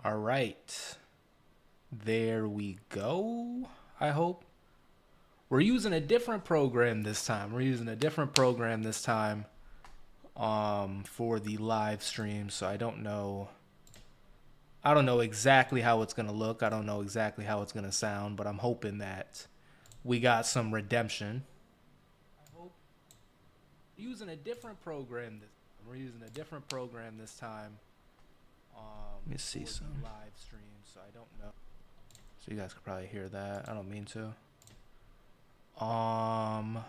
All right. There we go. I hope. We're using a different program this time. For the live stream, so I don't know exactly how it's going to look. I don't know exactly how it's going to sound, but I'm hoping that we got some redemption. I hope. Using a different program this We're using a different program this time. Let me see some live stream, so I don't know. So you guys could probably hear that. I don't mean to. Let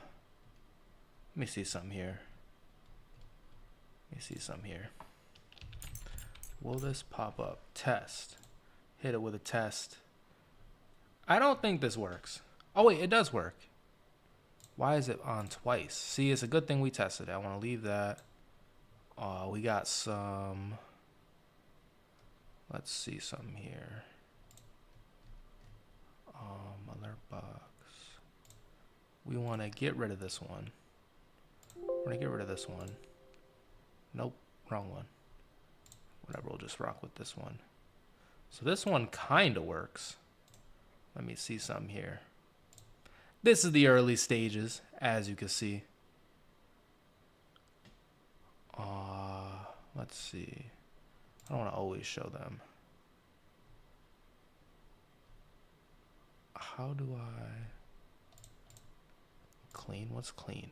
me see something here. Will this pop up? Test. Hit it with a test. I don't think this works. Oh wait, it does work. Why is it on twice? See, it's a good thing we tested it. I want to leave that. We got some. Let's see something here. Alert box. We want to get rid of this one. Nope, wrong one. Whatever, we'll just rock with this one. So this one kind of works. Let me see something here. This is the early stages, as you can see. Let's see. I don't want to always show them. How do I clean? What's clean?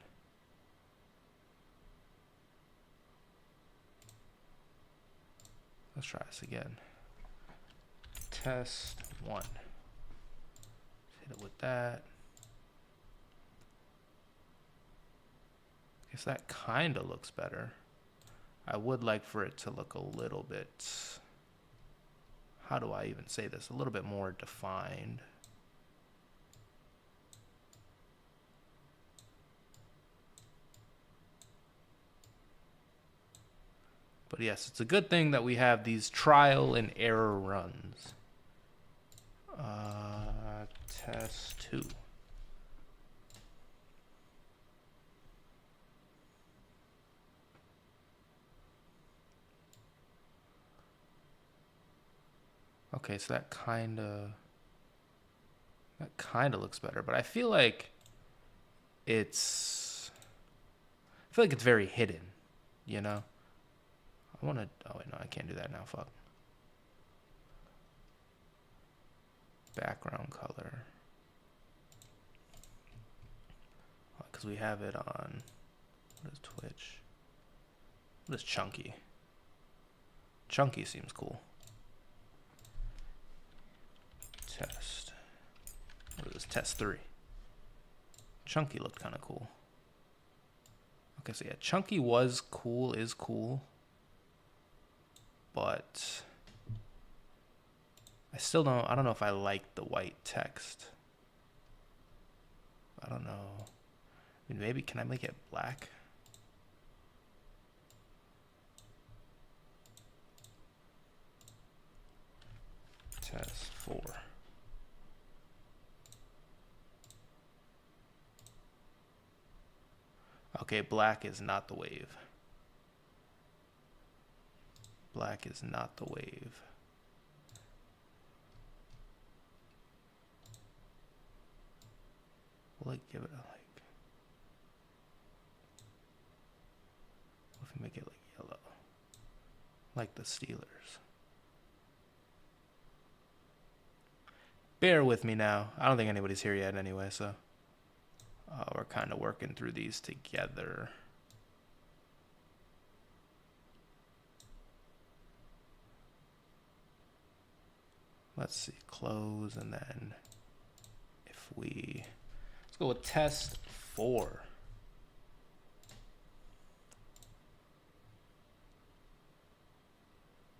Let's try this again. Test 1. Hit it with that. Guess that kind of looks better. I would like for it to look a little bit, how do I even say this? A little bit more defined. But yes, it's a good thing that we have these trial and error runs. Test 2. Okay, so that kind of looks better, but I feel like it's very hidden, you know? I want to, oh wait, no, I can't do that now, fuck. Background color. Because we have it on, what is Twitch? What is Chunky? Chunky seems cool. Test. What is this? Test 3. Chunky looked kind of cool. Okay, so yeah, Chunky was cool, is cool. But I don't know if I like the white text. I don't know. I mean, maybe, can I make it black? Test 4. Okay, black is not the wave. Black is not the wave. Will it give it a like? What if we make it like yellow? Like the Steelers. Bear with me now. I don't think anybody's here yet anyway, so we're kind of working through these together. Let's see, close, and then if we, let's go with test 4.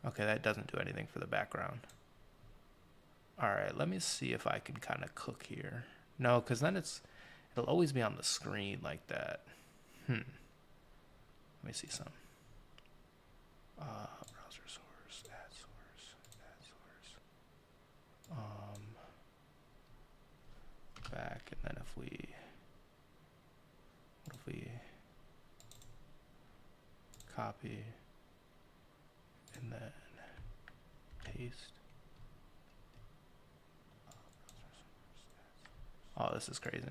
Okay, that doesn't do anything for the background. All right, let me see if I can kind of cook here. No, because then it'll always be on the screen like that. Let me see some. Browser source, add source, add source. Back, and then what if we copy and then paste. paste. Oh, this is crazy.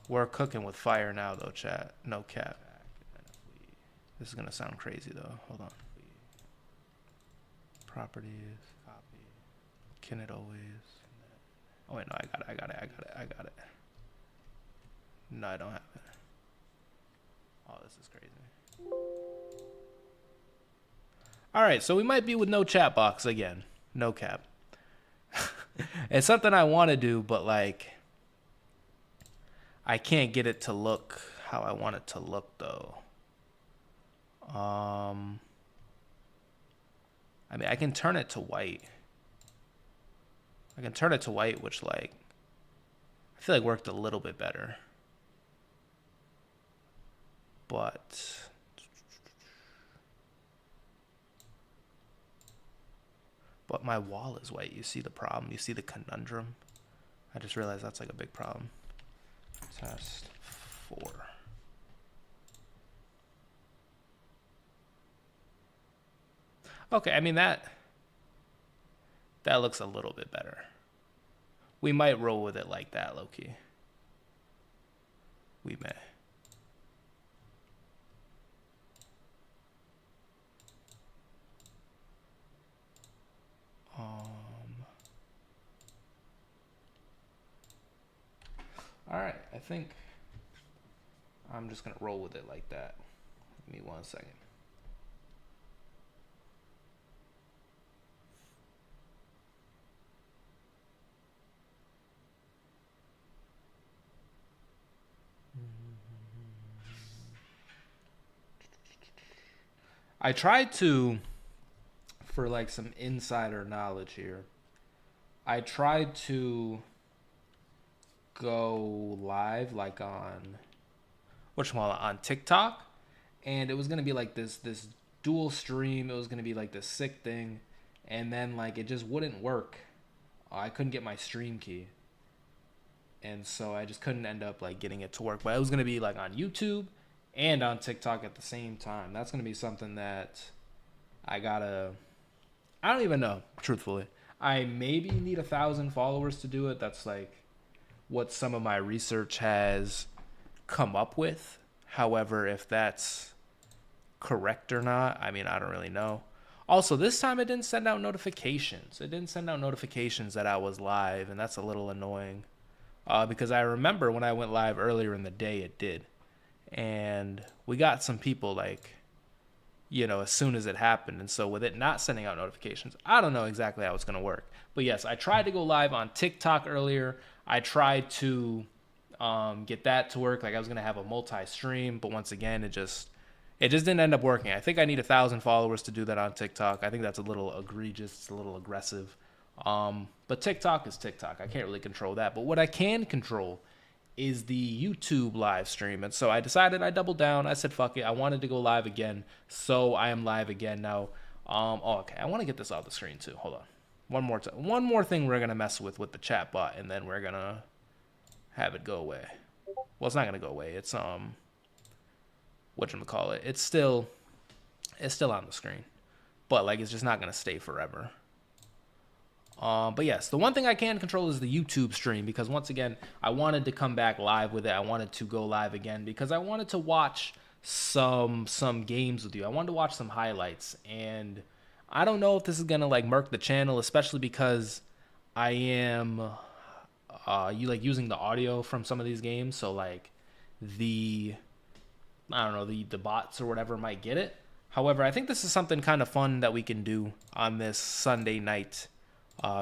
We're cooking with fire now, though, chat. No cap. This is gonna sound crazy, though. Hold on. Properties. Copy. Can it always? Oh wait, no, I got it. No, I don't have it. Oh, this is crazy. All right, so we might be with no chat box again. No cap. It's something I want to do, but like, I can't get it to look how I want it to look, though. I mean, I can turn it to white. Which, like, I feel like worked a little bit better. But my wall is white. You see the problem? You see the conundrum? I just realized that's like a big problem. Test 4. Okay, I mean that looks a little bit better. We might roll with it like that, low-key. We may. All right, I think I'm just gonna roll with it like that. Give me 1 second. I tried to, for like some insider knowledge here, I tried to go live like on on TikTok, and it was gonna be like this dual stream. It was gonna be like this sick thing, and then like it just wouldn't work. I couldn't get my stream key, and so I just couldn't end up like getting it to work. But it was gonna be like on YouTube and on TikTok at the same time. That's gonna be something that I don't even know, truthfully. I maybe need 1,000 followers to do it. That's like what some of my research has come up with. However, if that's correct or not, I mean, I don't really know. Also, this time it didn't send out notifications. It didn't send out notifications that I was live, and that's a little annoying. Because I remember when I went live earlier in the day, it did. And we got some people like, as soon as it happened. And so with it not sending out notifications, I don't know exactly how it's going to work. But yes, I tried to go live on TikTok earlier. I tried to get that to work. Like I was going to have a multi-stream, but once again, it just didn't end up working. I think I need 1,000 followers to do that on TikTok. I think that's a little egregious. It's a little aggressive. But TikTok is TikTok. I can't really control that. But what I can control is the YouTube live stream. And so I decided, I doubled down. I said, fuck it. I wanted to go live again. So I am live again now. Okay. I want to get this off the screen too. Hold on. One more thing we're going to mess with the chat bot, and then we're going to have it go away. Well, it's not going to go away. It's, whatchamacallit. It's still on the screen. But, like, it's just not going to stay forever. But yes, the one thing I can control is the YouTube stream, because once again, I wanted to come back live with it. I wanted to go live again because I wanted to watch some games with you. I wanted to watch some highlights, and I don't know if this is gonna like murk the channel, especially because I am using the audio from some of these games, so like the bots or whatever might get it. However, I think this is something kind of fun that we can do on this Sunday night,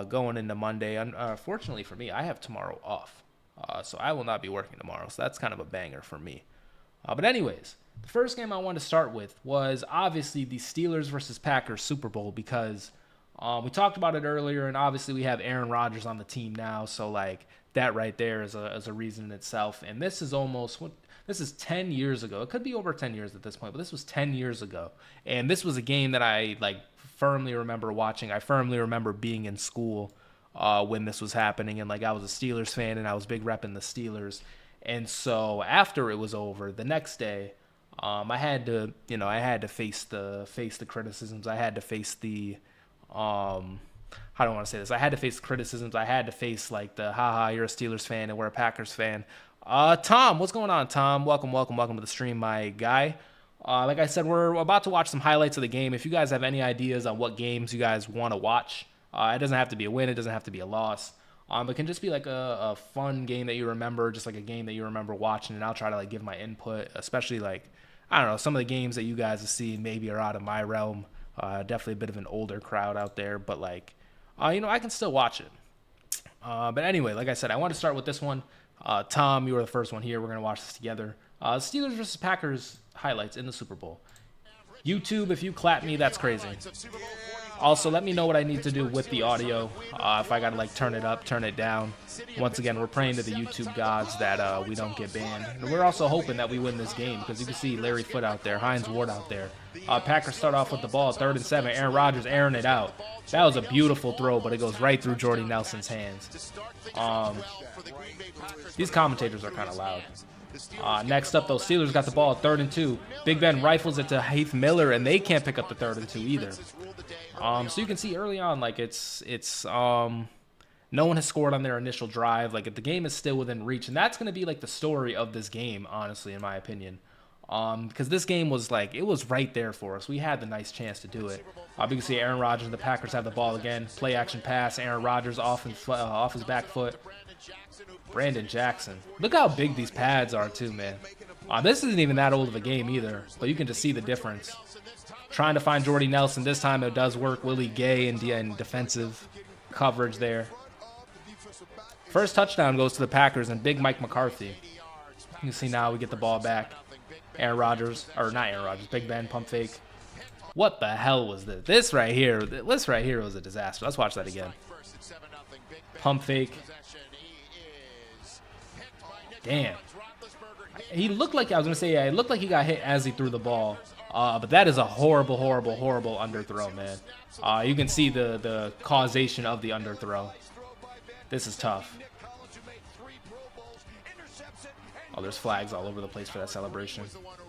going into Monday. Fortunately for me, I have tomorrow off, so I will not be working tomorrow. So that's kind of a banger for me. But anyways, the first game I want to start with was obviously the Steelers versus Packers Super Bowl, because we talked about it earlier, and obviously we have Aaron Rodgers on the team now, so like that right there is a reason in itself. And this is this is 10 years ago. It could be over 10 years at this point, but this was 10 years ago. And this was a game that I like firmly remember watching. I firmly remember being in school when this was happening, and like I was a Steelers fan, and I was big repping the Steelers. And so after it was over, the next day, I had to face the criticisms. I had to face the How do I want to say this? I had to face criticisms. I had to face like the haha, you're a Steelers fan and we're a Packers fan. Tom, what's going on, Tom? Welcome to the stream, my guy. Like I said, we're about to watch some highlights of the game. If you guys have any ideas on what games you guys want to watch, it doesn't have to be a win. It doesn't have to be a loss. It can just be like a fun game that you remember, just like a game that you remember watching, and I'll try to like give my input, especially like, I don't know, some of the games that you guys have seen maybe are out of my realm. Definitely a bit of an older crowd out there, but like, I can still watch it. But anyway, like I said, I want to start with this one. Tom, you were the first one here. We're going to watch this together. Steelers versus Packers highlights in the Super Bowl. YouTube, if you clap me, that's crazy. Also, let me know what I need to do with the audio. If I got to like turn it up, turn it down. Once again, we're praying to the YouTube gods that we don't get banned. And we're also hoping that we win this game because you can see Larry Foote out there, Hines Ward out there. Packers start off with the ball, 3rd and 7. Aaron Rodgers airing it out. That was a beautiful throw, but it goes right through Jordy Nelson's hands. These commentators are kind of loud. Next up, though, Steelers got the ball, 3rd and 2. Big Ben rifles it to Heath Miller, and they can't pick up the 3rd and 2 either. So you can see early on, like no one has scored on their initial drive. Like the game is still within reach, and that's going to be like the story of this game, honestly, in my opinion. Because this game was like, it was right there for us. We had the nice chance to do it. You can see Aaron Rodgers and the Packers have the ball again. Play action pass. Aaron Rodgers off his back foot. Brandon Jackson. Look how big these pads are too, man. This isn't even that old of a game either, but you can just see the difference. Trying to find Jordy Nelson. This time it does work. Willie Gay in defensive coverage there. First touchdown goes to the Packers and big Mike McCarthy. You can see now we get the ball back. Aaron Rodgers, or not Aaron Rodgers, Big Ben, pump fake. What the hell was this? This right here was a disaster. Let's watch that again. Pump fake. Damn. He looked like, I was going to say, yeah, it looked like he got hit as he threw the ball. But that is a horrible, horrible, horrible underthrow, man. You can see the causation of the underthrow. This is tough. Oh, there's flags all over the place for that celebration.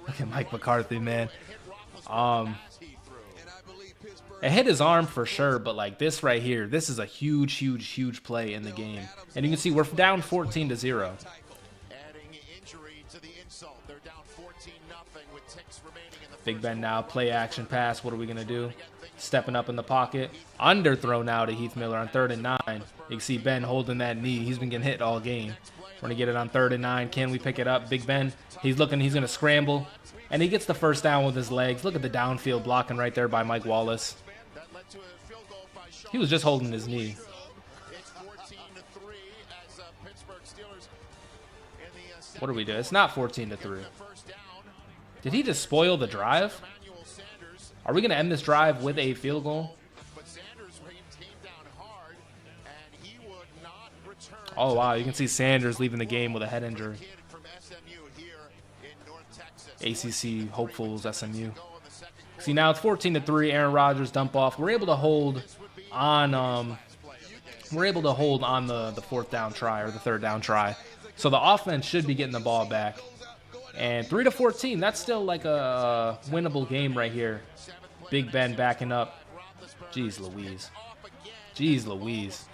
Look at Mike McCarthy, man. It hit his arm for sure, but like this right here, this is a huge, huge, huge play in the game. And you can see we're down 14-0. Big Ben now, play action pass. What are we going to do? Stepping up in the pocket. Underthrow now to Heath Miller on 3rd and 9. You can see Ben holding that knee. He's been getting hit all game. We're going to get it on 3rd and 9. Can we pick it up? Big Ben, he's going to scramble. And he gets the first down with his legs. Look at the downfield blocking right there by Mike Wallace. He was just holding his knee. What do we do? It's not 14-3. Did he just spoil the drive? Are we going to end this drive with a field goal? Oh, wow. You can see Sanders leaving the game with a head injury. ACC hopefuls, SMU. See, now it's 14-3. Aaron Rodgers dump off. We're able to hold on. The 4th down try or the 3rd down try. So the offense should be getting the ball back. And 3-14. That's still like a winnable game right here. Big Ben backing up. Jeez Louise. Jeez Louise.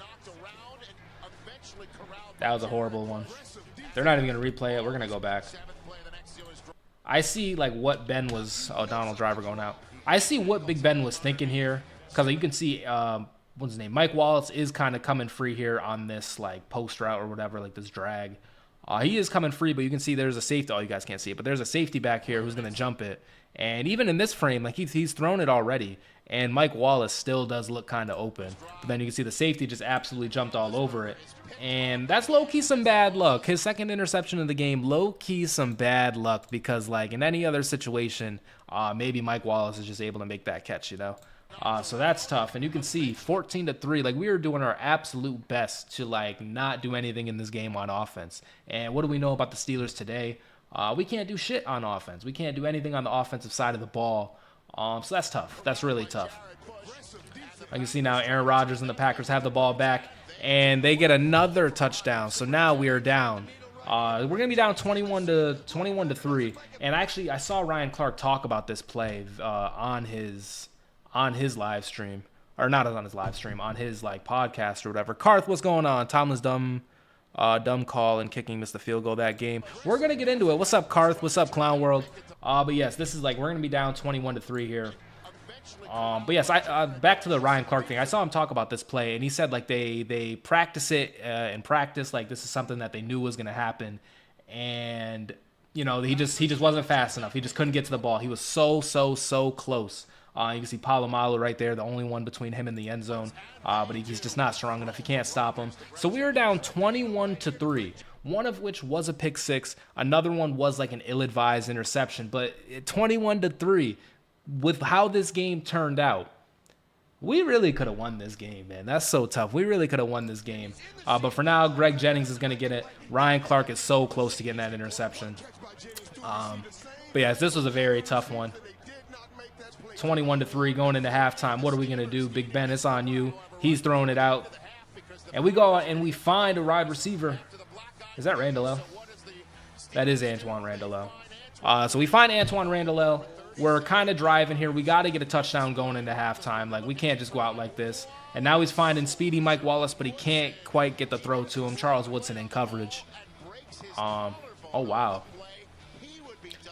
That was a horrible one. They're not even going to replay it. We're going to go back. I see like what Ben was. Oh, Donald Driver going out. I see what Big Ben was thinking here, because you can see what's his name, Mike Wallace is kind of coming free here on this like post route or whatever, like this drag. He is coming free, but you can see there's a safety. Oh, you guys can't see it, but there's a safety back here who's going to jump it. And even in this frame, like he's thrown it already, and Mike Wallace still does look kind of open. But then you can see the safety just absolutely jumped all over it. And that's low-key some bad luck. His second interception of the game, low-key some bad luck, because like in any other situation, maybe Mike Wallace is just able to make that catch, you know? So that's tough. And you can see 14-3, like we were doing our absolute best to like not do anything in this game on offense. And what do we know about the Steelers today? We can't do shit on offense. We can't do anything on the offensive side of the ball. So that's tough. That's really tough. I can see now Aaron Rodgers and the Packers have the ball back, and they get another touchdown. So now we are down. We're gonna be down 21-3. And actually, I saw Ryan Clark talk about this play on his live stream, or not on his live stream, on his like podcast or whatever. Karth, what's going on? Tomlin's dumb call and kicking missed the field goal that game. We're gonna get into it. What's up, Karth? What's up, Clown World? But yes, this is like we're gonna be down 21-3 here. But yes, back to the Ryan Clark thing. I saw him talk about this play, and he said like they practice it in practice, like this is something that they knew was gonna happen, and you know he just wasn't fast enough. He just couldn't get to the ball. He was so close. You can see Polamalu right there, the only one between him and the end zone, but he's just not strong enough. He can't stop him. So we were down 21-3. One of which was a pick six. Another one was like an ill-advised interception. But 21-3, with how this game turned out, we really could have won this game, man. That's so tough. We really could have won this game. But for now, Greg Jennings is going to get it. Ryan Clark is so close to getting that interception. But yes, this was a very tough one. 21-3 going into halftime. What are we going to do? Big Ben, it's on you. He's throwing it out. And we go out and we find a wide receiver. Is that Randall? That is Antoine Randall. So we find Antoine Randall. We're kind of driving here. We got to get a touchdown going into halftime. Like, we can't just go out like this. And now he's finding speedy Mike Wallace, but he can't quite get the throw to him. Charles Woodson in coverage. Oh, wow.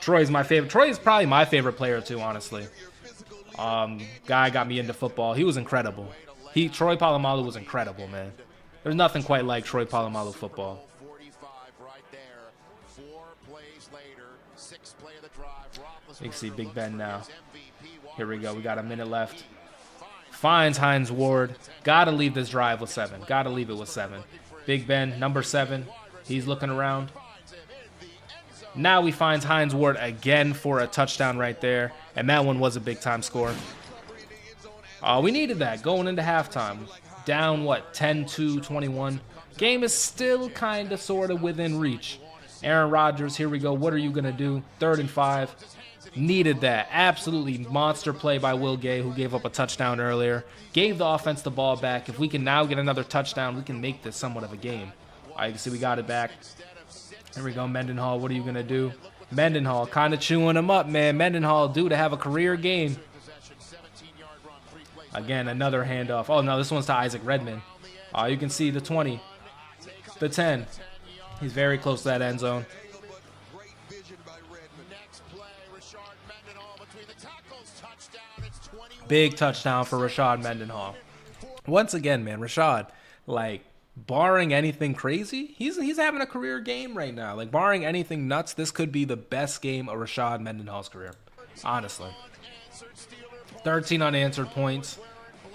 Troy's my favorite. Troy is probably my favorite player, too, honestly. Guy got me into football. He was incredible. Troy Polamalu was incredible, man. There's nothing quite like Troy Polamalu football. You can see Big Ben now. Here we go. We got a minute left. Finds Hines Ward. Gotta leave this drive with 7. Gotta leave it with 7. Big Ben, number 7. He's looking around. Now he finds Hines Ward again for a touchdown right there. And that one was a big-time score. We needed that going into halftime. Down, what, 10-21. Game is still kind of sort of within reach. Aaron Rodgers, here we go. What are you going to do? 3rd and 5. Needed that. Absolutely monster play by Will Gay, who gave up a touchdown earlier. Gave the offense the ball back. If we can now get another touchdown, we can make this somewhat of a game. All right, you can see we got it back. Here we go, Mendenhall. What are you going to do? Mendenhall kind of chewing him up, man. Mendenhall due to have a career game. Again, another handoff. Oh, no, this one's to Isaac Redman. You can see the 20, the 10. He's very close to that end zone. Big touchdown for Rashad Mendenhall. Once again, man, Rashad, like, barring anything crazy, he's having a career game right now. Like, barring anything nuts, this could be the best game of Rashad Mendenhall's career, honestly. 13 unanswered points.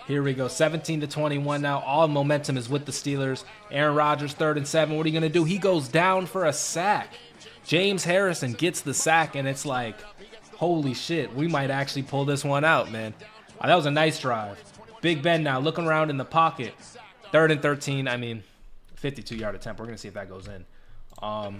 Here we go, 17-21 now. All momentum is with the Steelers. Aaron Rodgers, 3rd and 7. What are you going to do? He goes down for a sack. James Harrison gets the sack, and it's like, holy shit, we might actually pull this one out, man. That was a nice drive. Big Ben now looking around in the pocket. 3rd and 13. I mean, 52-yard attempt. We're going to see if that goes in. But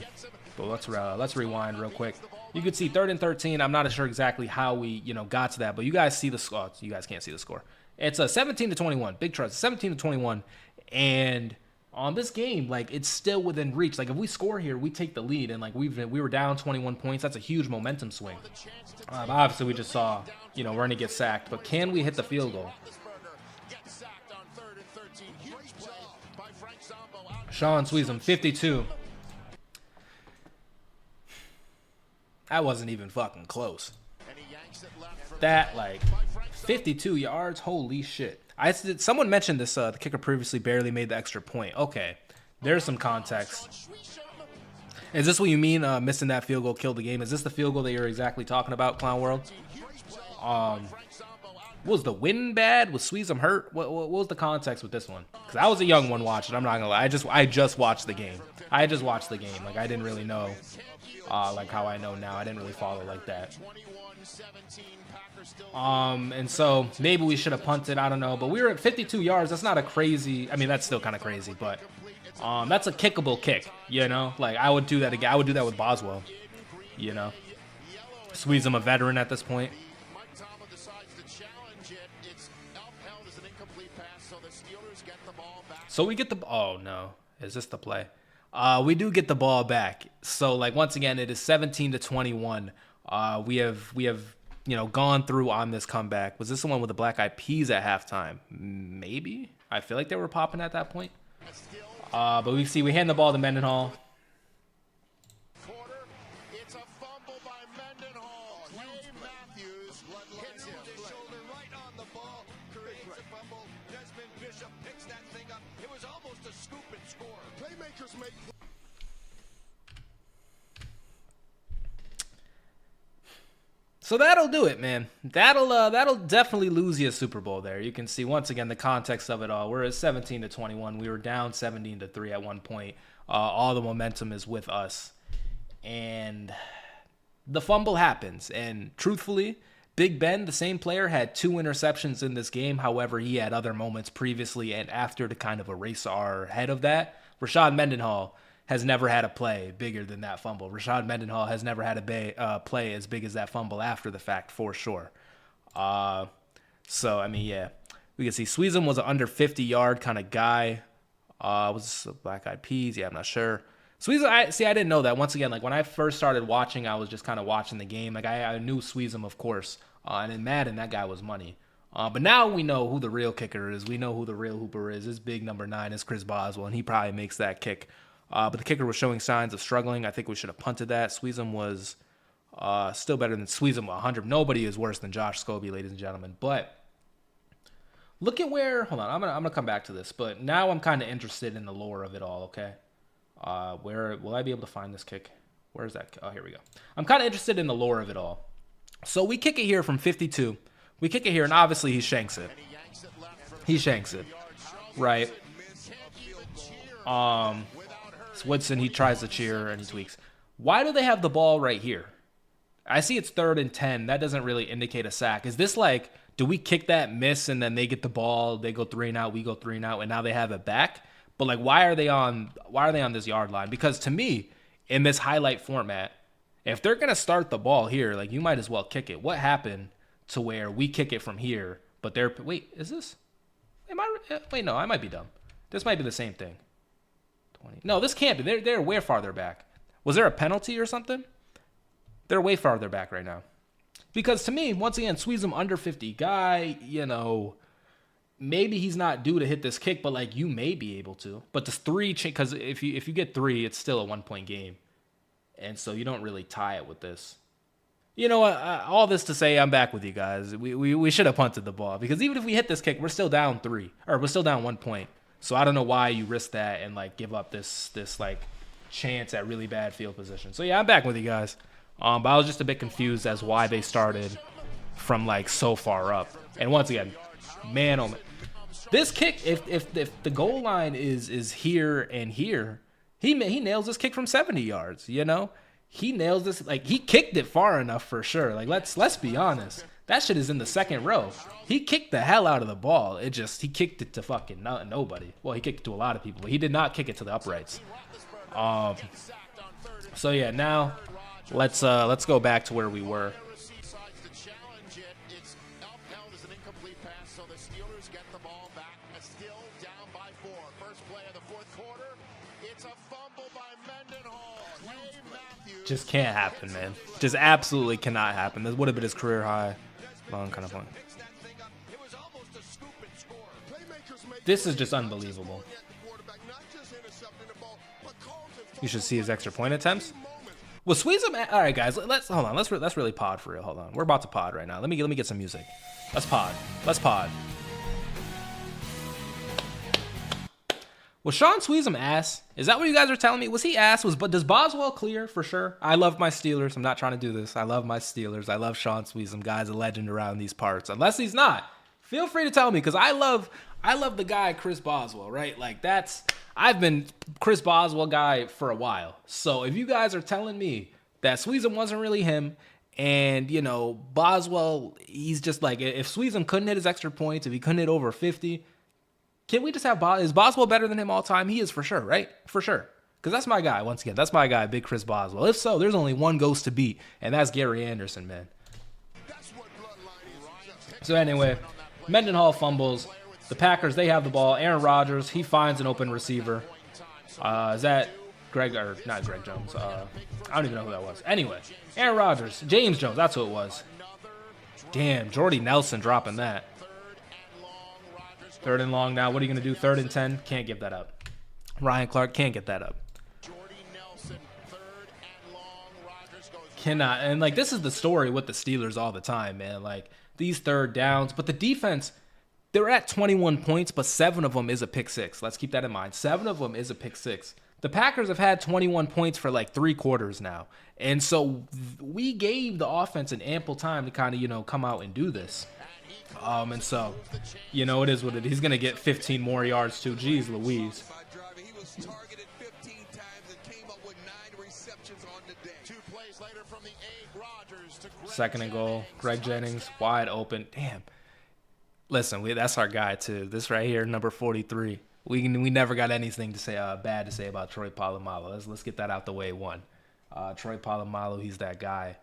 let's rewind real quick. You can see 3rd and 13. I'm not sure exactly how we, got to that, but you guys see the score. You guys can't see the score. It's a 17-21. Big trust. 17-21. And on this game, like, it's still within reach. Like, if we score here, we take the lead, and like we were down 21 points. That's a huge momentum swing. Obviously, we just saw, we're going to get sacked, but can we hit the field goal? Sean Sweezum, 52. That wasn't even fucking close. That, like, 52 yards, holy shit. Someone mentioned this, the kicker previously barely made the extra point. Okay, there's some context. Is this what you mean, missing that field goal killed the game? Is this the field goal that you're exactly talking about, Clown World? Was the wind bad? Was Sweezum hurt? What was the context with this one? Because I was a young one watching. I'm not gonna lie. I just watched the game. I just watched the game. Like, I didn't really know, like how I know now. I didn't really follow like that. And so maybe we should have punted. I don't know. But we were at 52 yards. That's not a crazy. I mean, that's still kind of crazy, but that's a kickable kick. Like, I would do that again. I would do that with Boswell. Squeeze him a veteran at this point. So we get the, oh no, is this the play? We do get the ball back. So, like, once again, it is 17-21. We have you know, gone through on this comeback. Was this the one with the Black Eyed Peas at halftime? Maybe. I feel like they were popping at that point. But we hand the ball to Mendenhall. It's a fumble by Mendenhall. Clay Matthews hits him with his shoulder right on the ball, creates a fumble. Desmond Bishop picks that thing up. It was almost a scoop and score. Playmakers make. So that'll do it, man. That'll definitely lose you a Super Bowl there. You can see once again the context of it all. We're at 17-21. We were down 17-3 at one point. All the momentum is with us, and the fumble happens. And truthfully, Big Ben, the same player, had 2 interceptions in this game. However, he had other moments previously and after to kind of erase our head of that. Rashad Mendenhall has never had a play bigger than that fumble. Rashad Mendenhall has never had a play as big as that fumble after the fact, for sure. So, I mean, yeah. We can see Sweezum was an under 50-yard kind of guy. Was this Black Eyed Peas? Yeah, I'm not sure. Sweezum, I didn't know that. Once again, like when I first started watching, I was just kind of watching the game. Like I knew Sweezum, of course. And in Madden, that guy was money. But now we know who the real kicker is. We know who the real hooper is. This big number 9 is Chris Boswell, and he probably makes that kick. But the kicker was showing signs of struggling. I think we should have punted that. Sweezum was still better than Sweezum 100. Nobody is worse than Josh Scobie, ladies and gentlemen. But look at where. Hold on, I'm gonna come back to this. But now I'm kind of interested in the lore of it all. Okay, where will I be able to find this kick? Where is that? Oh, here we go. I'm kind of interested in the lore of it all. So we kick it here from 52. We kick it here, and obviously he shanks it. He shanks it, right? Woodson, he tries to cheer and he tweaks. Why do they have the ball right here? I see it's 3rd and 10. That doesn't really indicate a sack. Is this like, do we kick that, miss, and then they get the ball, they go 3 and out, we go 3 and out, and now they have it back? But like, why are they on this yard line? Because to me, in this highlight format, if they're gonna start the ball here, like you might as well kick it. What happened to where we kick it from here, but they're is this? No, I might be dumb. This might be the same thing. No, this can't be. They're way farther back. Was there a penalty or something? They're way farther back right now. Because to me, once again, Sweezum under 50 guy, you know, maybe he's not due to hit this kick, but like you may be able to. But this 3, because if you get 3, it's still a 1-point game. And so you don't really tie it with this. You know what? All this to say, I'm back with you guys. We should have punted the ball. Because even if we hit this kick, we're still down 3. Or we're still down 1 point. So I don't know why you risk that and like give up this like chance at really bad field position. So yeah, I'm back with you guys. But I was just a bit confused as why they started from like so far up. And once again, man, oh man, this kick, if the goal line is here and here, he nails this kick from 70 yards. You know, he nails this, like he kicked it far enough for sure. Like let's be honest. That shit is in the 2nd row. He kicked the hell out of the ball. He kicked it to fucking nobody. Well, he kicked it to a lot of people, but he did not kick it to the uprights. So yeah, now let's go back to where we were. Just can't happen, man. Just absolutely cannot happen. This would have been his career high. Long kind of fun. This is just unbelievable. You should see his extra point attempts. Well, Sweezum. All right, guys. Let's hold on. Let's really pod for real. Hold on. We're about to pod right now. Let me get some music. Let's pod. Let's pod. Was Sean Sweezum ass? Is that what you guys are telling me? Was he ass? Does Boswell clear for sure? I love my Steelers. I'm not trying to do this. I love my Steelers. I love Sean Sweezum. Guy's a legend around these parts. Unless he's not, feel free to tell me because I love the guy Chris Boswell. Right? Like I've been Chris Boswell guy for a while. So if you guys are telling me that Sweezum wasn't really him, and you know Boswell, he's just like if Sweezum couldn't hit his extra points, if he couldn't hit over 50. Can we just have is Boswell better than him all time? He is for sure, right? For sure. Because that's my guy, once again. That's my guy, Big Chris Boswell. If so, there's only one ghost to beat, and that's Gary Anderson, man. So anyway, Mendenhall fumbles. The Packers, they have the ball. Aaron Rodgers, he finds an open receiver. Is that Greg, or not Greg Jones? I don't even know who that was. Anyway, Aaron Rodgers, James Jones, that's who it was. Damn, Jordy Nelson dropping that. Third and long now. What are you going to do? 3rd and 10? Can't give that up. Ryan Clark can't get that up. Cannot. And, like, this is the story with the Steelers all the time, man. Like, these 3rd downs. But the defense, they're at 21 points, but 7 of them is a pick 6. Let's keep that in mind. 7 of them is a pick 6. The Packers have had 21 points for, like, 3 quarters now. And so we gave the offense an ample time to kind of, you know, come out and do this. And so, you know, it is what it is. He's going to get 15 more yards, too. Jeez Louise. Second and goal. Greg Jennings, wide open. Damn. Listen, that's our guy, too. This right here, number 43. We never got anything to say bad to say about Troy Polamalu. Let's get that out the way, one. Troy Polamalu, he's that guy.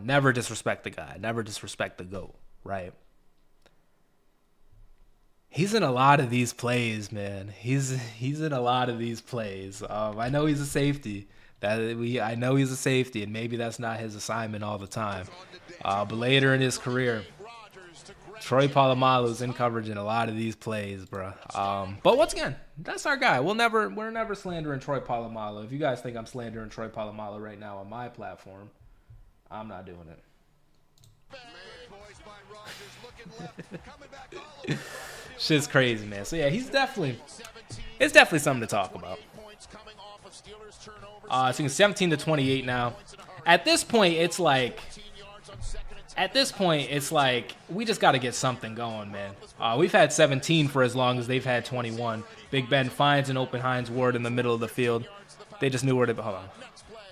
Never disrespect the guy. Never disrespect the GOAT, right? He's in a lot of these plays, man. He's in a lot of these plays. I know he's a safety. I know he's a safety, and maybe that's not his assignment all the time. But later in his career, Troy Polamalu's in coverage in a lot of these plays, bro. But once again, that's our guy. We're never slandering Troy Polamalu. If you guys think I'm slandering Troy Polamalu right now on my platform, I'm not doing it. Shit's crazy, man. So yeah, it's definitely something to talk about. So you can 17-28 now. At this point, it's like we just got to get something going, man. We've had 17 for as long as they've had 21. Big Ben finds an open Hines Ward in the middle of the field. They just knew where to. Hold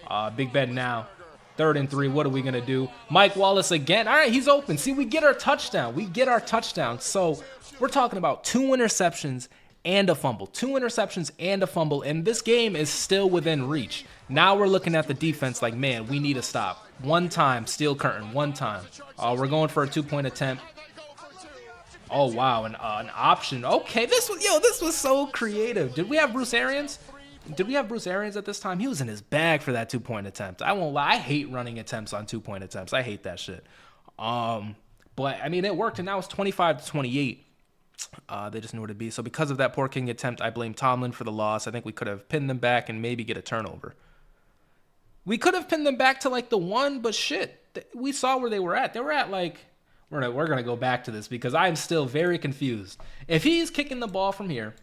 on. Big Ben now. 3rd and 3. What are we going to do? Mike Wallace again. All right, he's open. See, we get our touchdown. So we're talking about 2 interceptions and a fumble. 2 interceptions and a fumble. And this game is still within reach. Now we're looking at the defense like, man, we need to stop. One time, steel curtain. One time. We're going for a 2-point attempt. Oh, wow. An option. Okay, this was so creative. Did we have Bruce Arians? At this time? He was in his bag for that 2-point attempt. I won't lie. I hate running attempts on 2-point attempts. I hate that shit. But, I mean, it worked, and now it's 25-28. They just knew where to be. So because of that poor kicking attempt, I blame Tomlin for the loss. I think we could have pinned them back and maybe get a turnover. We could have pinned them back to, like, the 1, but shit. We saw where they were at. They were at, like, we're going to go back to this because I'm still very confused. If he's kicking the ball from here,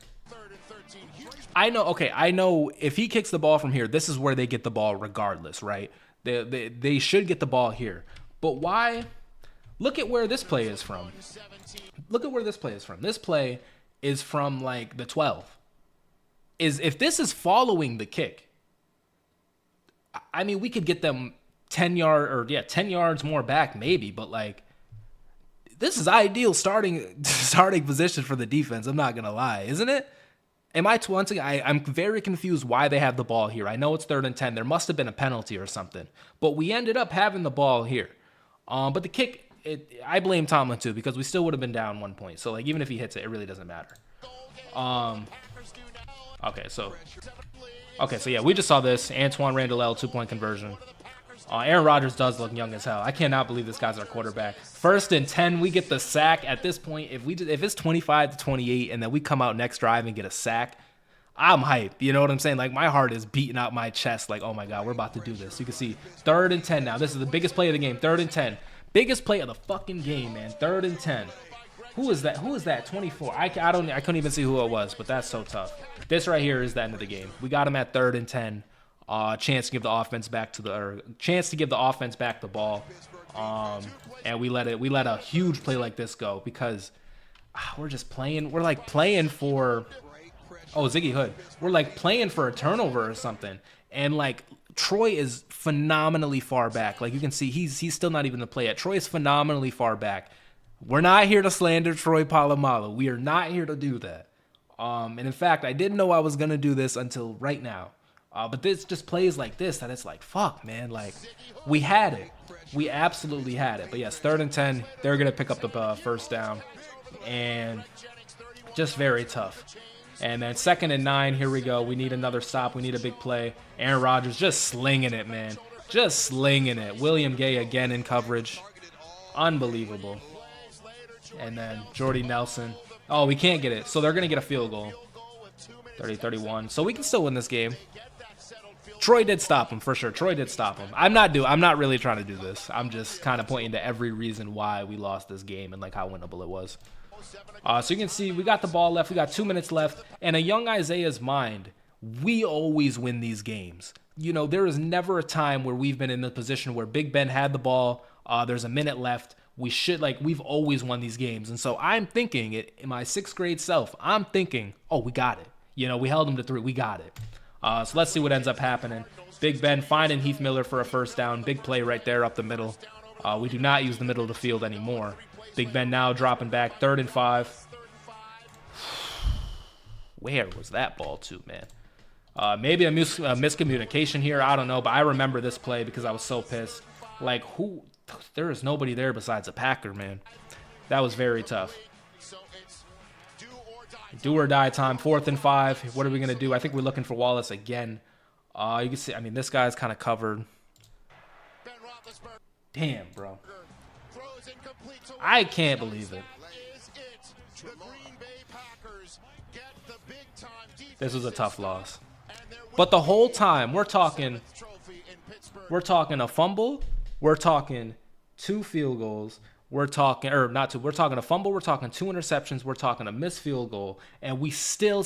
I know if he kicks the ball from here, this is where they get the ball regardless, right? They should get the ball here. But why? Look at where this play is from. This play is from, like, the 12. If this is following the kick, I mean, we could get them 10 yards more back maybe, but, like, this is ideal starting position for the defense. I'm not going to lie, isn't it? I'm very confused why they have the ball here. I know it's 3rd and 10. There must have been a penalty or something. But we ended up having the ball here. But the kick, I blame Tomlin too because we still would have been down 1 point. So, like, even if he hits it, it really doesn't matter. So yeah, we just saw this. Antoine Randall, 2-point conversion. Aaron Rodgers does look young as hell. I cannot believe this guy's our quarterback. 1st and 10, we get the sack. At this point, if it's 25-28 and then we come out next drive and get a sack, I'm hyped. You know what I'm saying? Like, my heart is beating out my chest. Like, oh my God, we're about to do this. You can see 3rd and 10 now. This is the biggest play of the game. 3rd and 10. Biggest play of the fucking game, man. 3rd and 10. Who is that? 24. I couldn't even see who it was, but that's so tough. This right here is the end of the game. We got him at 3rd and 10. Chance to give the offense back the ball. And we let a huge play like this go because we're just playing. We're like playing for Ziggy Hood. We're like playing for a turnover or something. And, like, Troy is phenomenally far back. Like, you can see he's still not even the play yet. Troy is phenomenally far back. We're not here to slander Troy Polamalu. We are not here to do that. And in fact, I didn't know I was gonna do this until right now. But this just plays like this that it's like, fuck, man. Like, we had it. We absolutely had it. But yes, 3rd and 10. They're going to pick up the 1st down. And just very tough. And then 2nd and 9. Here we go. We need another stop. We need a big play. Aaron Rodgers just slinging it, man. Just slinging it. William Gay again in coverage. Unbelievable. And then Jordy Nelson. Oh, we can't get it. So they're going to get a field goal. 30-31. So we can still win this game. Troy did stop him for sure. Troy did stop him. I'm not really trying to do this. I'm just kind of pointing to every reason why we lost this game and like how winnable it was. So you can see we got the ball left. We got 2 minutes left. And a young Isaiah's mind, we always win these games. You know, there is never a time where we've been in the position where Big Ben had the ball. There's a minute left. We've always won these games. And so I'm thinking it in my 6th grade self. I'm thinking, oh, we got it. You know, we held them to 3. We got it. So let's see what ends up happening. Big Ben finding Heath Miller for a first down. Big play right there up the middle. We do not use the middle of the field anymore. Big Ben now dropping back. 3rd and 5. Where was that ball to, man? Maybe a miscommunication here. I don't know. But I remember this play because I was so pissed. Like, who? There is nobody there besides a Packer, man. That was very tough. Do or die time. 4th and 5. What are we going to do? I think we're looking for Wallace again. You can see, I mean, this guy's kind of covered. Damn, bro. I can't believe it. This was a tough loss. But the whole time, we're talking a fumble. We're talking 2 field goals. We're talking, or not 2, we're talking a fumble, we're talking 2 interceptions, we're talking a missed field goal, and we still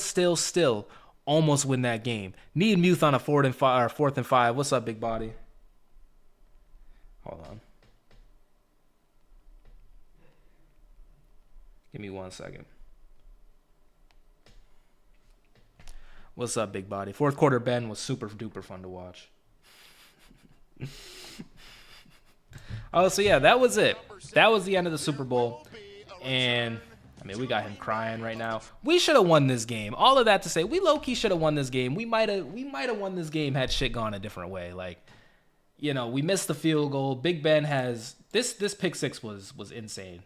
almost win that game. Need Muth on a 4th and 5. What's up, big body? Hold on. Give me 1 second. What's up, big body? 4th quarter Ben was super duper fun to watch. Oh, so yeah, that was it. That was the end of the Super Bowl. And, I mean, we got him crying right now. We should have won this game. All of that to say, we low-key should have won this game. We might have won this game had shit gone a different way. Like, you know, we missed the field goal. Big Ben has... This pick six was insane.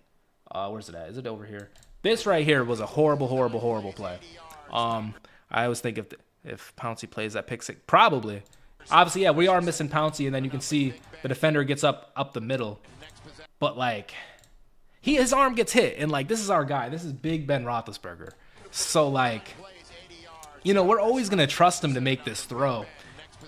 Where's it at? Is it over here? This right here was a horrible play. I always think if Pouncey plays that pick six, probably. Obviously, yeah, we are missing Pouncey, and then you can see the defender gets up the middle. But, like, his arm gets hit, and, like, this is our guy. This is Big Ben Roethlisberger. So, like, you know, we're always going to trust him to make this throw.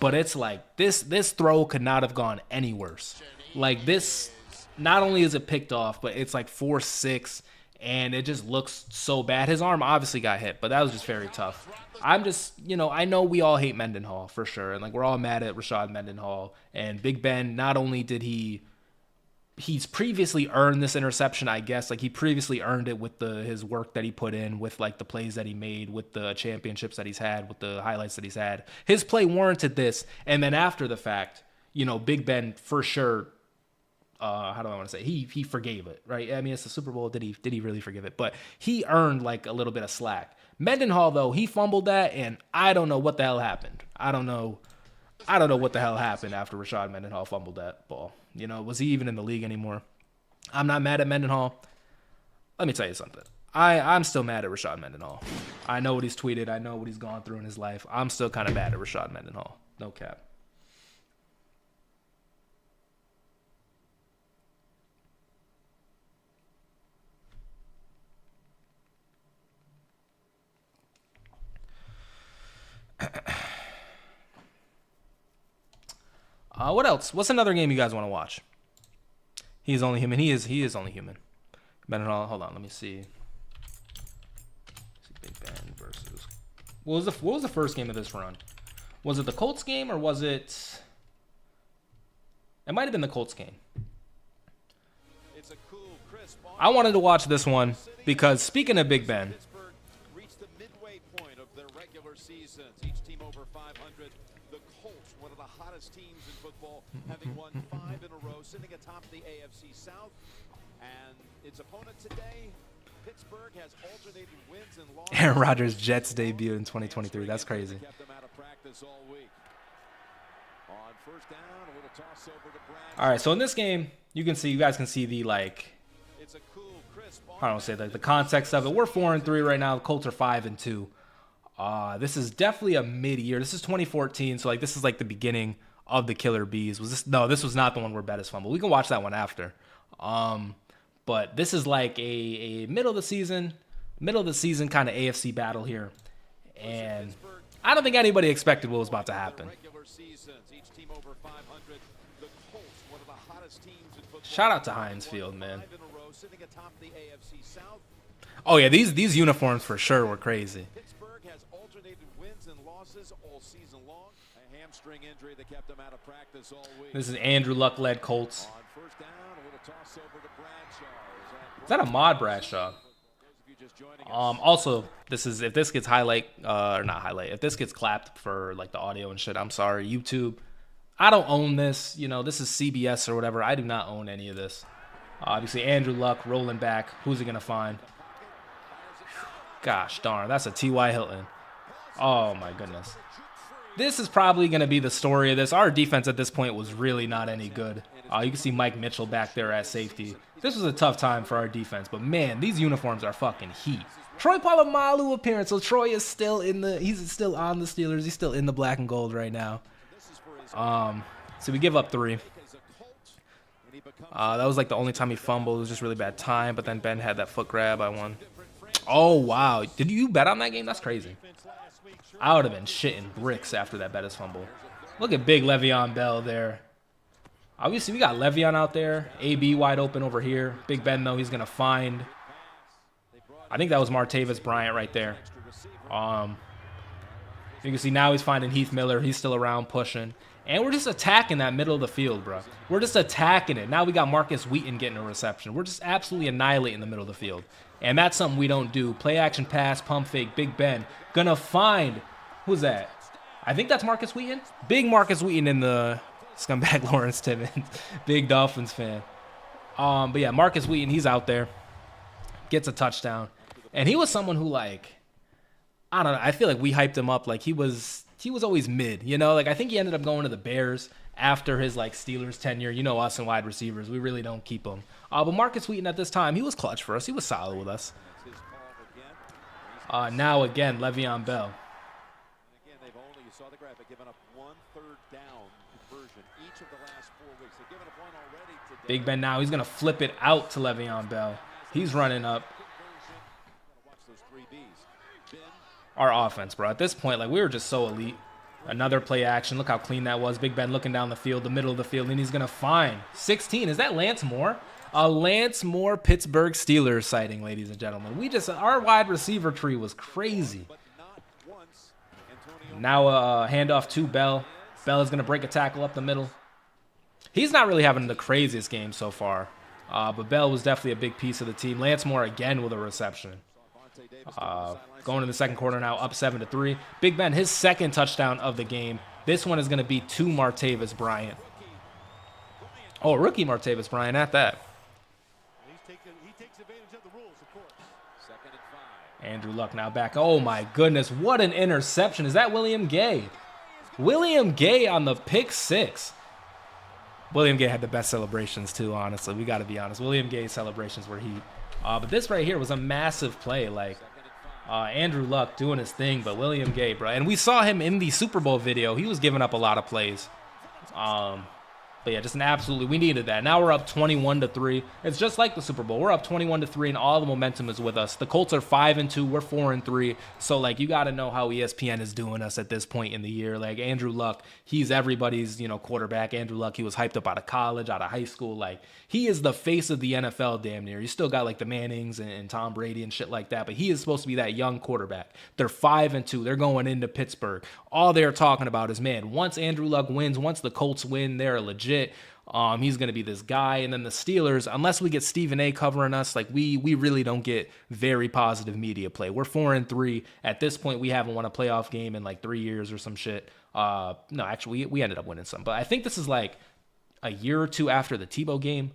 But it's like, this throw could not have gone any worse. Like, this, not only is it picked off, but it's, like, 4-6, and it just looks so bad. His arm obviously got hit, but that was just very tough. I'm just, you know, I know we all hate Mendenhall for sure. And, like, we're all mad at Rashad Mendenhall. And Big Ben, not only did he's previously earned this interception, I guess. Like, he previously earned it with his work that he put in, with, like, the plays that he made, with the championships that he's had, with the highlights that he's had. His play warranted this. And then after the fact, you know, Big Ben for sure, how do I want to say? He forgave it, right? I mean, it's the Super Bowl. Did he really forgive it? But he earned, like, a little bit of slack. Mendenhall, though, he fumbled that, and I don't know what the hell happened. I don't know what the hell happened after Rashad Mendenhall fumbled that ball. You know, was he even in the league anymore? I'm not mad at Mendenhall. Let me tell you something. I'm still mad at Rashad Mendenhall. I know what he's tweeted. I know what he's gone through in his life. I'm still kind of mad at Rashad Mendenhall. No cap. What else? What's another game you guys want to watch? He's only human. He is only human. Mendenhall. Hold on. Let me see. Big Ben versus. What was the first game of this run? Was it the Colts game or was it? It might have been the Colts game. I wanted to watch this one because speaking of Big Ben. Teams in football, having won 5 in a row, sitting atop the AFC South, and its opponent today, Pittsburgh, has alternating wins and losses. Aaron Rodgers' Jets debut in 2023. That's crazy. Kept them out of practice all week. On first down, a little toss over to Brad. All right, so in this game, you guys can see the It's a cool, crisp, I don't say the context of it. We're 4-3 right now. The Colts are 5-2. This is definitely a mid-year. This is 2014, so like this is like the beginning of the Killer Bees. Was this? No, this was not the one where Bettis fumbled. We can watch that one after. But this is like a middle of the season kind of AFC battle here. And I don't think anybody expected what was about to happen. Shout out to Heinz Field, man. Oh yeah, these uniforms for sure were crazy. Pittsburgh has alternated wins and losses all season long. A hamstring injury that kept them out of practice all week. This is Andrew Luck led Colts. On first down, a little toss over to Bradshaw. Is that Ahmad Bradshaw? Also, this is if this gets if this gets clapped for like the audio and shit, I'm sorry, YouTube. I don't own this. You know, this is CBS or whatever. I do not own any of this. Obviously, Andrew Luck rolling back. Who's he gonna find? Gosh darn, that's a T.Y. Hilton. Oh my goodness. This is probably going to be the story of this. Our defense at this point was really not any good. You can see Mike Mitchell back there at safety. This was a tough time for our defense, but man, these uniforms are fucking heat. Troy Polamalu appearance. So Troy is still he's still on the Steelers. He's still in the black and gold right now. So we give up 3. That was like the only time he fumbled. It was just really bad time, but then Ben had that foot grab. I won. Oh, wow. Did you bet on that game? That's crazy. I would have been shitting bricks after that Bettis fumble. Look at big Le'Veon Bell there. Obviously, we got Le'Veon out there. AB wide open over here. Big Ben, though, he's going to find. I think that was Martavis Bryant right there. You can see now he's finding Heath Miller. He's still around pushing. And we're just attacking that middle of the field, bro. We're just attacking it. Now we got Marcus Wheaton getting a reception. We're just absolutely annihilating the middle of the field. And that's something we don't do. Play action pass, pump fake, Big Ben. Gonna find, who's that? I think that's Marcus Wheaton. Big Marcus Wheaton in the scumbag Lawrence Timmons. Big Dolphins fan. But yeah, Marcus Wheaton, he's out there. Gets a touchdown. And he was someone who, like, I don't know, I feel like we hyped him up like he was always mid, you know? Like, I think he ended up going to the Bears after his, like, Steelers tenure. You know us and wide receivers. We really don't keep them. But Marcus Wheaton at this time, he was clutch for us. He was solid with us. Now, again, Le'Veon Bell. Again, they've only, you saw the graphic, given up 1 third down conversion each of the last 4 weeks. They've given up 1 already today. Big Ben now, he's going to flip it out to Le'Veon Bell. He's running up. Our offense, bro. At this point, like, we were just so elite. Another play action. Look how clean that was. Big Ben looking down the field, the middle of the field, and he's going to find 16. Is that Lance Moore? A Lance Moore Pittsburgh Steelers sighting, ladies and gentlemen. Our wide receiver tree was crazy. Now a handoff to Bell. Bell is going to break a tackle up the middle. He's not really having the craziest game so far, but Bell was definitely a big piece of the team. Lance Moore again with a reception. Going in the second quarter now, up 7-3. Big Ben, his second touchdown of the game. This one is going to be to Martavis Bryant. Oh, rookie Martavis Bryant at that. He takes advantage of the rules, of course. 2nd and 5. Andrew Luck now back. Oh, my goodness. What an interception. Is that William Gay? William Gay on the pick 6. William Gay had the best celebrations, too, honestly. We got to be honest. William Gay's celebrations were heat. But this right here was a massive play. Like, Andrew Luck doing his thing, but William Gay, bro. And we saw him in the Super Bowl video. He was giving up a lot of plays. But yeah, just an absolutely, we needed that. Now we're up 21-3. It's just like the Super Bowl. We're up 21-3, and all the momentum is with us. The Colts are 5-2. We're 4-3. So, like, you got to know how ESPN is doing us at this point in the year. Like, Andrew Luck, he's everybody's, quarterback. Andrew Luck, he was hyped up out of college, out of high school. Like, he is the face of the NFL damn near. You still got, like, the Mannings and Tom Brady and shit like that, but he is supposed to be that young quarterback. They're 5-2. They're going into Pittsburgh. All they're talking about is, man, once Andrew Luck wins, once the Colts win, they're legit. He's going to be this guy. And then the Steelers, unless we get Stephen A covering us, like we really don't get very positive media play. We're 4-3. At this point, we haven't won a playoff game in like 3 years or some shit. No, actually, we ended up winning some. But I think this is like a year or 2 after the Tebow game.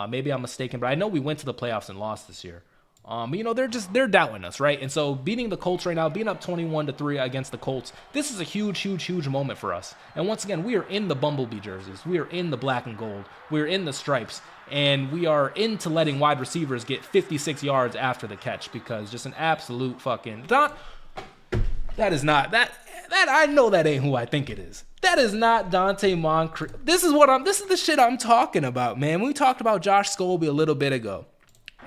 Maybe I'm mistaken, but I know we went to the playoffs and lost this year. But they're doubting us, right? And so beating the Colts right now, being up 21-3 against the Colts, this is a huge moment for us. And once again, we are in the Bumblebee jerseys. We are in the black and gold. We are in the stripes. And we are into letting wide receivers get 56 yards after the catch because just an absolute fucking... That is not... That I know that ain't who I think it is. That is not Dante Moncrief. This is the shit I'm talking about, man. We talked about Josh Scobie a little bit ago.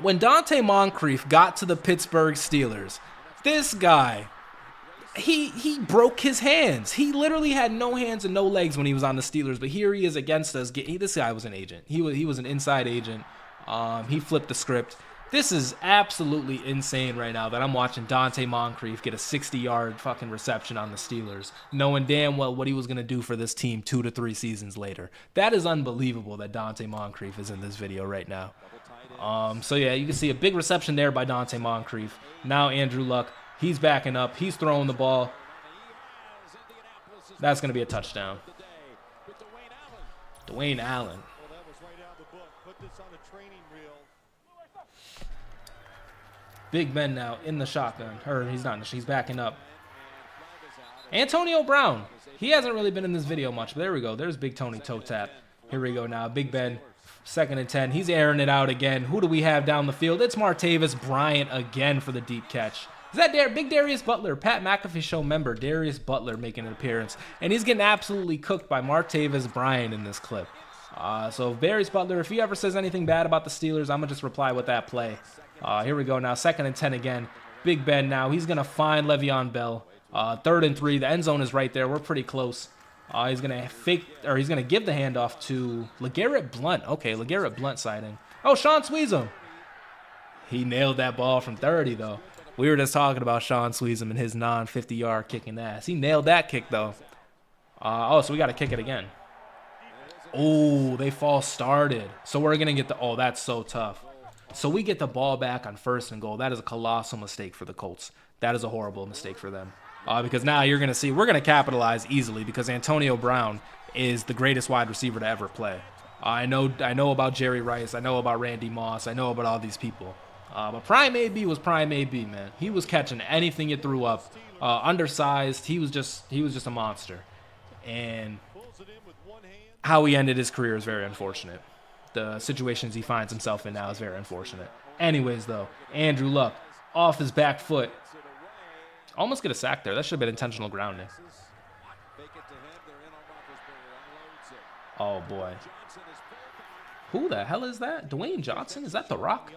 When Dante Moncrief got to the Pittsburgh Steelers, this guy, he broke his hands. He literally had no hands and no legs when he was on the Steelers, but here he is against us. This guy was an agent. He was an inside agent. He flipped the script. This is absolutely insane right now that I'm watching Dante Moncrief get a 60-yard fucking reception on the Steelers, knowing damn well what he was going to do for this team 2 to 3 seasons later. That is unbelievable that Dante Moncrief is in this video right now. So yeah, you can see a big reception there by Dante Moncrief. Now Andrew Luck, he's backing up. He's throwing the ball. That's going to be a touchdown. Dwayne Allen. Big Ben now in the shotgun. Or he's not. He's backing up. Antonio Brown. He hasn't really been in this video much, but there we go. There's Big Tony toe tap. Here we go now. Big Ben, 2nd and 10. He's airing it out again. Who do we have down the field? It's Martavis Bryant again for the deep catch. Is that Big Darius Butler? Pat McAfee Show member Darius Butler making an appearance. And he's getting absolutely cooked by Martavis Bryant in this clip. So Darius Butler, if he ever says anything bad about the Steelers, I'm going to just reply with that play. Here we go now. 2nd and 10 again. Big Ben now. He's going to find Le'Veon Bell. 3rd and 3. The end zone is right there. We're pretty close. He's going to give the handoff to LeGarrette Blount. Okay, LeGarrette Blount sighting. Oh, Sean Sweezum. He nailed that ball from 30, though. We were just talking about Sean Sweezum and his non-50-yard kicking ass. He nailed that kick, though. So we got to kick it again. Oh, they false started. So we're going to get the... Oh, that's so tough. So we get the ball back on 1st and goal. That is a colossal mistake for the Colts. That is a horrible mistake for them. Because now you're going to see we're going to capitalize easily because Antonio Brown is the greatest wide receiver to ever play. I know about Jerry Rice. I know about Randy Moss. I know about all these people. But Prime AB was Prime AB, man. He was catching anything you threw up. Undersized. He was just a monster. And how he ended his career is very unfortunate. The situations he finds himself in now is very unfortunate. Anyways, though, Andrew Luck off his back foot. Almost get a sack there. That should have been intentional grounding. Oh, boy. Who the hell is that? Dwayne Johnson? Is that The Rock?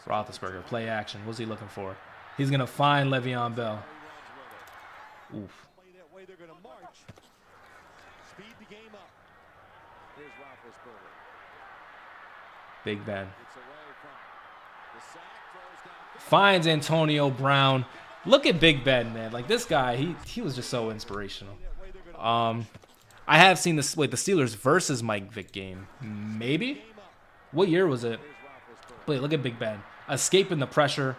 Roethlisberger, play action. What's he looking for? He's going to find Le'Veon Bell. Oof. Big Ben. Finds Antonio Brown. Look at Big Ben, man. Like, this guy, he was just so inspirational. I have seen this, the Steelers versus Mike Vick game. Maybe? What year was it? Wait, look at Big Ben. Escaping the pressure.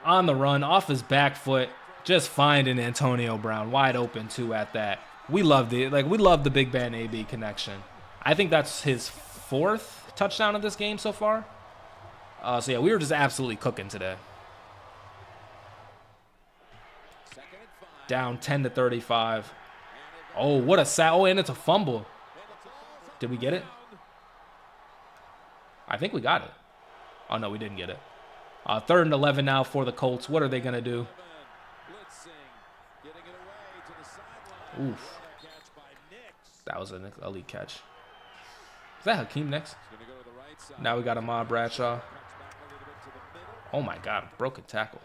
On the run. Off his back foot. Just finding Antonio Brown. Wide open, too, at that. We loved it. Like, we love the Big Ben AB connection. I think that's his 4th touchdown of this game so far. So, yeah, we were just absolutely cooking today. Down 10-35. Oh, what a sack. Oh, and it's a fumble. Did we get it? I think we got it. Oh, no, we didn't get it. 3rd and 11 now for the Colts. What are they going to do? Oof. That was an elite catch. Is that Hakeem next? Now we got Ahmad Bradshaw. Oh, my God. Broken tackle.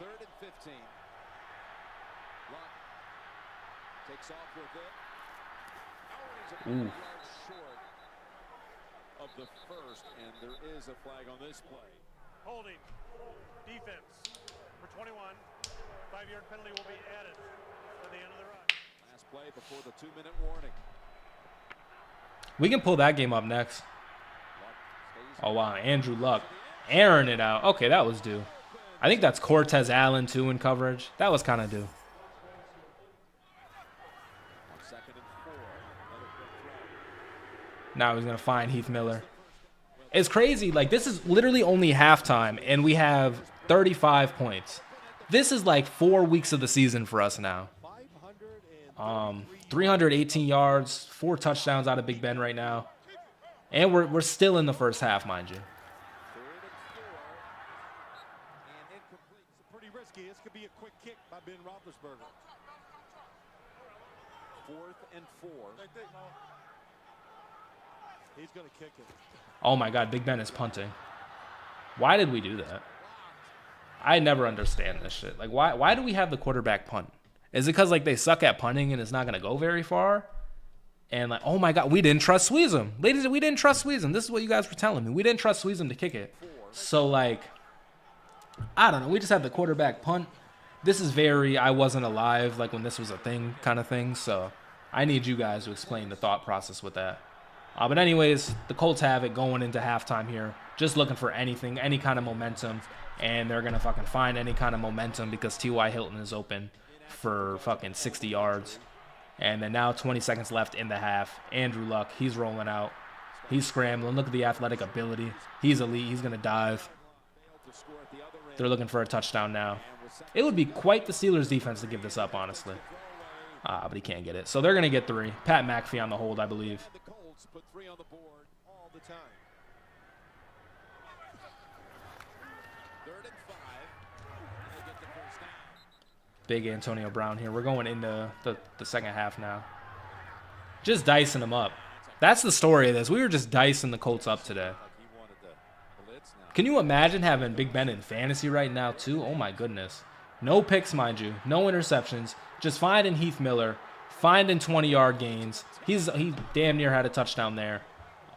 3rd and 15. Takes off with it. Ooh. Short of the 1st, and there is a flag on this play. Holding. Defense. For 21. 5-yard penalty will be added for the end of the run. Last play before the 2-minute warning. We can pull that game up next. Oh, wow. Andrew Luck airing it out. Okay, that was due. I think that's Cortez Allen, too, in coverage. That was kind of due. Now he's going to find Heath Miller. It's crazy. Like, this is literally only halftime, and we have 35 points. This is like 4 weeks of the season for us now. 318 yards, 4 touchdowns out of Big Ben right now. And we're still in the first half, mind you. could be a quick kick by Ben Roethlisberger. 4th and 4. He's going to kick it. Oh my God, Big Ben is punting. Why did we do that? I never understand this shit. Like, why do we have the quarterback punt? Is it because, like, they suck at punting and it's not going to go very far? And, like, oh my God, we didn't trust Sweezum. Ladies, we didn't trust Sweezum. This is what you guys were telling me. We didn't trust Sweezum to kick it. So, like, I don't know. We just had the quarterback punt. This is very I wasn't alive, like, when this was a thing kind of thing. So I need you guys to explain the thought process with that. But anyways, the Colts have it going into halftime here. Just looking for anything, any kind of momentum. And they're going to fucking find any kind of momentum because T.Y. Hilton is open for fucking 60 yards. And then now 20 seconds left in the half. Andrew Luck, he's rolling out. He's scrambling. Look at the athletic ability. He's elite. He's going to dive. They're looking for a touchdown now. It would be quite the Steelers defense to give this up, honestly. But he can't get it. So they're going to get 3. Pat McAfee on the hold, I believe. Put 3 on the board all the time. 3rd and 5. And they get the first down. Big Antonio Brown here. We're going into the second half now. Just dicing them up. That's the story of this. We were just dicing the Colts up today. Can you imagine having Big Ben in fantasy right now, too? Oh, my goodness. No picks, mind you. No interceptions. Just finding Heath Miller. Finding 20-yard gains. He damn near had a touchdown there.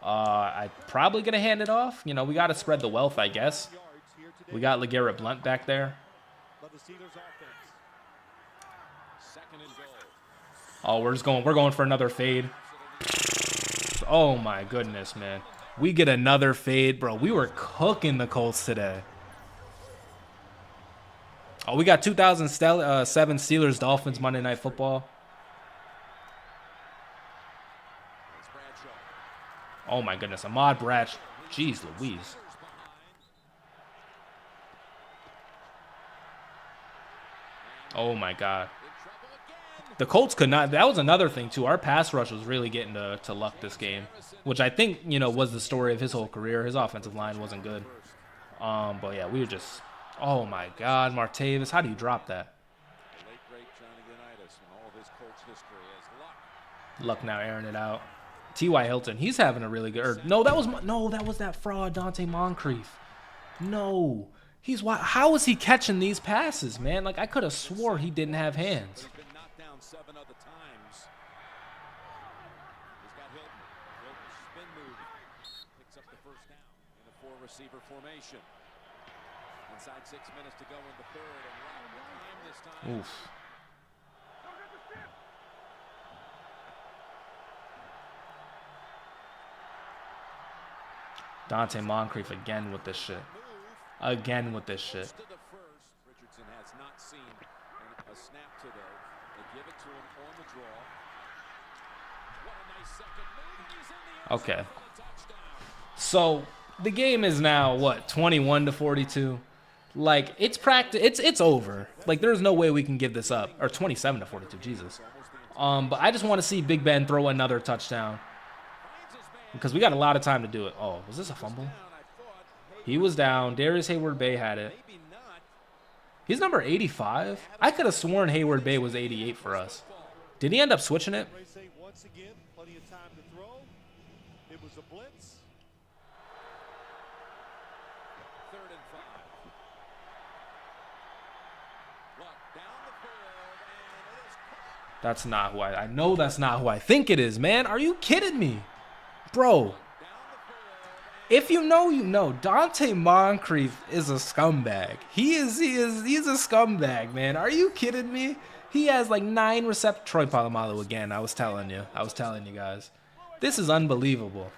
I'm probably going to hand it off. You know, we got to spread the wealth, I guess. We got LeGarrette Blount back there. Oh, we're going for another fade. Oh, my goodness, man. We get another fade. Bro, we were cooking the Colts today. Oh, we got 2007 Steelers Dolphins Monday Night Football. Oh, my goodness. Ahmad Bradshaw. Jeez Louise. Oh, my God. The Colts could not. That was another thing, too. Our pass rush was really getting to Luck this game, which I think, you know, was the story of his whole career. His offensive line wasn't good. But, yeah, we were just. Oh, my God. Martavis, how do you drop that? Luck now airing it out. T.Y. Hilton, he's having a really good. No, that was that fraud, Dante Moncrief. No. How is he catching these passes, man? Like, I could have swore he didn't have hands. 7 other times. He's got Hilton. Hilton spin move. Picks up the first down in a 4-receiver formation. Inside 6 minutes to go in the 3rd. And right with him this time. Oof. Dante Moncrief again with this shit. Again with this shit. Richardson has not seen a snap today. They give it to him on the draw. What a nice second move. He's in the end zone. Okay. So the game is now what, 21-42. Like, it's practice. It's over. Like, there's no way we can give this up. Or 27-42. Jesus. But I just want to see Big Ben throw another touchdown. Because we got a lot of time to do it. Oh, was this a fumble? He was down. Darius Hayward-Bay had it. He's number 85? I could have sworn Hayward-Bay was 88 for us. Did he end up switching it? Once again, plenty of time to throw. It was a blitz. 3rd and 5. Luck down the field, and it is caught. That's not who I know that's not who I think it is, man. Are you kidding me? Bro, if you know, you know. Dante Moncrief is a scumbag. He's a scumbag, man. Are you kidding me? He has like 9 receptions. Troy Polamalu again. I was telling you guys. This is unbelievable.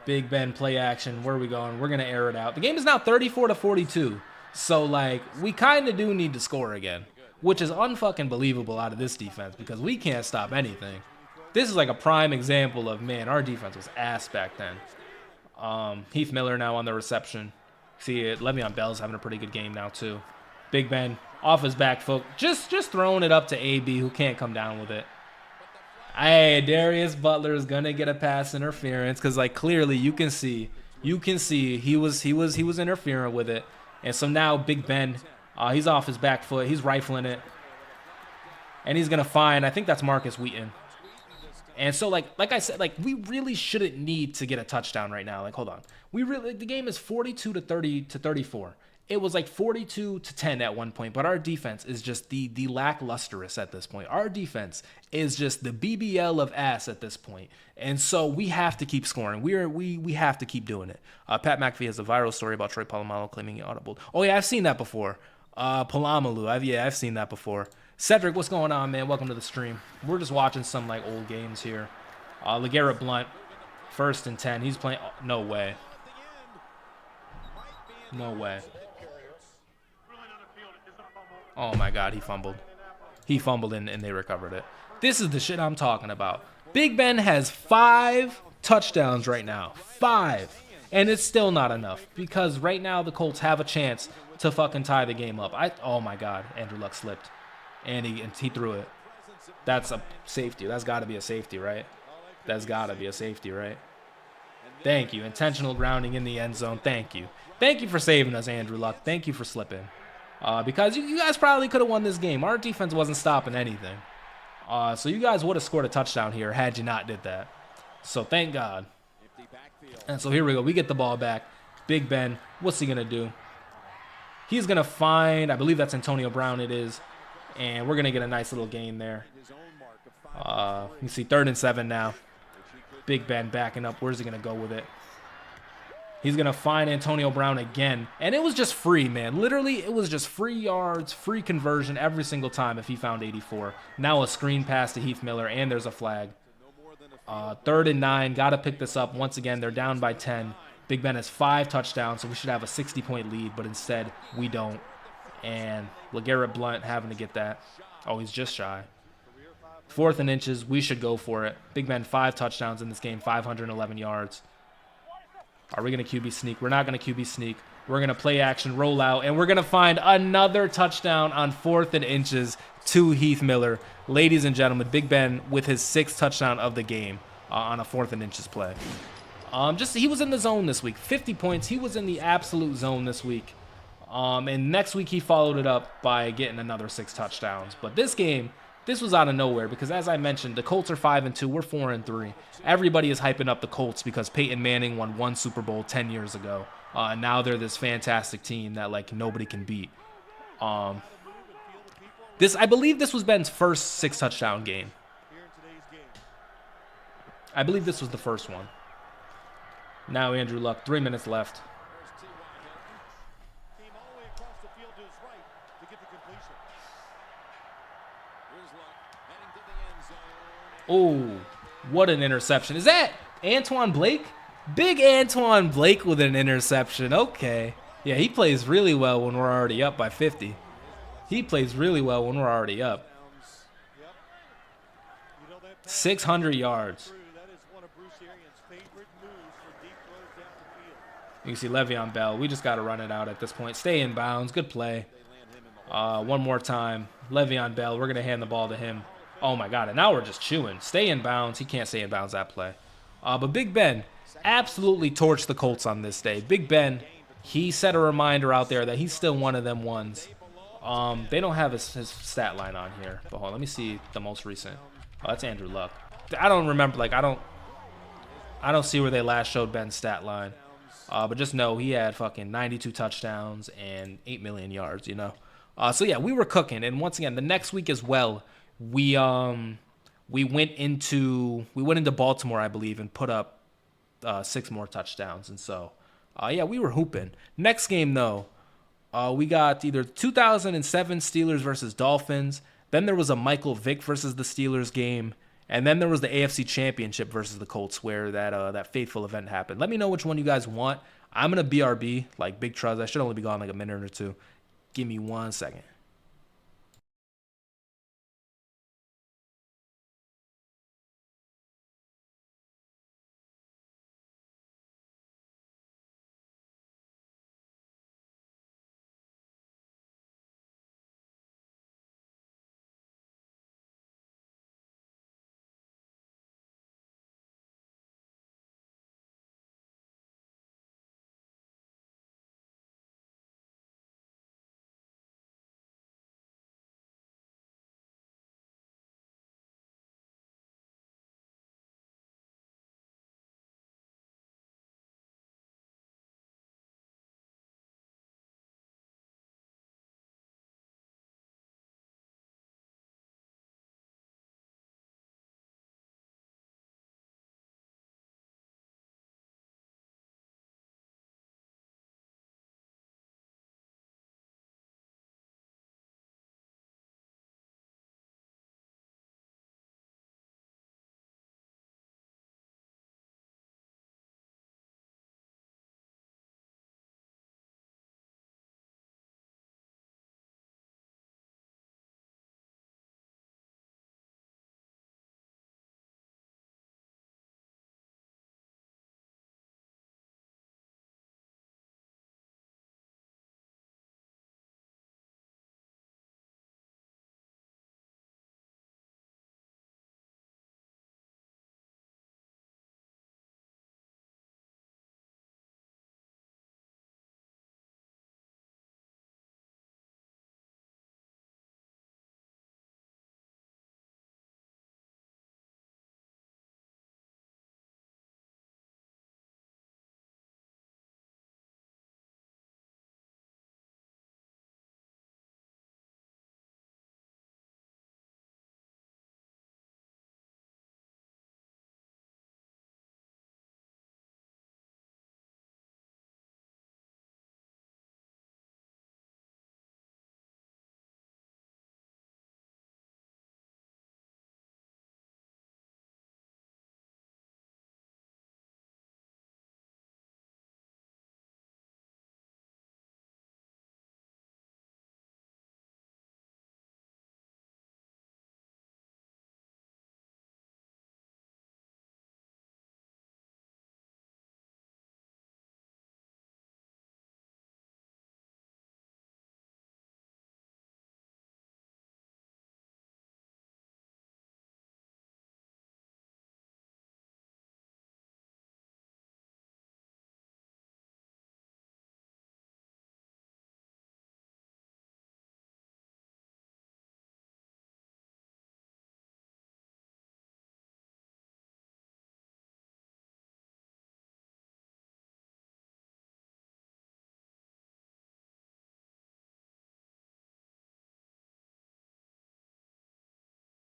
Big Ben play action. Where are we going? We're going to air it out. The game is now 34-42. So, like, we kind of do need to score again, which is unfucking believable out of this defense because we can't stop anything. This is like a prime example of, man, our defense was ass back then. Heath Miller now on the reception. See it. Le'Veon Bell's having a pretty good game now, too. Big Ben off his back foot. Just throwing it up to AB, who can't come down with it. Hey, Darius Butler is going to get a pass interference because, like, clearly you can see he was interfering with it. And so now Big Ben He's off his back foot. He's rifling it. And he's going to find, I think that's Marcus Wheaton. And so, like I said, like, we really shouldn't need to get a touchdown right now. Like, hold on. The game is 42 to 30 to 34. It was like 42 to 10 at one point, but our defense is just the lacklusterous at this point. Our defense is just the BBL of ass at this point. And so we have to keep scoring. We have to keep doing it. Pat McAfee has a viral story about Troy Polamalu claiming he audibled. Oh yeah, I've seen that before. Polamalu, I've seen that before. Cedric, what's going on, man? Welcome to the stream. We're just watching some like old games here. LeGarrette Blount, 1st and 10. He's playing. No way. No way. Oh my God, he fumbled. He fumbled and they recovered it. This is the shit I'm talking about. Big Ben has 5 touchdowns right now. 5. And it's still not enough because right now the Colts have a chance to fucking tie the game up. Oh my God, Andrew Luck slipped. And he threw it. That's a safety. That's got to be a safety, right? That's got to be a safety, right? Thank you. Intentional grounding in the end zone. Thank you. Thank you for saving us, Andrew Luck. Thank you for slipping. Because you guys probably could have won this game. Our defense wasn't stopping anything. So you guys would have scored a touchdown here had you not did that. So thank God. And so here we go. We get the ball back. Big Ben, what's he going to do? He's going to find, I believe that's Antonio Brown it is. And we're going to get a nice little gain there. You see 3rd and 7 now. Big Ben backing up. Where's he going to go with it? He's going to find Antonio Brown again. And it was just free, man. Literally, it was just free yards, free conversion every single time if he found 84. Now a screen pass to Heath Miller, and there's a flag. 3rd and 9. Got to pick this up. Once again, they're down by 10. Big Ben has 5 touchdowns, so we should have a 60-point lead, but instead we don't. And LeGarrette Blount having to get that. Oh, he's just shy. 4th and inches. We should go for it. Big Ben 5 touchdowns in this game, 511 yards. Are we going to QB sneak? We're not going to QB sneak. We're going to play action, roll out, and we're going to find another touchdown on 4th and inches to Heath Miller. Ladies and gentlemen, Big Ben with his 6th touchdown of the game on a 4th and inches play. He was in the zone this week. 50 points. He was in the absolute zone this week. And next week he followed it up by getting another 6 touchdowns. But this game, this was out of nowhere because, as I mentioned, the Colts are 5-2. We're 4-3. Everybody is hyping up the Colts because Peyton Manning won 1 Super Bowl 10 years ago. And now they're this fantastic team that like nobody can beat. I believe this was Ben's first 6 touchdown game. I believe this was the first one. Now Andrew Luck, 3 minutes left. Oh, what an interception. Is that Antoine Blake? Big Antoine Blake with an interception. Okay. Yeah, he plays really well when we're already up by 50. He plays really well when we're already up. 600 yards. You can see Le'Veon Bell. We just got to run it out at this point. Stay in bounds. Good play. One more time. Le'Veon Bell. We're going to hand the ball to him. Oh, my God. And now we're just chewing. Stay in bounds. He can't stay in bounds that play. But Big Ben absolutely torched the Colts on this day. Big Ben, he set a reminder out there that he's still one of them ones. They don't have his stat line on here. But hold on. Let me see the most recent. Oh, that's Andrew Luck. I don't remember. Like, I don't see where they last showed Ben's stat line. But just know he had fucking 92 touchdowns and 8 million yards, you know. So yeah, we were cooking. And once again, the next week as well, we went into Baltimore, I believe, and put up 6 more touchdowns. And so yeah, we were hooping. Next game though, we got either 2007 Steelers versus Dolphins. Then there was a Michael Vick versus the Steelers game. And then there was the AFC Championship versus the Colts where that fateful event happened. Let me know which one you guys want. I'm going to BRB, like Big Truz. I should only be gone like a minute or two. Give me 1 second.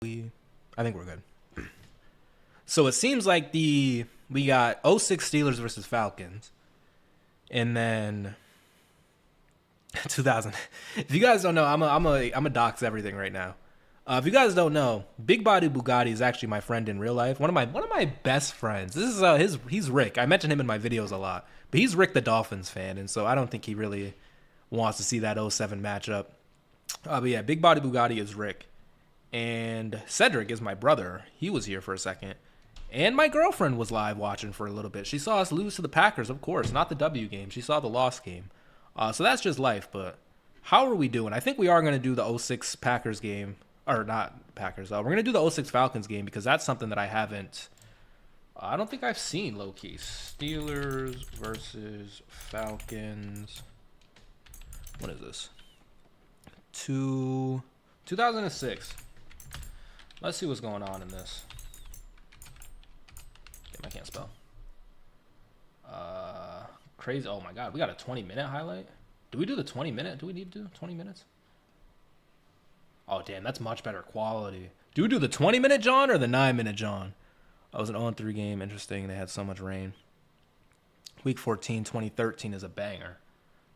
I think we're good. So it seems like we got 06 Steelers versus Falcons, and then 2000. If you guys don't know, I'm a dox everything right now. If you guys don't know, Big Body Bugatti is actually my friend in real life. One of my best friends. This is he's Rick. I mention him in my videos a lot, but he's Rick the Dolphins fan, and so I don't think he really wants to see that 07 matchup. But yeah, Big Body Bugatti is Rick, and Cedric is my brother. He was here for a second. And my girlfriend was live watching for a little bit. She saw us lose to the Packers, of course, not the W game. She saw the loss game. So that's just life. But how are we doing? I think we are going to do the 06 Packers game. Or not Packers. We're going to do the 06 Falcons game because that's something that I don't think I've seen low-key. Steelers versus Falcons. What is this? 2006. Let's see what's going on in this. I can't spell. Crazy. Oh my god, we got a 20-minute highlight. Do we do the 20-minute? Do we need to do 20 minutes? Oh damn, that's much better quality. Do we do the 20-minute John or the 9-minute John? That was an 0-3 game. Interesting. They had so much rain. Week 14, 2013 is a banger.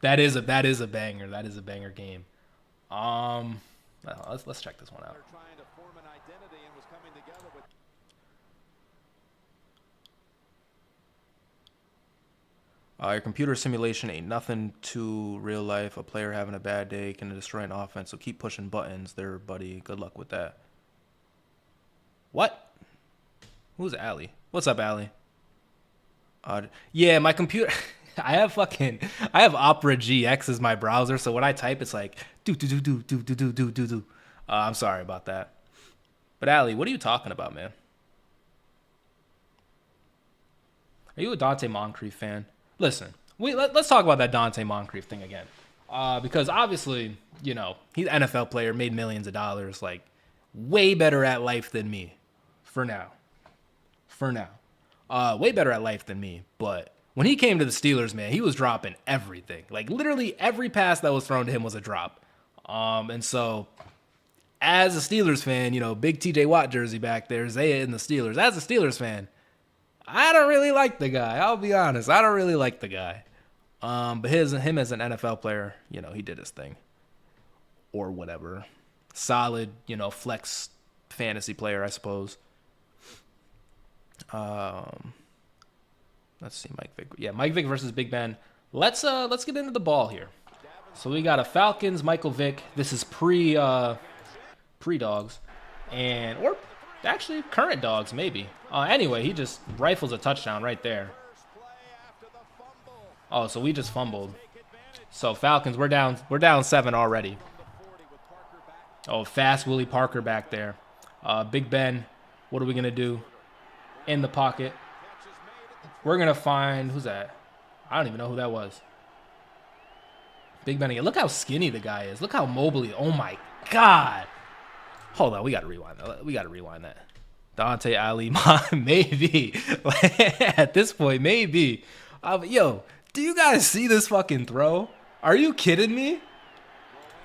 That is a banger. That is a banger game. Let's check this one out. Your computer simulation ain't nothing to real life. A player having a bad day can destroy an offense, so keep pushing buttons there, buddy. Good luck with that. What? Who's Allie? What's up, Allie? Yeah, my computer... I have Opera GX as my browser, so when I type, it's like... do. I'm sorry about that. But Allie, what are you talking about, man? Are you a Dante Moncrief fan? Listen, let's talk about that Dante Moncrief thing again. Because obviously, you know, he's an NFL player, made millions of dollars, like, way better at life than me. For now. Way better at life than me. But when he came to the Steelers, man, he was dropping everything. Like, literally every pass that was thrown to him was a drop. And so, as a Steelers fan, you know, big TJ Watt jersey back there, Zaya and the Steelers. As a Steelers fan, I don't really like the guy. I'll be honest. I don't really like the guy. But him as an NFL player, you know, he did his thing. Or whatever. Solid, you know, flex fantasy player, I suppose. Let's see, Mike Vick. Yeah, Mike Vick versus Big Ben. Let's get into the ball here. So we got a Falcons, Michael Vick. This is pre-dogs. Or actually current dogs, maybe. Anyway, he just rifles a touchdown right there. Oh, so we just fumbled. So Falcons, we're down 7 already. Oh, fast Willie Parker back there. Big Ben, what are we gonna do? In the pocket. We're gonna find, who's that? I don't even know who that was. Big Ben again. Look how skinny the guy is. Look how mobile he. Oh my god. Hold on, we gotta rewind that. Dante Ali, maybe. At this point, maybe. Yo, do you guys see this fucking throw? Are you kidding me?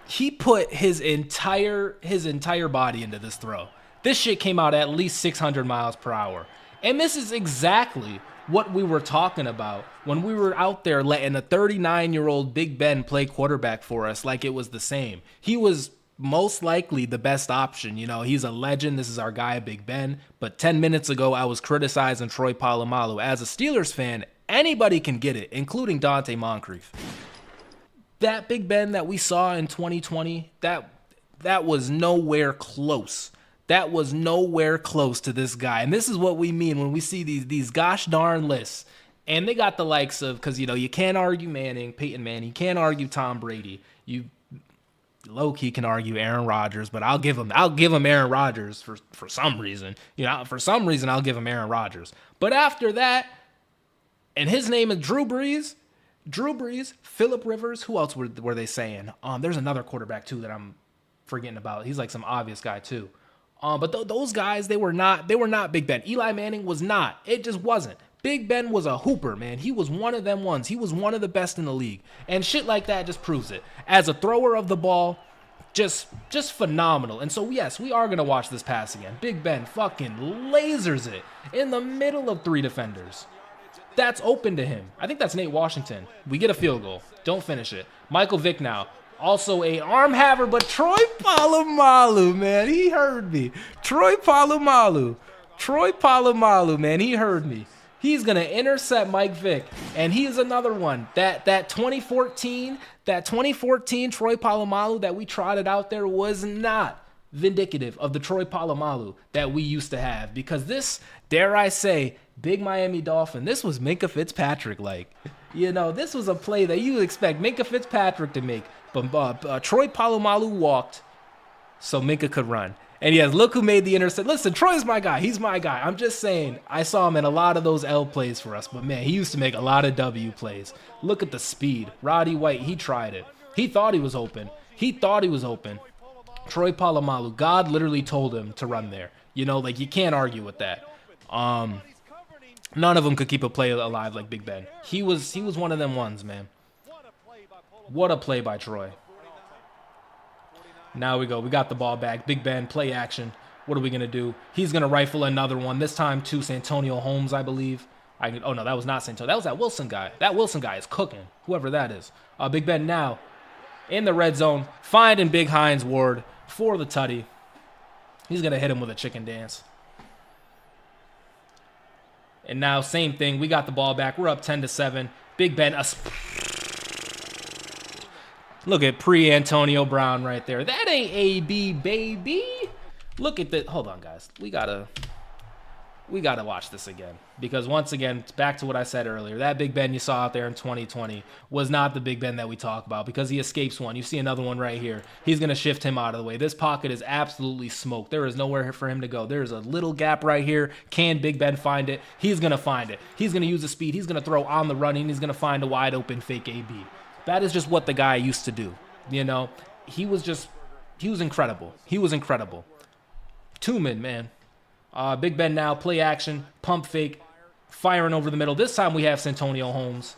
He put his entire body into this throw. This shit came out at least 600 miles per hour. And this is exactly what we were talking about when we were out there letting a 39-year-old Big Ben play quarterback for us like it was the same. He was most likely the best option. You know, he's a legend. This is our guy, Big Ben. But 10 minutes ago, I was criticizing Troy Polamalu. As a Steelers fan, anybody can get it, including Dante Moncrief. That Big Ben that we saw in 2020, that was nowhere close. That was nowhere close to this guy. And this is what we mean when we see these gosh darn lists. And they got the likes of, because, you know, you can't argue Peyton Manning. You can't argue Tom Brady. You low-key can argue Aaron Rodgers, but I'll give him Aaron Rodgers for some reason. You know, for some reason, I'll give him Aaron Rodgers. But after that, and his name is Drew Brees, Phillip Rivers, who else were they saying? There's another quarterback, too, that I'm forgetting about. He's like some obvious guy, too. But those guys, they were not Big Ben. Eli Manning was not. It just wasn't. Big Ben was a hooper, man. He was one of them ones. He was one of the best in the league. And shit like that just proves it. As a thrower of the ball, just phenomenal. And so, yes, we are going to watch this pass again. Big Ben fucking lasers it in the middle of 3 defenders. That's open to him. I think that's Nate Washington. We get a field goal. Don't finish it. Michael Vick now. Also a arm haver, but Troy Polamalu, man, he heard me. Troy Polamalu, man, he heard me. He's going to intercept Mike Vick, and he is another one. That 2014 Troy Polamalu that we trotted out there was not vindicative of the Troy Polamalu that we used to have, because this, dare I say, big Miami Dolphin, this was Minkah Fitzpatrick-like. You know, this was a play that you would expect Minkah Fitzpatrick to make, but Troy Polamalu walked so Minkah could run. And yes, look who made the intercept. Listen, Troy's my guy. He's my guy. I'm just saying, I saw him in a lot of those L plays for us. But, man, he used to make a lot of W plays. Look at the speed. Roddy White, he tried it. He thought he was open. Troy Polamalu, God literally told him to run there. You know, like, you can't argue with that. None of them could keep a play alive like Big Ben. He was one of them ones, man. What a play by Troy. Now we go. We got the ball back. Big Ben, play action. What are we going to do? He's going to rifle another one. This time to Santonio Holmes, I believe. Oh, no, that was not Santonio. That was that Wilson guy. That Wilson guy is cooking, whoever that is. Big Ben now in the red zone, finding Big Hines Ward for the tutty. He's going to hit him with a chicken dance. And now, same thing. We got the ball back. We're up 10-7. Big Ben, look at pre-Antonio Brown right there. That ain't AB, baby. Look at that. Hold on, guys. We gotta watch this again. Because once again, back to what I said earlier, that Big Ben you saw out there in 2020 was not the Big Ben that we talk about, because he escapes one. You see another one right here. He's going to shift him out of the way. This pocket is absolutely smoked. There is nowhere for him to go. There is a little gap right here. Can Big Ben find it? He's going to find it. He's going to use the speed. He's going to throw on the run, and he's going to find a wide open fake AB. That is just what the guy used to do. You know, he was incredible. He was incredible. Tooman, man. Big Ben now, play action, pump fake, firing over the middle. This time we have Santonio Holmes.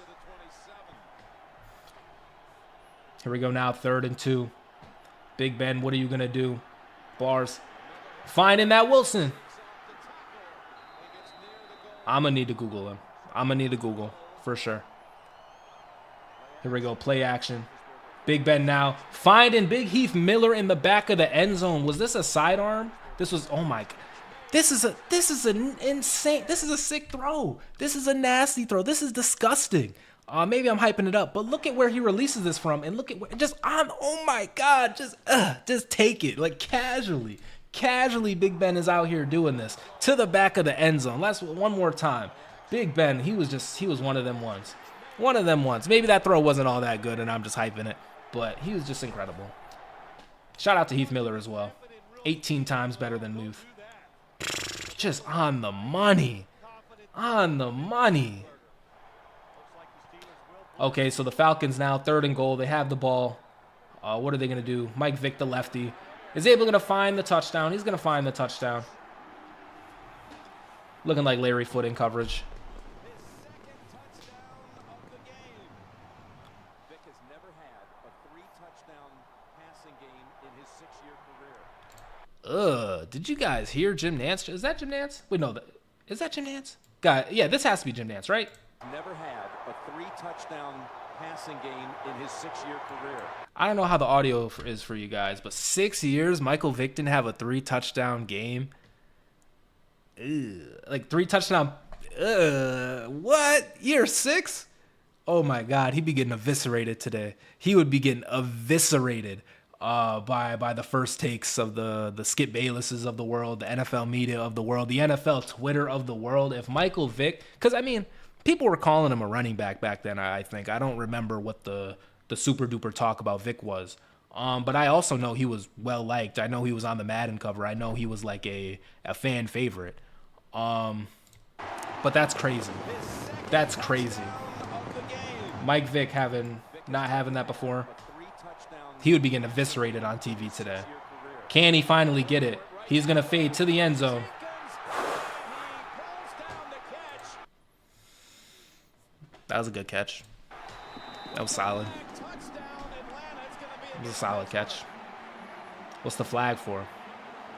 Here we go now, 3rd and 2. Big Ben, what are you going to do? Bars. Finding that Wilson. I'm going to need to Google him. I'm going to need to Google for sure. Here we go, play action. Big Ben now finding Big Heath Miller in the back of the end zone. Was this a sidearm? This was, oh my God. This is an insane, this is a sick throw. This is a nasty throw. This is disgusting. Maybe I'm hyping it up, but look at where he releases this from, and look at where, oh my God, just take it, like casually. Casually, Big Ben is out here doing this to the back of the end zone. Let's one more time. Big Ben, he was one of them ones. One of them ones. Maybe that throw wasn't all that good and I'm just hyping it, but he was just incredible. Shout out to Heath Miller as well. 18 times better than Muth. Just on the money. On the money. Okay, so the Falcons now 3rd and goal. They have the ball. What are they going to do? Mike Vick, the lefty, is able to find the touchdown. He's going to find the touchdown. Looking like Larry Foote in coverage. Did you guys hear Jim Nance? Is that Jim Nance? Wait, no. Is that Jim Nance? Yeah, this has to be Jim Nance, right? Never had a 3-touchdown passing game in his 6-year career. I don't know how the audio is for you guys, but 6 years, Michael Vick didn't have a 3-touchdown game. Like 3-touchdown. What? Year 6? Oh my God, he'd be getting eviscerated today. He would be getting eviscerated. By the first takes of the Skip Baylesses of the world, the NFL media of the world, the NFL Twitter of the world. If Michael Vick, because I mean, people were calling him a running back then. I think I don't remember what the super duper talk about Vick was. But I also know he was well liked. I know he was on the Madden cover. I know he was like a fan favorite. But that's crazy. That's crazy. Mike Vick not having that before. He would be getting eviscerated on TV today. Can he finally get it? He's going to fade to the end zone. That was a good catch. That was solid. It was a solid catch. What's the flag for?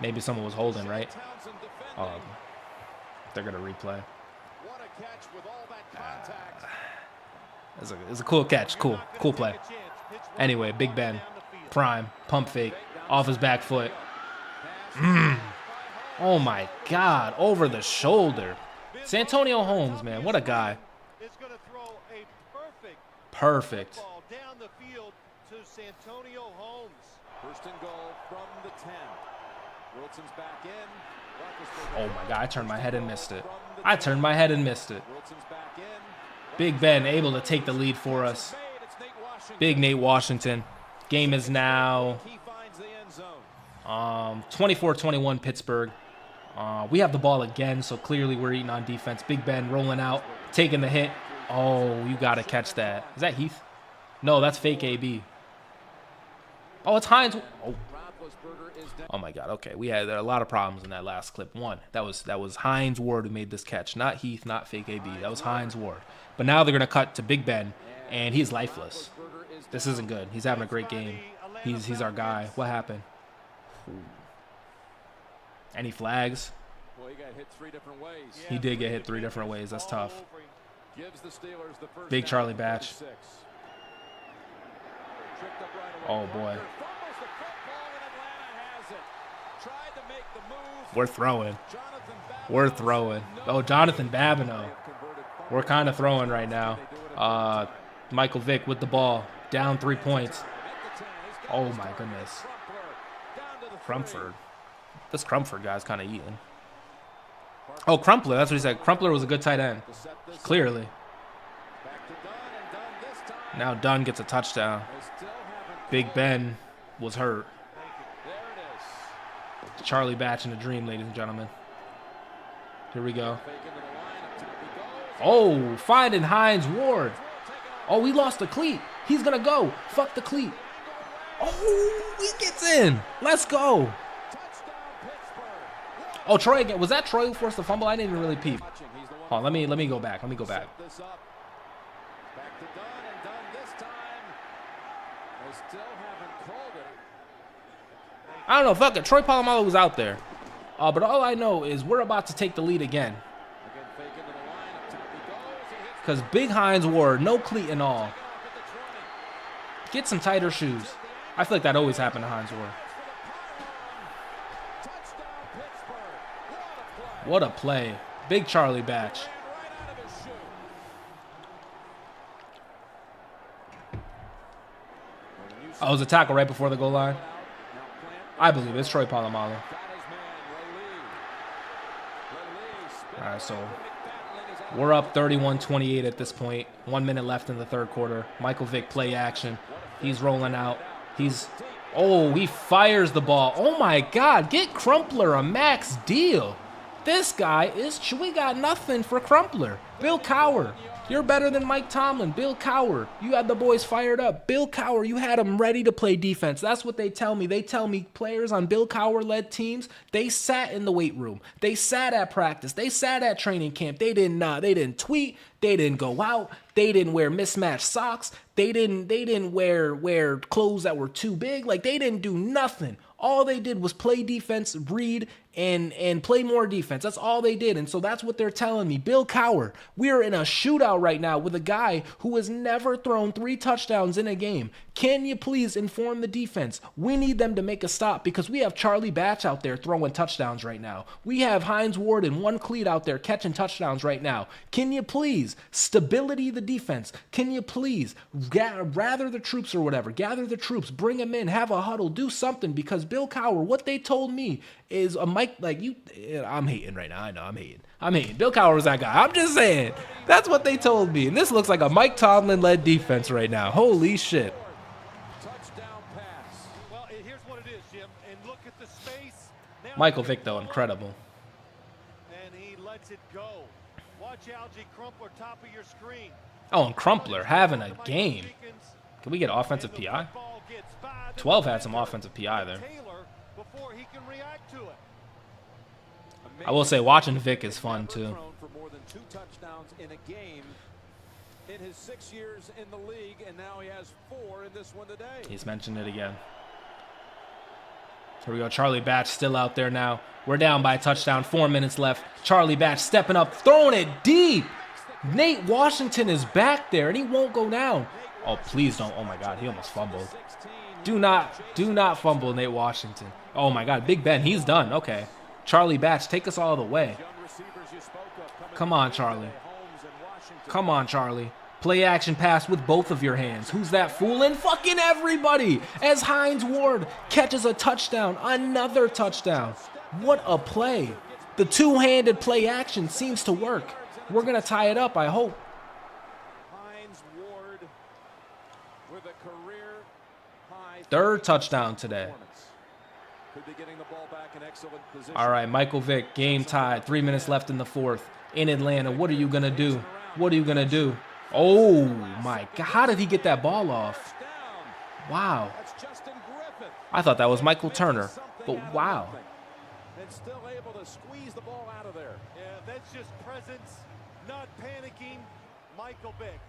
Maybe someone was holding, right? Townsend defending. Oh, they're gonna replay. What a catch with all that contact. It's a cool catch. Cool play. Anyway, Big Ben, prime, pump fake, off his back foot. Oh my God, over the shoulder. Santonio Holmes, man, what a guy. Is going to throw a Perfect. ball down the field to Santonio Holmes. First and goal from the 10. Wilson's back in. Oh my God, I turned my head and missed it. I turned my head and missed it. Wilson's back in. Big Ben able to take the lead for us. It's Nate Washington. Big Nate Washington. Game is now He finds the end zone. 24-21 Pittsburgh. We have the ball again, so clearly we're eating on defense. Big Ben rolling out, taking the hit. Oh, you got to catch that. Is that Heath? No, that's fake AB. Oh, it's Hines. Oh my God. Okay, there are a lot of problems in that last clip. One, that was Hines Ward who made this catch, not Heath, not fake AB. That was Hines Ward. But now they're gonna cut to Big Ben, and he's lifeless. This isn't good. He's having a great game. He's our guy. What happened? Ooh. Any flags? Well, he got hit 3 different ways. He did get hit 3 different ways. That's tough. Gives the Steelers the first Big down, Charlie Batch. 36. Tripped up right Oh away. boy. Fumbles the football and Atlanta has it. Tried to make the move. We're throwing. Jonathan Babineau We're throwing. Oh, Jonathan Babineau. We're kind of throwing right now. Michael Vick with the ball. Down 3 points. Oh my goodness. Crumford. This Crumford guy's kind of eating. Oh, Crumpler. That's what he said. Crumpler was a good tight end. Clearly. Now Dunn gets a touchdown. Big Ben was hurt. Charlie Batch in a dream, ladies and gentlemen. Here we go. Oh, finding Hines Ward. Oh, we lost the cleat. He's going to go. Fuck the cleat. Oh, he gets in. Let's go. Oh, Troy again. Was that Troy who forced the fumble? I didn't even really peep. Hold on, let me go back. Let me go back. I don't know. Fuck it. Troy Polamalu was out there. But all I know is we're about to take the lead again. Because Big Hines Ward, no cleat and all. Get some tighter shoes. I feel like that always happened to Hines Ward. What a play. Big Charlie Batch. Oh, it was a tackle right before the goal line. I believe it's Troy Polamalu. All right, so we're up 31-28 at this point. 1 minute left in the third quarter. Michael Vick play action. He's rolling out. Oh, he fires the ball. Oh my God, get Crumpler a max deal. This guy we got nothing for Crumpler. Bill Cowher, you're better than Mike Tomlin. Bill Cowher, you had the boys fired up. Bill Cowher, you had them ready to play defense. That's what they tell me. They tell me players on Bill Cowher-led teams, they sat in the weight room. They sat at practice. They sat at training camp. They didn't tweet. They didn't go out. They didn't wear mismatched socks. They didn't wear clothes that were too big. Like, they didn't do nothing. All they did was play defense, read, and play more defense. That's all they did. And so that's what they're telling me. Bill Cowher, we're in a shootout right now with a guy who has never thrown 3 touchdowns in a game. Can you please inform the defense? We need them to make a stop because we have Charlie Batch out there throwing touchdowns right now. We have Hines Ward and 1 cleat out there catching touchdowns right now. Can you please stability the defense? Can you please gather the troops or whatever? Gather the troops, bring them in, have a huddle, do something because Bill Cowher, what they told me is a Mike, like you, I'm hating right now. I know I'm hating. Bill Cowher was that guy. I'm just saying. That's what they told me. And this looks like a Mike Tomlin-led defense right now. Holy shit. Touchdown pass. Well, here's what it is, Jim. And look at the space. Now Michael Vick, though, incredible. and he lets it go. Watch Algie Crumpler top of your screen. Oh, and Crumpler having a game. Can we get offensive PI? 12 had some offensive PI there. Before he can react to it. I will say watching Vick is fun too. For more than 2 touchdowns in a game in his 6 years in the league, and now he has 4 in this one today. He's mentioned it again. Here we go. Charlie Batch still out there now. We're down by a touchdown. 4 minutes left. Charlie Batch stepping up, throwing it deep. Nate Washington is back there, and he won't go down. Oh, please don't. Oh, my God. He almost fumbled. Do not fumble, Nate Washington. Oh, my God. Big Ben, he's done. Okay. Charlie Batch, take us all the way. Come on, Charlie. Come on, Charlie. Play action pass with both of your hands. Who's that fool? And fucking everybody as Hines Ward catches a touchdown. Another touchdown. What a play. The two-handed play action seems to work. We're going to tie it up, I hope. Hines Ward with a career high. Third touchdown today. Could be getting the ball back in excellent position. All right, Michael Vick, game tied. 3 minutes left in the fourth. In Atlanta, what are you going to do? What are you going to do? Oh, my God. How did he get that ball off? Wow. I thought that was Michael Turner, but wow. And still able to squeeze the ball out of there. Yeah, that's just presence, not panicking. Michael Vick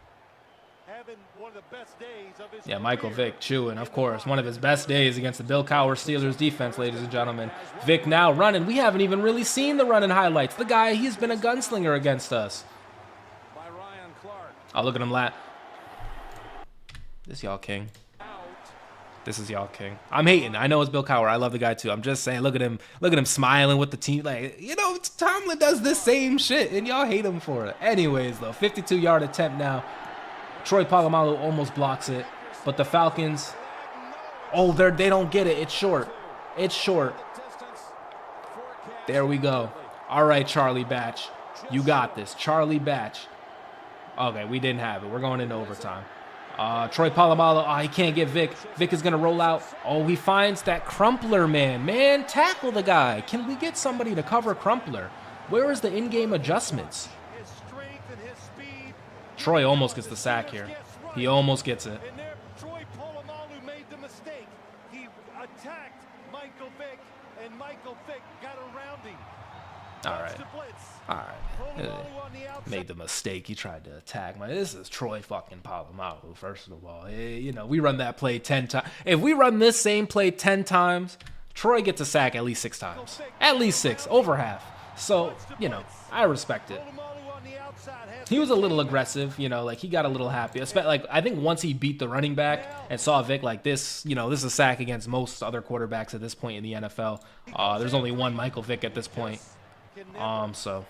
having one of the best days of his Yeah, Michael career. Vick chewing, of course. One of his best days against the Bill Cowher Steelers defense, ladies and gentlemen. Vick now running. We haven't even really seen the running highlights. The guy, he's been a gunslinger against us. By Ryan Clark. Oh, look at him lat. This y'all king. This is y'all king. I'm hating. I know it's Bill Cowher. I love the guy too. I'm just saying, look at him smiling with the team. Like, you know, Tomlin does this same shit, and y'all hate him for it. Anyways, though, 52-yard attempt now. Troy Polamalu almost blocks it, but the Falcons, oh, they don't get it. It's short. It's short. There we go. All right, Charlie Batch. You got this. Charlie Batch. Okay, we didn't have it. We're going into overtime. Troy Polamalu, oh, he can't get Vic. Vic is going to roll out. Oh, he finds that Crumpler, man. Man, tackle the guy. Can we get somebody to cover Crumpler? Where is the in-game adjustments? His strength and his speed. Troy almost gets the sack here. He almost gets it. And there, Troy Polamalu made the mistake. He attacked Michael Vick, and Michael Vick got around him. All right. The blitz. All right. Polamalu on the outside. Made the mistake. He tried to attack. This is Troy fucking Polamalu, first of all. You know, we run that play 10 times. If we run this same play 10 times, Troy gets a sack at least 6 times. At least 6. Over half. So, you know, I respect it. Polamalu on the outside has He was a little aggressive, you know, like he got a little happy. Like I think once he beat the running back and saw Vic like this, you know, this is a sack against most other quarterbacks at this point in the NFL. There's only one Michael Vick at this point. So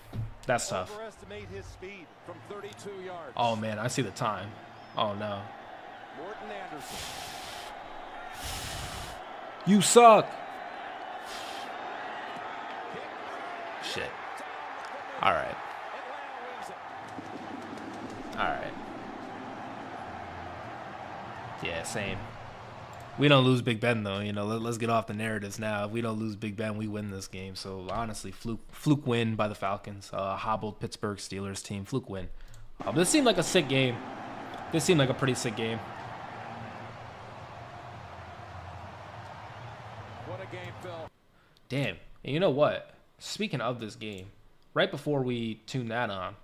that's tough. overestimate his speed. From 32 yards. Oh man, I see the time. Oh no. Morton Anderson. You suck. Shit. All right. All right. Yeah, same. We don't lose Big Ben though. You know, let's get off the narratives now. If we don't lose Big Ben, we win this game. So honestly, fluke win by the Falcons. Hobbled Pittsburgh Steelers team. Fluke win. This seemed like a sick game. This seemed like a pretty sick game. What a game, Phil. Damn. And you know what? Speaking of this game, right before we tune that on,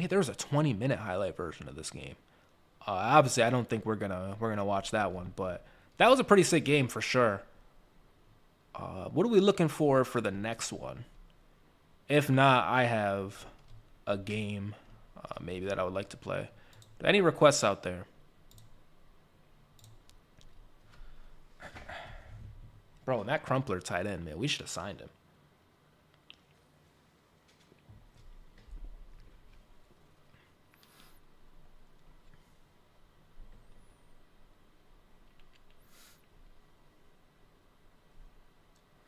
there was a 20-minute highlight version of this game. Obviously, I don't think we're gonna watch that one, but that was a pretty sick game for sure. What are we looking for the next one? If not, I have a game maybe that I would like to play. Any requests out there? Bro, and that Crumpler tight end, man, we should have signed him.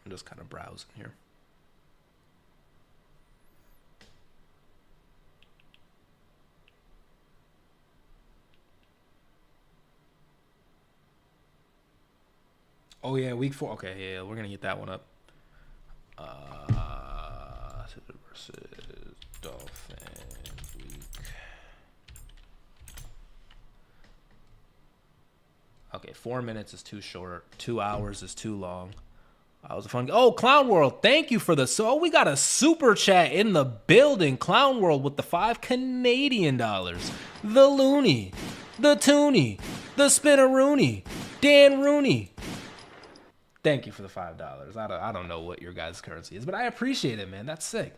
I'm just kind of browsing here. Oh yeah, week 4. Okay, yeah, we're gonna get that one up. Versus Dolphins week. Okay, 4 minutes is too short. 2 hours is too long. That was a fun. Oh, Clown World, thank you for the. So we got a super chat in the building. Clown World with the $5 Canadian. The Looney, the Toonie, the Spinneroony, Dan Rooney. Thank you for the $5. I don't know what your guys' currency is, but I appreciate it, man. That's sick.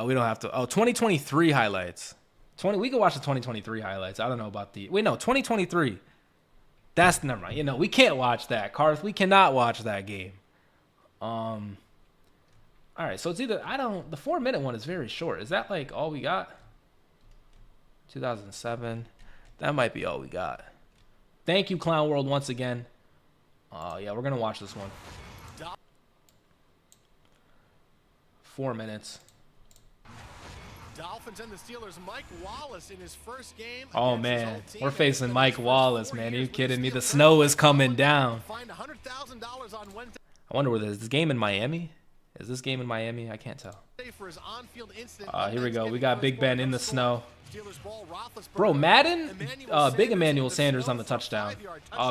We don't have to. Oh, 2023 highlights. We can watch the 2023 highlights. I don't know about the. Wait, no, 2023. That's never mind. You know, we can't watch that, Karth. We cannot watch that game. All right, so it's either the 4-minute one is very short. Is that like all we got? 2007. That might be all we got. Thank you, Clown World, once again. Yeah, we're gonna watch this one. 4 minutes. Dolphins and the Steelers. Mike Wallace in his first game. Oh man, we're facing Mike Wallace, man. Are you kidding me? The snow is coming down. Find $100,000 on Wednesday. I wonder where this game in Miami. Is this game in Miami? I can't tell. For his on-field incident. Here we go. We got Big Ben in the snow. Bro, Madden, big Emmanuel Sanders on the touchdown.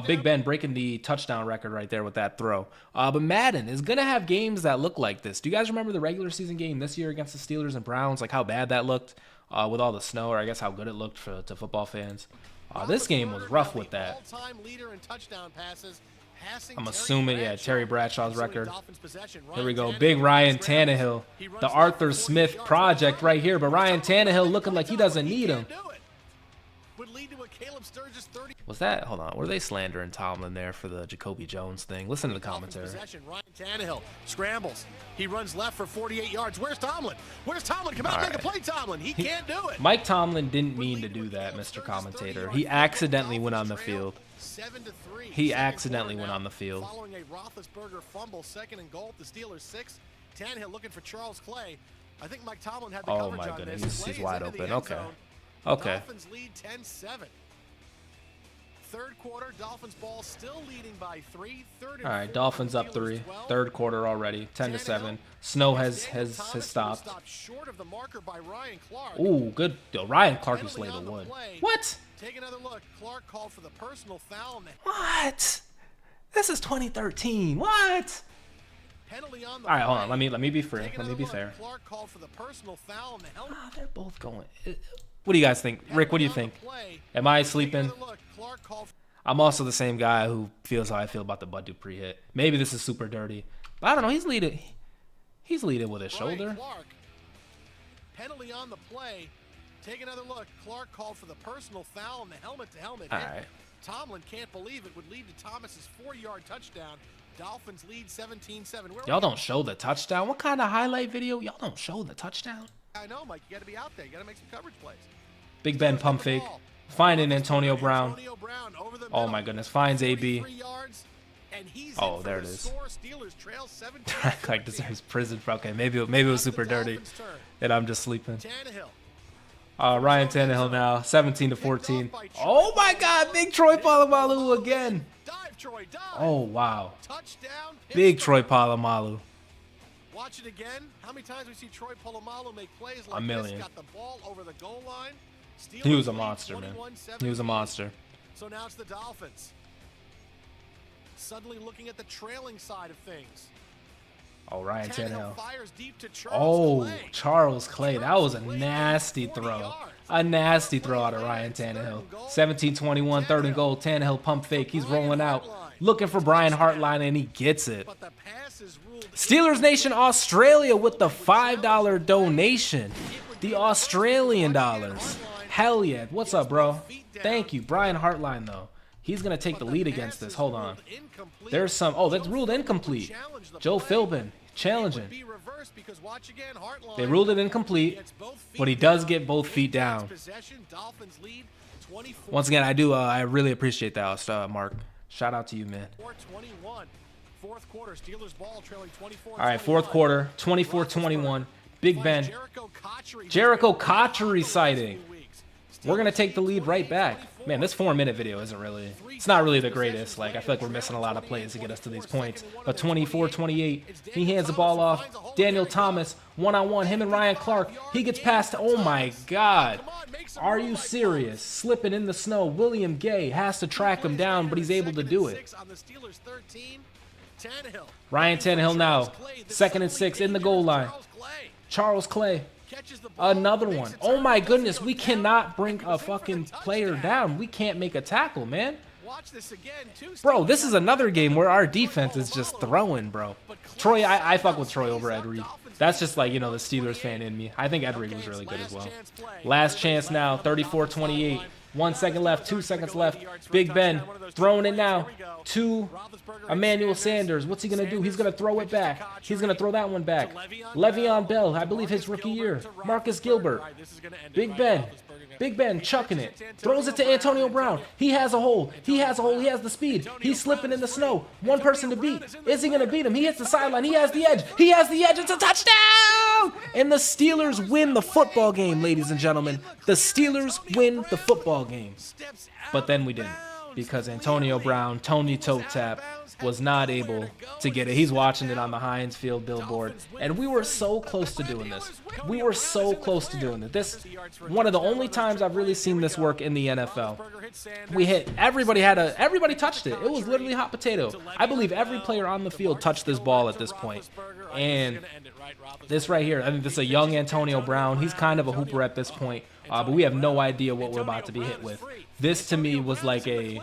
Big Ben breaking the touchdown record right there with that throw. But Madden is going to have games that look like this. Do you guys remember the regular season game this year against the Steelers and Browns? Like how bad that looked with all the snow, or I guess how good it looked to football fans. This game was rough with that. I'm assuming, yeah, Terry Bradshaw's record. Here we go. Big Ryan Tannehill. The Arthur Smith project right here. But Ryan Tannehill looking like he doesn't need him. Was that? Hold on. Were they slandering Tomlin there for the Jacoby Jones thing? Listen to the commentary. Ryan Tannehill scrambles. He runs left for 48 yards. Where's Tomlin? Where's Tomlin? Come out and make a play, Tomlin. He can't do it. Mike Tomlin didn't mean to do that, Mr. Commentator. He accidentally went on the field. 7-3. He accidentally went on the field. Following a Roethlisberger fumble, 2nd and goal. The Steelers 6. Tannehill looking for Charles Clay. I think Mike Tomlin had the coverage on this. Goodness, he's wide open. Okay. Okay. Dolphins lead 10-7. Third quarter, Dolphins ball still leading by 3. All right, Dolphins up 3. Third quarter already, 10-7. Snow has stopped. Short of the marker by Ryan Clark. Ooh, good. Yo, Ryan Clark just laid a wood. What? Take another look. Clark called for the personal foul. What? This is 2013. What? Penalty on the All right, hold on. Let me be fair. Let me be fair. Clark called for the personal foul on the helmet. They're both going. What do you guys think? Rick, what do you think? Am I sleeping? I'm also the same guy who feels how I feel about the Bud Dupree hit. Maybe this is super dirty. But I don't know. He's leading with his shoulder. Penalty on the play. Take another look. Clark called for the personal foul on the helmet-to-helmet All hit. right. Tomlin can't believe it. Would lead to Thomas's 4-yard touchdown. Dolphins lead 17-7. Y'all don't show the touchdown. What kind of highlight video? Y'all don't show the touchdown. I know, Mike. You got to be out there. You got to make some coverage plays. Big Ben pump fake. Finding Antonio Brown. Oh my goodness. Finds AB. Oh, there it is. Like deserves prison for. Okay, maybe it was super dirty, and I'm just sleeping. Ryan Tannehill now, 17-14. Oh my God, big Troy Polamalu again. Oh wow. Big Troy Polamalu. Watch it again. How many times we see Troy Polamalu make plays like a million. This? Got the ball over the goal line. He was a monster, man. He was a monster. So now it's the Dolphins. Suddenly looking at the trailing side of things. Oh, Ryan Tannehill. Oh, Charles Clay. That was a nasty throw. A nasty throw out of Ryan Tannehill. 17-21, 3rd and goal. Tannehill pump fake. He's rolling out. Looking for Brian Hartline, and he gets it. Steelers Nation Australia with the $5 donation. The Australian dollars. Hell yeah. What's up, bro? Thank you. Brian Hartline, though. He's going to take the lead against this. Hold on. There's some. Oh, that's ruled incomplete. Joe Philbin challenging. They ruled it incomplete, but he does get both feet down. Once again, I really appreciate that, Mark. Shout out to you, man. All right, fourth quarter, 24-21. Big Ben. Jericho Cotchery sighting. We're going to take the lead right back. Man, this 4-minute video isn't really, it's not really the greatest. Like, I feel like we're missing a lot of plays to get us to these points. But 24-28, he hands the ball off. Daniel Thomas, one-on-one, him and Ryan Clark. He gets past, oh my God. Are you serious? Slipping in the snow. William Gay has to track him down, but he's able to do it. Ryan Tannehill now, 2nd and 6 in the goal line. Charles Clay. Another one. Oh my goodness, we cannot bring a fucking player down. We can't make a tackle, man. Watch this again, too. Bro, this is another game where our defense is just throwing, bro. Troy, I fuck with Troy over Ed Reed. That's just like, you know, the Steelers fan in me. I think Ed Reed was really good as well. Last chance now, 34-28. 1 second left, 2 seconds left. Big Ben throwing it now to Emmanuel Sanders. What's he going to do? He's going to throw it back. He's going to throw that one back. Le'Veon Bell, I believe his rookie year. Marcus Gilbert. Big Ben. Big Ben chucking it. Throws it to Antonio Brown. He has a hole. He has a hole. He has the speed. He's slipping in the snow. One person to beat. Is he going to beat him? He hits the sideline. He has the edge. He has the edge. It's a touchdown! And the Steelers win the football game, ladies and gentlemen. The Steelers win the football game. But then we didn't. Because Antonio Brown, Tony Toe Tap, was not able to get it. He's watching it on the Heinz Field billboard. And we were so close to doing this. We were so close to doing it. This one of the only times I've really seen this work in the NFL. We hit, everybody touched it. It was literally hot potato. I believe every player on the field touched this ball at this point. And this right here, I think this is a young Antonio Brown. He's kind of a hooper at this point. But we have no idea what we're about to be hit with. This to me was like a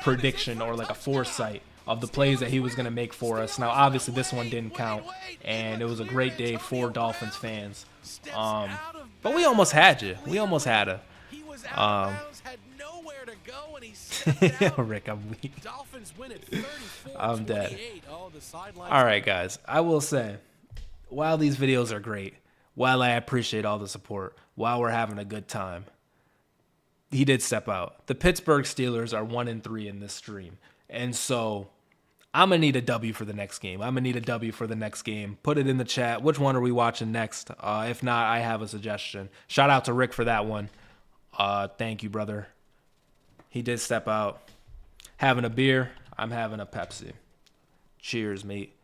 prediction or like a foresight of the plays that he was going to make for us. Now, obviously, this one didn't count, and it was a great day for Dolphins fans. But we almost had you. We almost had a. Rick, I'm weak. I'm dead. All right, guys. I will say, while these videos are great, while I appreciate all the support, while we're having a good time, he did step out. The Pittsburgh Steelers are 1-3 in this stream. And so I'm going to need a W for the next game. I'm going to need a W for the next game. Put it in the chat. Which one are we watching next? If not, I have a suggestion. Shout out to Rick for that one. Thank you, brother. He did step out. Having a beer. I'm having a Pepsi. Cheers, mate.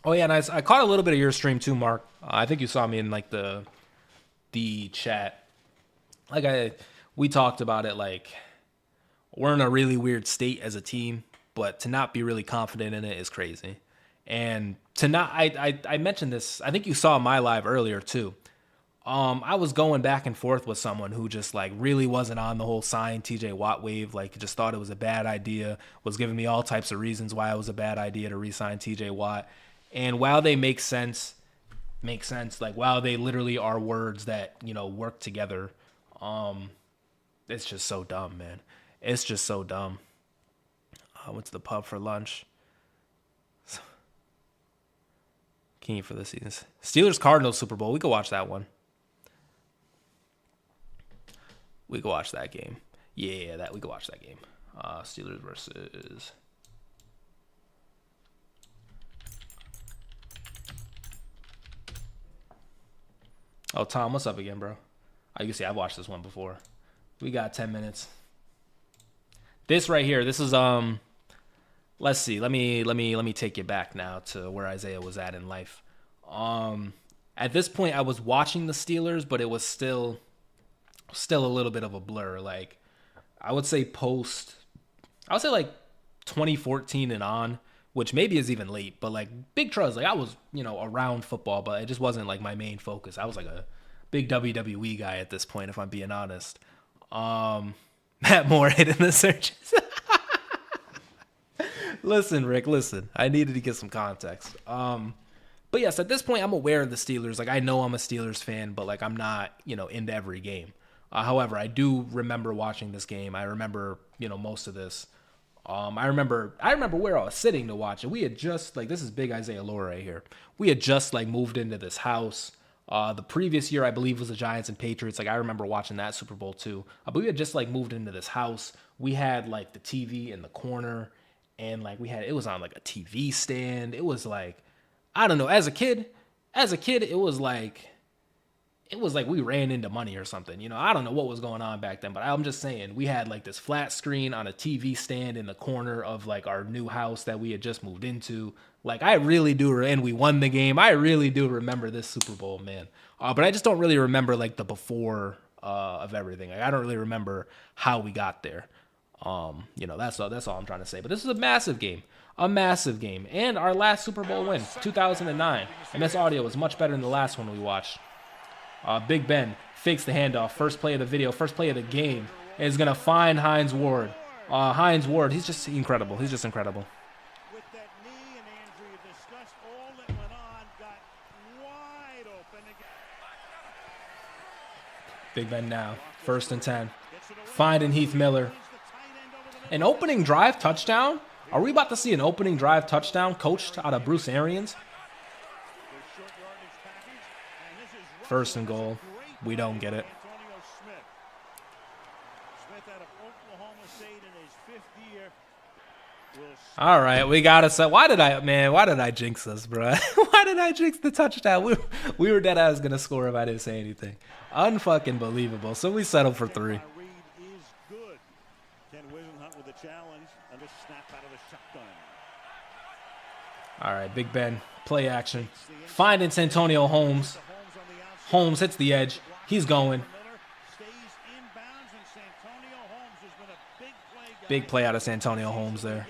Oh, yeah, and I caught a little bit of your stream too, Mark. I think you saw me in, like, the chat. Like, we talked about it, like, we're in a really weird state as a team, but to not be really confident in it is crazy. And to not, I mentioned this, I think you saw my live earlier, too. I was going back and forth with someone who just, like, really wasn't on the whole sign TJ Watt wave, like, just thought it was a bad idea, was giving me all types of reasons why it was a bad idea to re-sign TJ Watt. And while they make sense, like, while they literally are words that, you know, work together, it's just so dumb, man. It's just so dumb. I went to the pub for lunch. Can't eat for the season. Steelers-Cardinals Super Bowl. We could watch that one. We could watch that game. Yeah, we could watch that game. Steelers versus... Oh, Tom, what's up again, bro? You can see I've watched this one before. We got 10 minutes. This right here, this is let's see. Let me take you back now to where Isaiah was at in life. At this point I was watching the Steelers, but it was still a little bit of a blur. Like, I would say like 2014 and on, which maybe is even late, but like big trust, like I was, you know, around football, but it just wasn't like my main focus. I was like a big WWE guy at this point, if I'm being honest. Matt Moore hit in the searches. Listen, Rick, listen. I needed to get some context. But yes, at this point, I'm aware of the Steelers. Like, I know I'm a Steelers fan, but like I'm not, you know, into every game. However, I do remember watching this game. I remember, you know, most of this. I remember where I was sitting to watch it. We had just, like, this is big Isaiah lore right here. We had just, like, moved into this house. The previous year, I believe, was the Giants and Patriots. Like, I remember watching that Super Bowl too. But we had just, like, moved into this house. We had, like, the TV in the corner, and, like, it was on, like, a TV stand. It was, like, I don't know. As a kid, it was like we ran into money or something. You know, I don't know what was going on back then, but I'm just saying, we had, like, this flat screen on a TV stand in the corner of, like, our new house that we had just moved into. Like, I really do, and we won the game. I really do remember this Super Bowl, man. But I just don't really remember, like, the before of everything. Like, I don't really remember how we got there. You know, that's all I'm trying to say. But this is a massive game. And our last Super Bowl win, 2009. And this audio was much better than the last one we watched. Big Ben fakes the handoff. First play of the video, first play of the game. Is going to find Hines Ward. Hines Ward, he's just incredible. He's just incredible. With that knee, and Andrew, you discussed all that went on, got wide open again. Big Ben now, 1st and 10. Finding Heath Miller. An opening drive touchdown? Are we about to see an opening drive touchdown coached out of Bruce Arians? 1st and goal. We don't get it. All right, we got to say, why did I jinx us, bro? Why did I jinx the touchdown? We were dead ass gonna score if I didn't say anything. Unfucking believable. So we settled for 3. All right, Big Ben, play action. Finding Santonio Holmes. Holmes hits the edge. He's going. Big play out of Santonio Holmes there.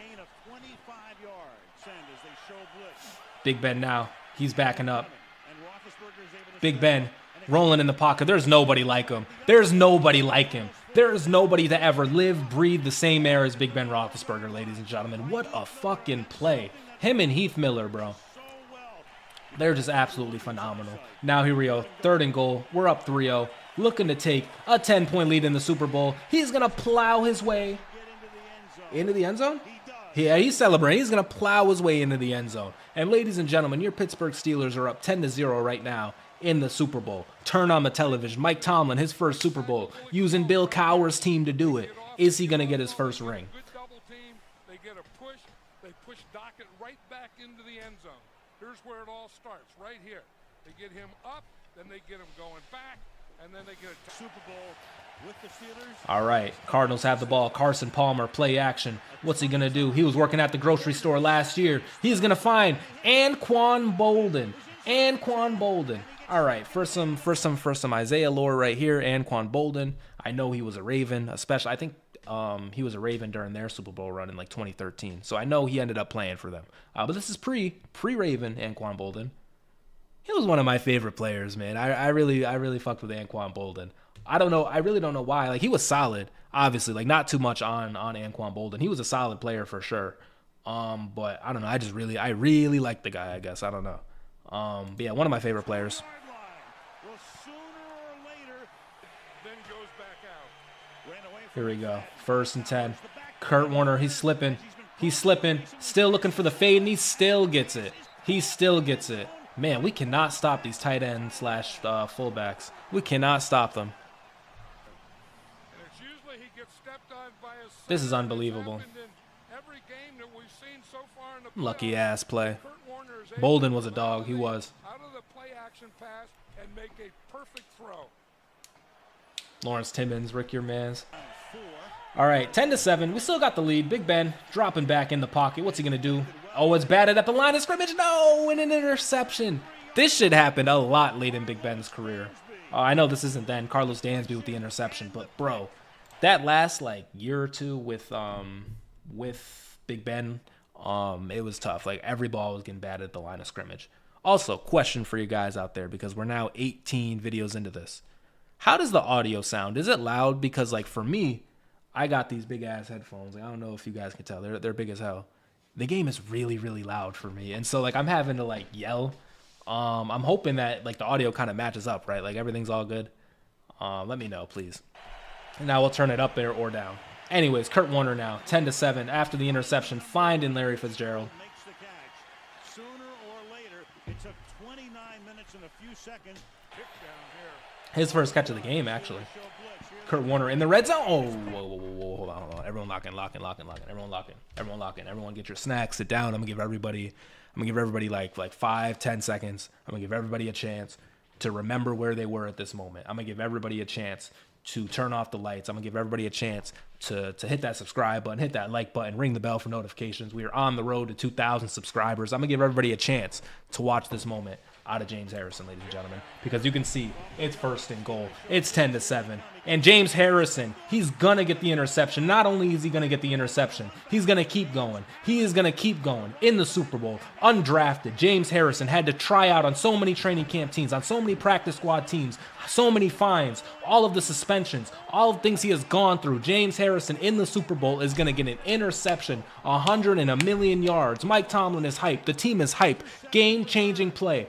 Big Ben now. He's backing up. Big Ben rolling in the pocket. There's nobody like him. There's nobody like him. There's nobody to ever live, breathe the same air as Big Ben Roethlisberger, ladies and gentlemen. What a fucking play. Him and Heath Miller, bro. They're just absolutely phenomenal. Now here we go. 3rd and goal. We're up 3-0. Looking to take a 10-point lead in the Super Bowl. He's going to plow his way into the end zone? Yeah, he's celebrating. He's going to plow his way into the end zone. And ladies and gentlemen, your Pittsburgh Steelers are up 10-0 right now in the Super Bowl. Turn on the television. Mike Tomlin, his first Super Bowl, using Bill Cowher's team to do it. Is he going to get his first ring? Good double team. They get a push. They push Dockett right back into the end zone. Here's where it all starts, right here. They get him up, then they get him going back, and then they get a Super Bowl with the Steelers. All right, Cardinals have the ball. Carson Palmer, play action. What's he going to do? He was working at the grocery store last year. He's going to find Anquan Bolden. Anquan Bolden. All right, for some Isaiah lore right here, Anquan Bolden. I know he was a Raven, especially, I think he was a Raven during their Super Bowl run in like 2013. So I know he ended up playing for them. But this is pre-Raven Anquan Bolden. He was one of my favorite players, man. I really fucked with Anquan Bolden. I don't know. I really don't know why. Like, he was solid, obviously. Like, not too much on Anquan Bolden. He was a solid player for sure. But I don't know. I really like the guy, I guess. I don't know. But yeah, one of my favorite players. Here we go. 1st and 10. Kurt Warner, he's slipping. He's slipping. Still looking for the fade, and he still gets it. He still gets it. Man, we cannot stop these tight end / fullbacks. We cannot stop them. This is unbelievable. Lucky ass play. Bolden was a dog. He was. Out of the play action pass and make a perfect throw. Lawrence Timmons, Rick your mans. All right, 10-7. We still got the lead. Big Ben dropping back in the pocket. What's he going to do? Oh, it's batted at the line of scrimmage. No, and an interception. This shit happened a lot late in Big Ben's career. I know this isn't then Carlos Dansby with the interception, but bro, that last like year or two with Big Ben, it was tough. Like, every ball was getting batted at the line of scrimmage. Also, question for you guys out there, because we're now 18 videos into this. How does the audio sound? Is it loud? Because like for me, I got these big ass headphones. Like, I don't know if you guys can tell. They're big as hell. The game is really, really loud for me. And so like I'm having to like yell. I'm hoping that like the audio kind of matches up, right? Like everything's all good. Let me know, please. And now we'll turn it up there or down. Anyways, Kurt Warner now, 10-7 after the interception, finding Larry Fitzgerald. Makes the catch. Sooner or later, it took 29 minutes and a few seconds. Kick down here. His first catch of the game, actually. Kurt Warner in the red zone. Oh, whoa, hold on. Everyone locking. Everyone locking. Everyone get your snacks. Sit down. I'm gonna give everybody like 5-10 seconds. I'm gonna give everybody a chance to remember where they were at this moment. I'm gonna give everybody a chance to turn off the lights. I'm gonna give everybody a chance to hit that subscribe button, hit that like button, ring the bell for notifications. We are on the road to 2,000 subscribers. I'm gonna give everybody a chance to watch this moment. out of James Harrison, ladies and gentlemen, because you can see it's 1st and goal. It's 10-7. And James Harrison, he's going to get the interception. Not only is he going to get the interception, he's going to keep going. He is going to keep going in the Super Bowl. Undrafted, James Harrison had to try out on so many training camp teams, on so many practice squad teams, so many fines, all of the suspensions, all of the things he has gone through. James Harrison in the Super Bowl is going to get an interception, 100 and a million yards. Mike Tomlin is hype. The team is hype. Game-changing play.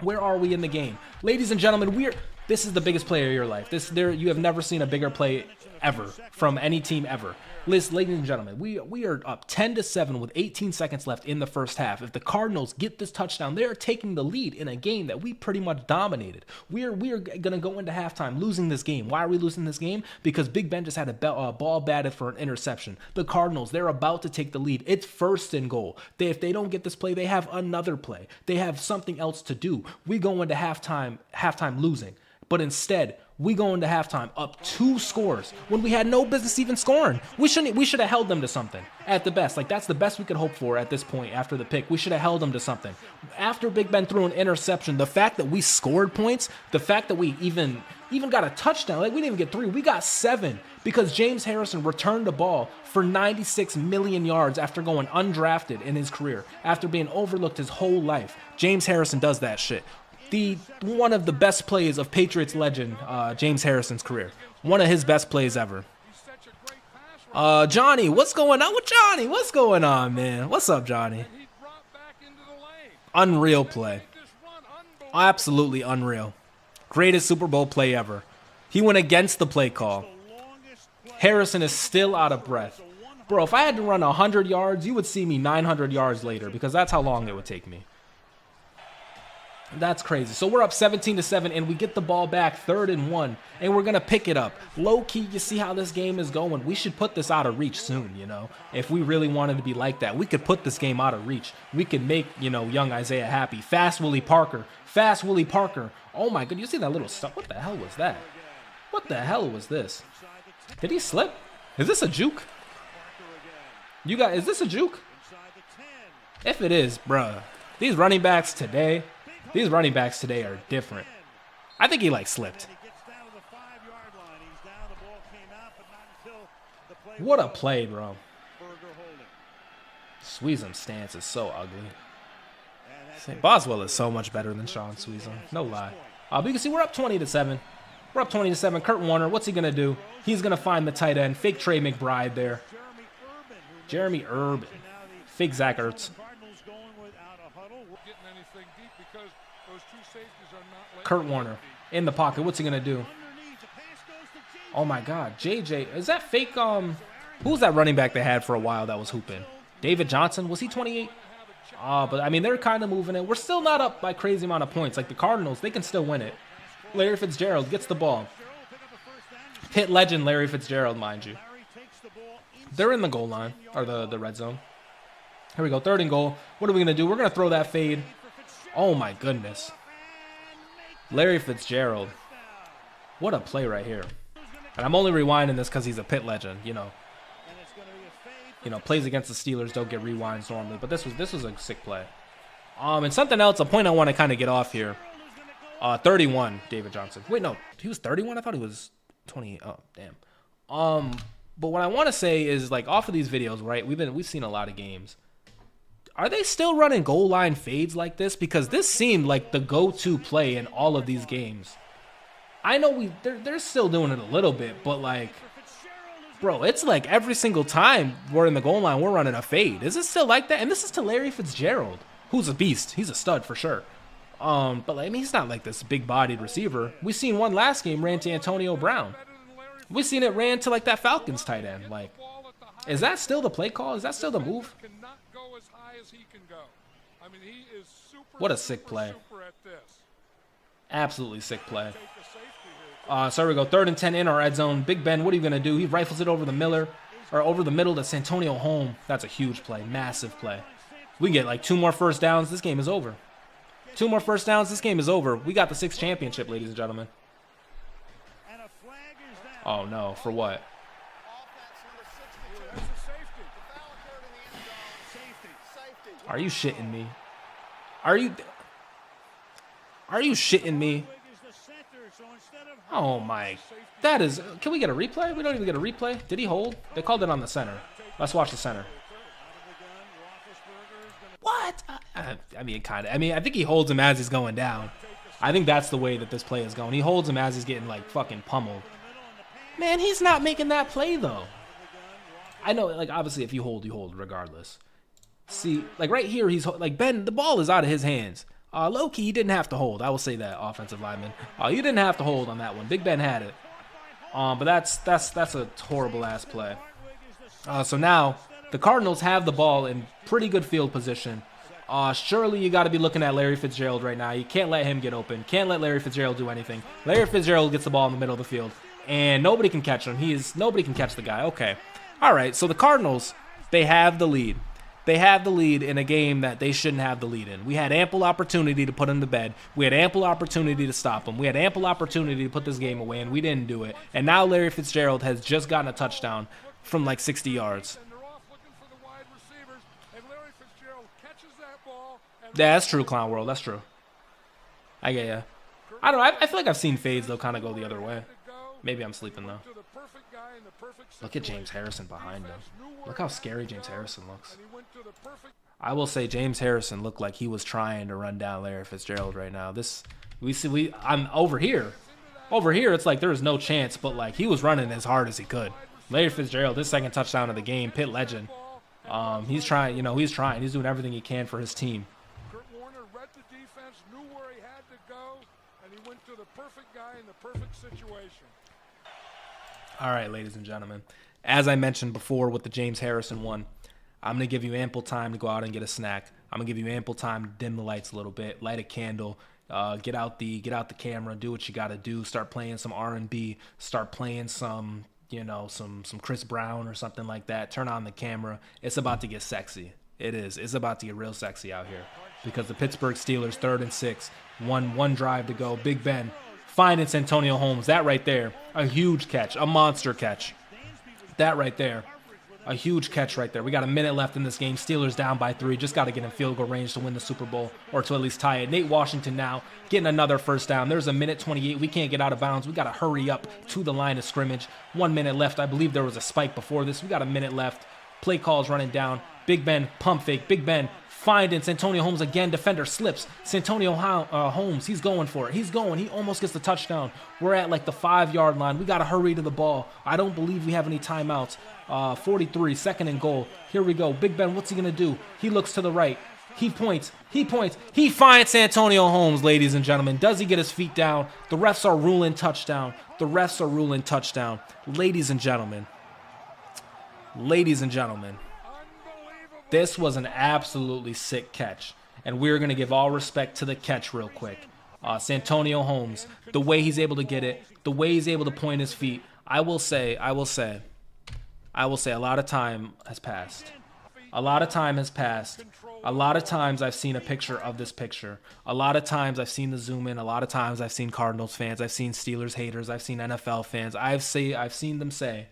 Where are we in the game? Ladies and gentlemen, this is the biggest play of your life. You have never seen a bigger play ever from any team ever. Ladies and gentlemen, we are up 10-7 with 18 seconds left in the first half. If the Cardinals get this touchdown, they are taking the lead in a game that we pretty much dominated. We are going to go into halftime losing this game. Why are we losing this game? Because Big Ben just had a ball batted for an interception. The Cardinals, they're about to take the lead. It's 1st and goal. If they don't get this play, they have another play. They have something else to do. We go into halftime losing. But instead, we go into halftime up 2 scores when we had no business even scoring. We should have held them to something at the best. Like, that's the best we could hope for at this point after the pick. We should have held them to something. After Big Ben threw an interception, the fact that we scored points, the fact that we even got a touchdown, like we didn't even get 3, we got 7 because James Harrison returned the ball for 96 million yards after going undrafted in his career, after being overlooked his whole life. James Harrison does that shit. One of the best plays of Patriots legend, James Harrison's career. One of his best plays ever. Johnny, what's going on with Johnny? What's going on, man? What's up, Johnny? Unreal play. Absolutely unreal. Greatest Super Bowl play ever. He went against the play call. Harrison is still out of breath. Bro, if I had to run 100 yards, you would see me 900 yards later because that's how long it would take me. That's crazy. So we're up 17-7, and we get the ball back 3rd and 1, and we're going to pick it up. Low-key, you see how this game is going. We should put this out of reach soon, you know. If we really wanted to be like that, we could put this game out of reach. We could make, you know, young Isaiah happy. Fast Willie Parker. Fast Willie Parker. Oh, my God. You see that little stuff? What the hell was that? What the hell was this? Did he slip? Is this a juke? You got, is this a juke? If it is, bruh, these running backs today are different. I think he like slipped. What a play, bro. Sweezum's stance is so ugly. Boswell is so much better than Sean Sweezum. No lie. But you can see we're up 20-7. We're up 20-7. Kurt Warner, what's he going to do? He's going to find the tight end. Fake Trey McBride there. Jeremy Urban. Fake Zach Ertz. Kurt Warner in the pocket. What's he going to do? Oh, my God. JJ. Is that fake? Who's that running back they had for a while that was hooping? David Johnson? Was he 28? But, I mean, they're kind of moving it. We're still not up by crazy amount of points. Like the Cardinals, they can still win it. Larry Fitzgerald gets the ball. Pitt legend Larry Fitzgerald, mind you. They're in the goal line, or the red zone. Here we go, 3rd and goal. What are we going to do? We're going to throw that fade. Oh, my goodness. Larry Fitzgerald. What a play right here. And I'm only rewinding this because he's a Pitt legend, you know. You know, plays against the Steelers don't get rewinds normally, but this was a sick play. And something else, a point I want to kind of get off here. 31, David Johnson. Wait, no, he was 31? I thought he was 20. Oh, damn. But what I want to say is, like, off of these videos, right, we've seen a lot of games. Are they still running goal line fades like this? Because this seemed like the go-to play in all of these games. I know they're still doing it a little bit, but, like, bro, it's like every single time we're in the goal line, we're running a fade. Is it still like that? And this is to Larry Fitzgerald, who's a beast. He's a stud for sure. But, like, I mean, he's not like this big-bodied receiver. We seen one last game ran to Antonio Brown. We seen it ran to, like, that Falcons tight end. Like, is that still the play call? Is that still the move? What a sick play. Absolutely sick play. So here we go. 3rd and 10 in our red zone. Big Ben, what are you going to do? He rifles it over the middle to Santonio Holmes. That's a huge play. Massive play. We get like 2 more first downs. This game is over. 2 more first downs. This game is over. We got the 6th championship, ladies and gentlemen. Oh, no. For what? Are you shitting me? Are you... Are you shitting me? Oh my, that is, can we get a replay? We don't even get a replay. Did he hold? They called it on the center. Let's watch the center. What? I mean, kind of. I mean, I think he holds him as he's going down. I think that's the way that this play is going. He holds him as he's getting, like, fucking pummeled. Man, he's not making that play, though. I know, like, obviously, if you hold regardless. See, like, right here, he's, like, Ben, the ball is out of his hands. Low-key, he didn't have to hold. I will say that, offensive lineman. You didn't have to hold on that one. Big Ben had it. But that's a horrible-ass play. So now, the Cardinals have the ball in pretty good field position. Surely you got to be looking at Larry Fitzgerald right now. You can't let him get open. Can't let Larry Fitzgerald do anything. Larry Fitzgerald gets the ball in the middle of the field, and nobody can catch him. Nobody can catch the guy. Okay. All right, so the Cardinals, they have the lead. They have the lead in a game that they shouldn't have the lead in. We had ample opportunity to put him to bed. We had ample opportunity to stop him. We had ample opportunity to put this game away, and we didn't do it. And now Larry Fitzgerald has just gotten a touchdown from like 60 yards. Yeah, that's true, Clown World. That's true. I get ya. I don't know. I feel like I've seen fades, though, kind of go the other way. Maybe I'm sleeping, though. Look at James Harrison behind him. Look how scary James Harrison looks. I will say James Harrison looked like he was trying to run down Larry Fitzgerald right now. I'm over here. Over here, it's like there is no chance, but like he was running as hard as he could. Larry Fitzgerald, his second touchdown of the game, Pitt legend. He's trying, he's trying. He's doing everything he can for his team. Kurt Warner read the defense, knew where he had to go, and he went to the perfect guy in the perfect situation. All right, ladies and gentlemen. As I mentioned before with the James Harrison one, I'm going to give you ample time to go out and get a snack. I'm going to give you ample time to dim the lights a little bit, light a candle, get out the camera, do what you got to do, start playing some R&B, start playing some, some Chris Brown or something like that. Turn on the camera. It's about to get sexy. It is. It's about to get real sexy out here because the Pittsburgh Steelers, 3rd and 6, one drive to go. Big Ben finding Santonio Holmes. That right there, a huge catch, a monster catch. That right there, a huge catch right there. We got a minute left in this game. Steelers down by 3. Just got to get in field goal range to win the Super Bowl or to at least tie it. Nate Washington now getting another first down. There's a minute 28. We can't get out of bounds. We got to hurry up to the line of scrimmage. 1 minute left. I believe there was a spike before this. We got a minute left. Play calls running down. Big Ben, pump fake. Big Ben finding Santonio Holmes again. Defender slips. Santonio Holmes, he's going for it. He's going. He almost gets the touchdown. We're at like the 5-yard line. We got to hurry to the ball. I don't believe we have any timeouts. 43, 2nd and goal. Here we go. Big Ben, what's he going to do? He looks to the right. He points. He finds Santonio Holmes, ladies and gentlemen. Does he get his feet down? The refs are ruling touchdown. Ladies and gentlemen. This was an absolutely sick catch, and we're going to give all respect to the catch real quick. Santonio Holmes, the way he's able to get it, the way he's able to point his feet, I will say, a lot of time has passed. A lot of times I've seen a picture of this picture. A lot of times I've seen the zoom in. A lot of times I've seen Cardinals fans. I've seen Steelers haters. I've seen NFL fans. I've seen them say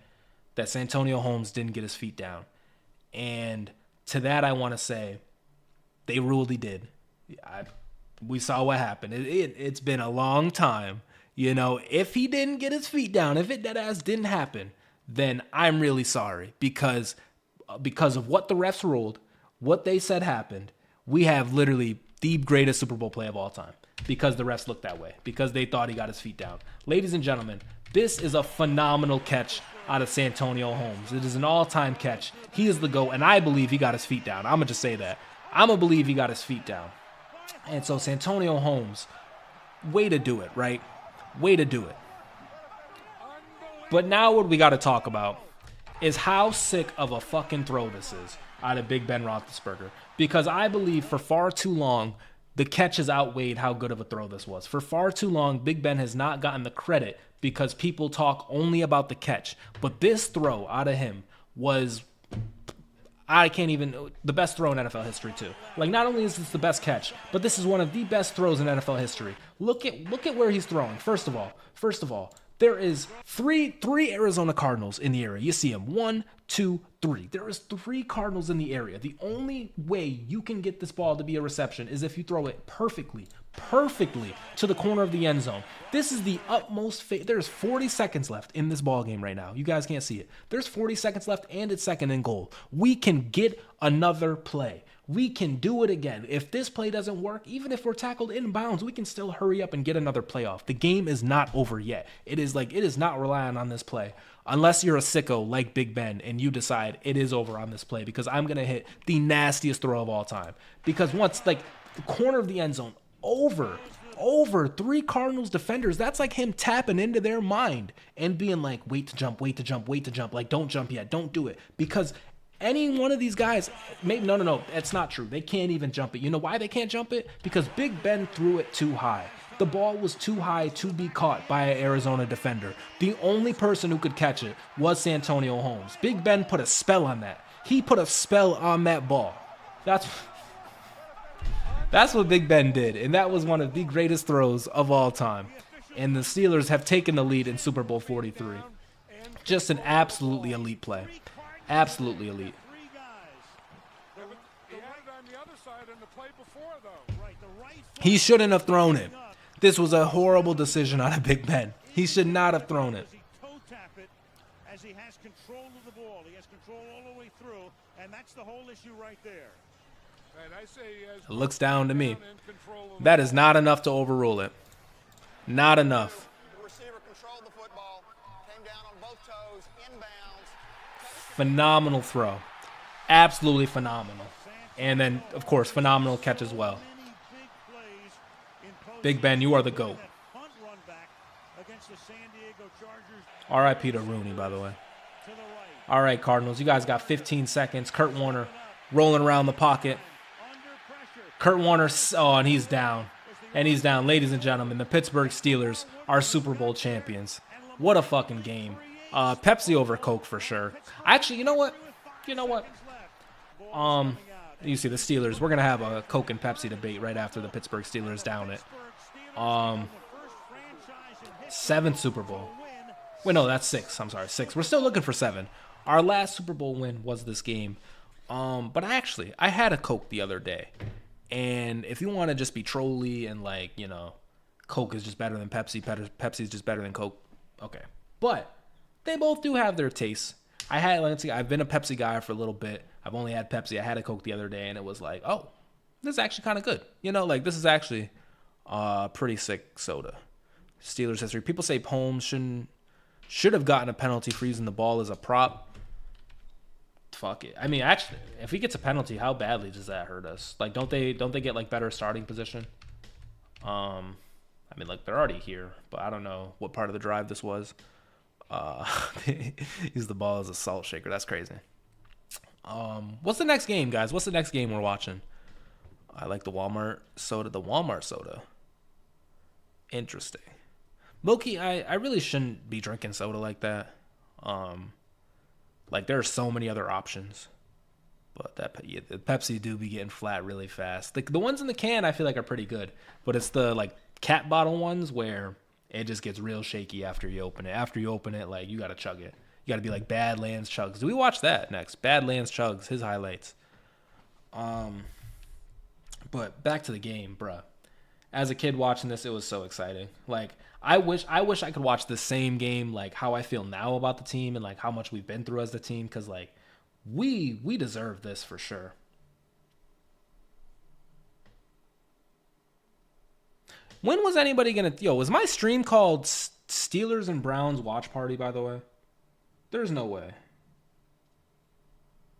that Santonio Holmes didn't get his feet down. And to that, I want to say they ruled he did. We saw what happened. It's been a long time. If he didn't get his feet down, if it deadass didn't happen, then I'm really sorry because of what the refs ruled, what they said happened. We have literally the greatest Super Bowl play of all time because the refs looked that way, because they thought he got his feet down. Ladies and gentlemen, this is a phenomenal catch out of Santonio Holmes. It is an all-time catch. He is the GOAT, and I believe he got his feet down. I'm going to just say that. I'm going to believe he got his feet down. And so Santonio Holmes, way to do it, right? Way to do it. But now what we got to talk about is how sick of a fucking throw this is out of Big Ben Roethlisberger. Because I believe for far too long, the catch has outweighed how good of a throw this was. For far too long, Big Ben has not gotten the credit because people talk only about the catch. But this throw out of him was, the best throw in NFL history too. Like, not only is this the best catch, but this is one of the best throws in NFL history. Look at where he's throwing. First of all, There is three Arizona Cardinals in the area. You see them. 1, 2, 3. There is 3 Cardinals in the area. The only way you can get this ball to be a reception is if you throw it perfectly to the corner of the end zone. This is the utmost there's 40 seconds left in this ball game right now. You guys can't see it. There's 40 seconds left and it's 2nd and goal. We can get another play. We can do it again. If this play doesn't work, even if we're tackled in bounds, we can still hurry up and get another play off. The game is not over yet. It is not relying on this play. Unless you're a sicko like Big Ben and you decide it is over on this play, because I'm going to hit the nastiest throw of all time. Because once, like, the corner of the end zone, over 3 Cardinals defenders, that's like him tapping into their mind and being like, wait to jump, like, don't jump yet, don't do it. Because any one of these guys, maybe, no, that's not true. They can't even jump it. You know why they can't jump it? Because Big Ben threw it too high. The ball was too high to be caught by an Arizona defender. The only person who could catch it was Santonio Holmes. Big Ben put a spell on that. He put a spell on that ball. That's what Big Ben did, and that was one of the greatest throws of all time. And the Steelers have taken the lead in Super Bowl 43. Just an absolutely elite play. Absolutely elite. He shouldn't have thrown it. This was a horrible decision out of Big Ben. He should not have thrown it. As he has control of the ball, he has control all the way through, and that's the whole issue right there. It looks down to me. That is not enough to overrule it. Not enough. The receiver controlled the football, came down on both toes, inbounds. Phenomenal throw. Absolutely phenomenal. And then, of course, phenomenal catch as well. Big Ben, you are the GOAT. R.I.P. to Rooney, by the way. All right, Cardinals, you guys got 15 seconds. Kurt Warner rolling around the pocket. Kurt Warner, oh, and he's down. And he's down. Ladies and gentlemen, the Pittsburgh Steelers are Super Bowl champions. What a fucking game. Pepsi over Coke for sure. Actually, you know what? You see the Steelers. We're going to have a Coke and Pepsi debate right after the Pittsburgh Steelers down it. 7th Super Bowl. Wait, no, that's 6. I'm sorry, 6. We're still looking for 7. Our last Super Bowl win was this game. But I had a Coke the other day. And if you want to just be trolly and, like, you know, Coke is just better than Pepsi, Pepsi is just better than Coke, okay. But they both do have their tastes. I've been a Pepsi guy for a little bit. I've only had Pepsi. I had a Coke the other day, and it was like, oh, this is actually kind of good. You know, like, this is actually pretty sick soda. Steelers history. People say Holmes should have gotten a penalty for using the ball as a prop. Fuck it. I mean, actually, if he gets a penalty, how badly does that hurt us? Like, don't they get like better starting position? I mean, like, they're already here, but I don't know what part of the drive this was. Use the ball as a salt shaker. That's crazy. What's the next game, guys? What's the next game we're watching? I like the Walmart soda. Interesting. Low-key, I really shouldn't be drinking soda like that. Like, there are so many other options. But the Pepsi do be getting flat really fast. The ones in the can, I feel like, are pretty good. But it's the, like, cat bottle ones where it just gets real shaky after you open it. After you open it, like, you got to chug it. You got to be like Badlands Chugs. Do we watch that next? Badlands Chugs, his highlights. But back to the game, bruh. As a kid watching this, it was so exciting. Like, I wish I could watch the same game, like how I feel now about the team and like how much we've been through as the team, because like we deserve this for sure. When was anybody gonna? Was my stream called Steelers and Browns Watch Party? By the way, there's no way.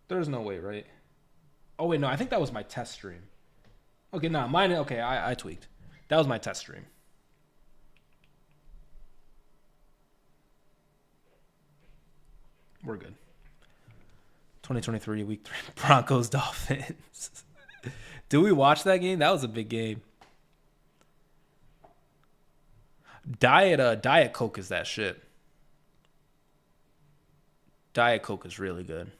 There's no way, right? Oh wait, no, I think that was my test stream. Okay, no, mine. Okay, I tweaked. That was my test stream. We're good. 2023 Week 3 Broncos Dolphins. Did we watch that game? That was a big game. Diet Coke is that shit. Diet Coke is really good.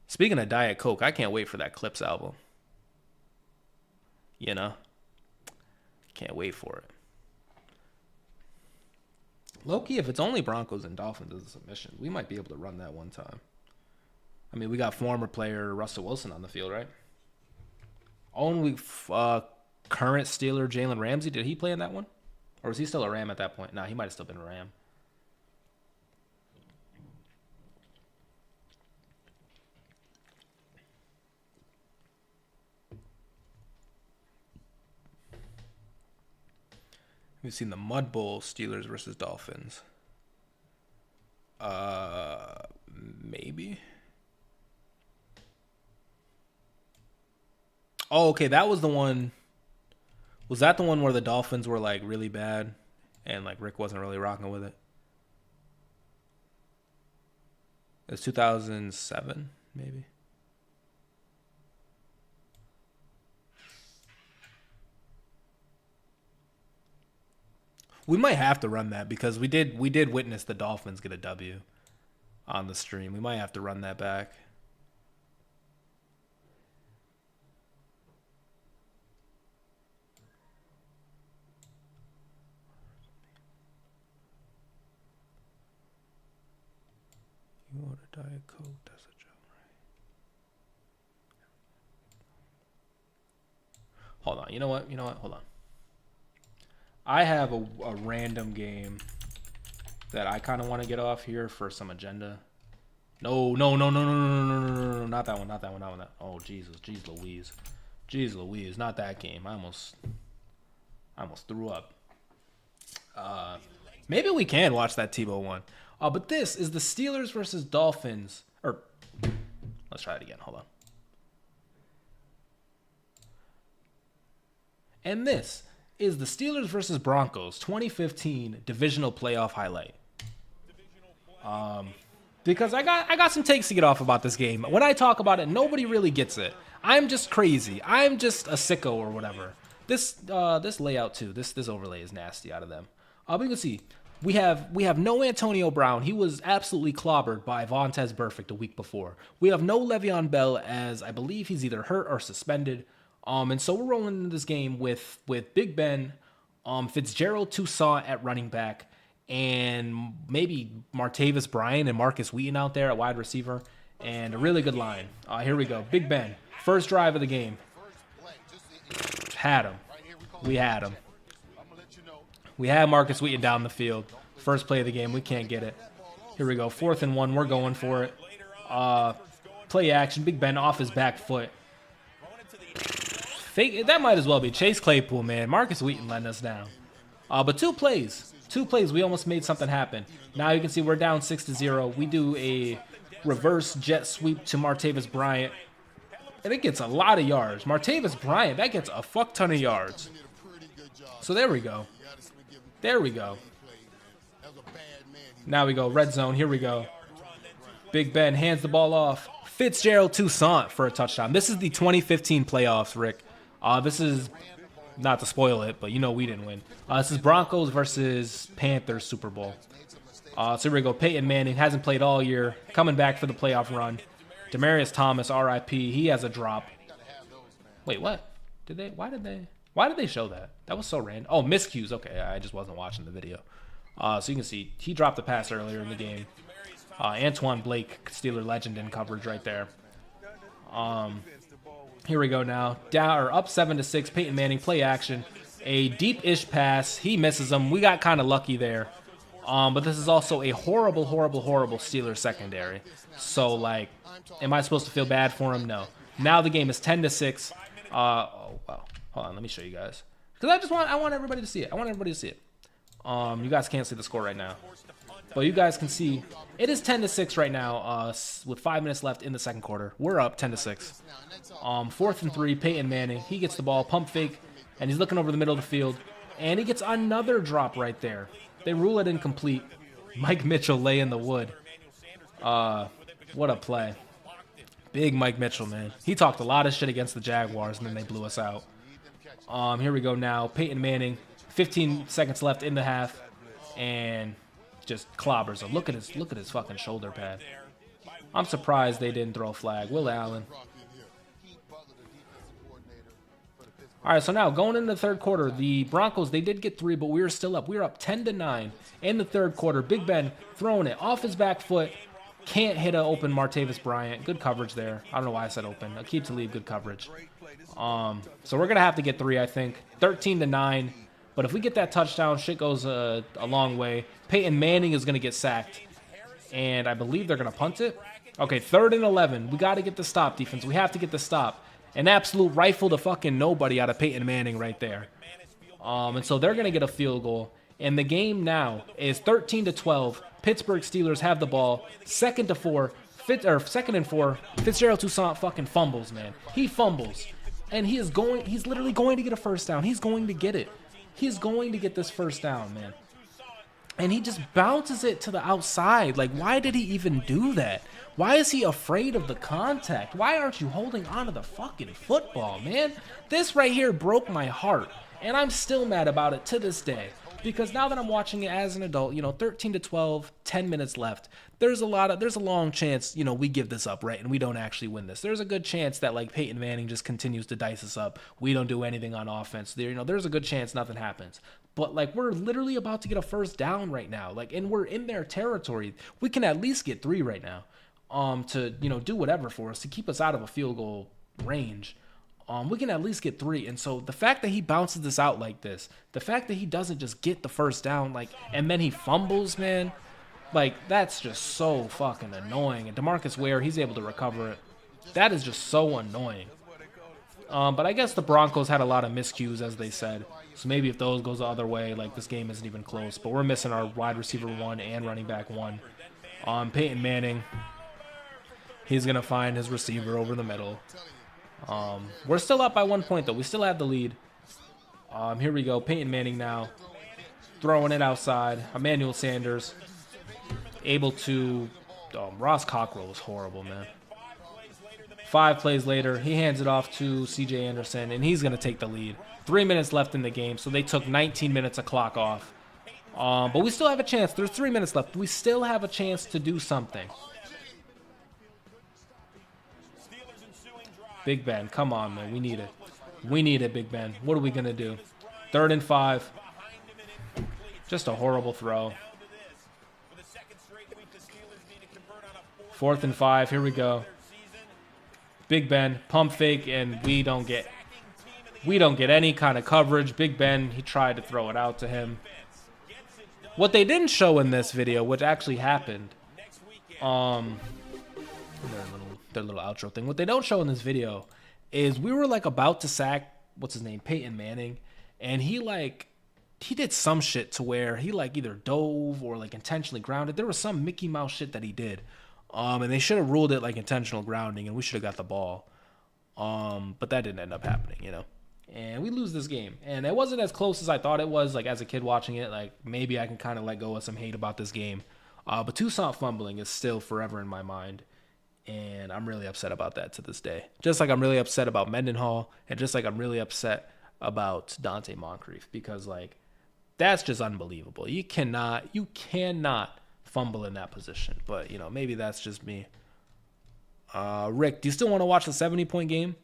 Speaking of Diet Coke, I can't wait for that Clips album. You know? Can't wait for it. Low-key, if it's only Broncos and Dolphins as a submission, we might be able to run that one time. I mean, we got former player Russell Wilson on the field, right? Only current Steeler Jalen Ramsey. Did he play in that one? Or was he still a Ram at that point? Nah, he might have still been a Ram. We've seen the Mud Bowl, Steelers versus Dolphins. Maybe. Oh, okay, that was the one. Was that the one where the Dolphins were like really bad and like Rick wasn't really rocking with it? It was 2007, maybe. We might have to run that because we did witness the Dolphins get a W on the stream. We might have to run that back. You want a Diet Coke? That's a joke, right? Hold on. You know what? Hold on. I have a random game that I kind of want to get off here for some agenda. No, not that one, not that one. Oh, Jesus, jeez Louise, not that game. I almost threw up. Maybe we can watch that Tebow one. But this is the Steelers versus Dolphins. Or, let's try it again. Hold on. And this is the Steelers versus Broncos 2015 divisional playoff highlight. Because I got some takes to get off about this game. When I talk about it, nobody really gets it. I'm just crazy. I'm just a sicko or whatever. This layout too. This overlay is nasty out of them. But you can see we have no Antonio Brown. He was absolutely clobbered by Vontaze Burfict a week before. We have no Le'Veon Bell, as I believe he's either hurt or suspended. And so we're rolling into this game with Big Ben, Fitzgerald Toussaint at running back, and maybe Martavis Bryant and Marcus Wheaton out there at wide receiver, and a really good line. Here we go. Big Ben, first drive of the game. Had him. We had him. We had Marcus Wheaton down the field. First play of the game. We can't get it. Here we go. 4th and 1. We're going for it. Play action. Big Ben off his back foot. Fake, that might as well be Chase Claypool, man. Marcus Wheaton letting us down. But two plays, we almost made something happen. Now you can see we're down 6-0. We do a reverse jet sweep to Martavis Bryant. And it gets a lot of yards. Martavis Bryant, that gets a fuck ton of yards. So there we go. There we go. Now we go, red zone. Here we go. Big Ben hands the ball off. Fitzgerald Toussaint for a touchdown. This is the 2015 playoffs, Rick. This is, not to spoil it, but you know we didn't win. This is Broncos versus Panthers Super Bowl. So here we go. Peyton Manning hasn't played all year. Coming back for the playoff run. Demaryius Thomas, RIP. He has a drop. Wait, what? Why did they show that? That was so random. Oh, miscues. Okay, I just wasn't watching the video. So you can see he dropped the pass earlier in the game. Antoine Blake, Steeler legend in coverage right there. Here we go now. Up 7-6. Peyton Manning, play action. A deep-ish pass. He misses him. We got kind of lucky there. But this is also a horrible Steeler secondary. So, like, am I supposed to feel bad for him? No. Now the game is 10-6. Oh, wow. Hold on, let me show you guys. Because I want everybody to see it. You guys can't see the score right now. But you guys can see it is 10-6 right now with 5 minutes left in the second quarter. We're up 10-6. 4th and 3, Peyton Manning. He gets the ball, pump fake, and he's looking over the middle of the field. And he gets another drop right there. They rule it incomplete. Mike Mitchell lay in the wood. What a play. Big Mike Mitchell, man. He talked a lot of shit against the Jaguars, and then they blew us out. Here we go now. Peyton Manning, 15 seconds left in the half, and just clobbers him. Look at his fucking shoulder pad. I'm surprised they didn't throw a flag. Will Allen. All right, so now going into the third quarter, the Broncos, they did get 3, but we were still up. We were up 10-9 in the third quarter. Big Ben throwing it off his back foot. Can't hit an open Martavis Bryant. Good coverage there. I don't know why I said open. Aqib Talib, good coverage. So we're going to have to get 3, I think. 13-9. But if we get that touchdown, shit goes a long way. Peyton Manning is going to get sacked. And I believe they're going to punt it. Okay, 3rd and 11. We got to get the stop, defense. We have to get the stop. An absolute rifle to fucking nobody out of Peyton Manning right there. And so they're going to get a field goal. And the game now is 13-12. Pittsburgh Steelers have the ball. 2nd and 4. Fitzgerald Toussaint fucking fumbles, man. He fumbles. And he's literally going to get a first down. He's going to get it. He's going to get this first down, man. And he just bounces it to the outside. Like, why did he even do that? Why is he afraid of the contact? Why aren't you holding on to the fucking football, man? This right here broke my heart. And I'm still mad about it to this day. Because now that I'm watching it as an adult, 13-12, 10 minutes left. There's a long chance, we give this up, right? And we don't actually win this. There's a good chance that, like, Peyton Manning just continues to dice us up. We don't do anything on offense. There's a good chance nothing happens. But, like, we're literally about to get a first down right now. Like, and we're in their territory. We can at least get 3 right now. To, do whatever for us, to keep us out of a field goal range. We can at least get 3. And so the fact that he bounces this out like this, the fact that he doesn't just get the first down, like, and then he fumbles, man, like, that's just so fucking annoying. And DeMarcus Ware, he's able to recover it. That is just so annoying. But I guess the Broncos had a lot of miscues, as they said. So maybe if those goes the other way, like, this game isn't even close. But we're missing our wide receiver 1 and running back 1. Peyton Manning, he's going to find his receiver over the middle. We're still up by 1 point, though. We still have the lead. Here we go. Peyton Manning now throwing it outside. Emmanuel Sanders able to... Ross Cockrell was horrible, man. 5 plays later, he hands it off to C.J. Anderson, and he's going to take the lead. 3 minutes left in the game, so they took 19 minutes of clock off. But we still have a chance. There's 3 minutes left. We still have a chance to do something. Big Ben, come on, man. We need it. We need it, Big Ben. What are we going to do? 3rd and 5. Just a horrible throw. 4th and 5. Here we go. Big Ben, pump fake, and we don't get any kind of coverage. Big Ben, he tried to throw it out to him. What they didn't show in this video, which actually happened, their little outro thing. What they don't show in this video is we were like about to sack Peyton Manning, and he did some shit to where he like either dove or like intentionally grounded. There was some Mickey Mouse shit that he did. And they should have ruled it like intentional grounding, and we should have got the ball. But that didn't end up happening, And we lose this game. And it wasn't as close as I thought it was, like as a kid watching it. Like maybe I can kind of let go of some hate about this game. But Toussaint fumbling is still forever in my mind. And I'm really upset about that to this day. Just like I'm really upset about Mendenhall, and just like I'm really upset about Dante Moncrief, because like that's just unbelievable. You cannot fumble in that position. But maybe that's just me. Rick, do you still want to watch the 70-point game?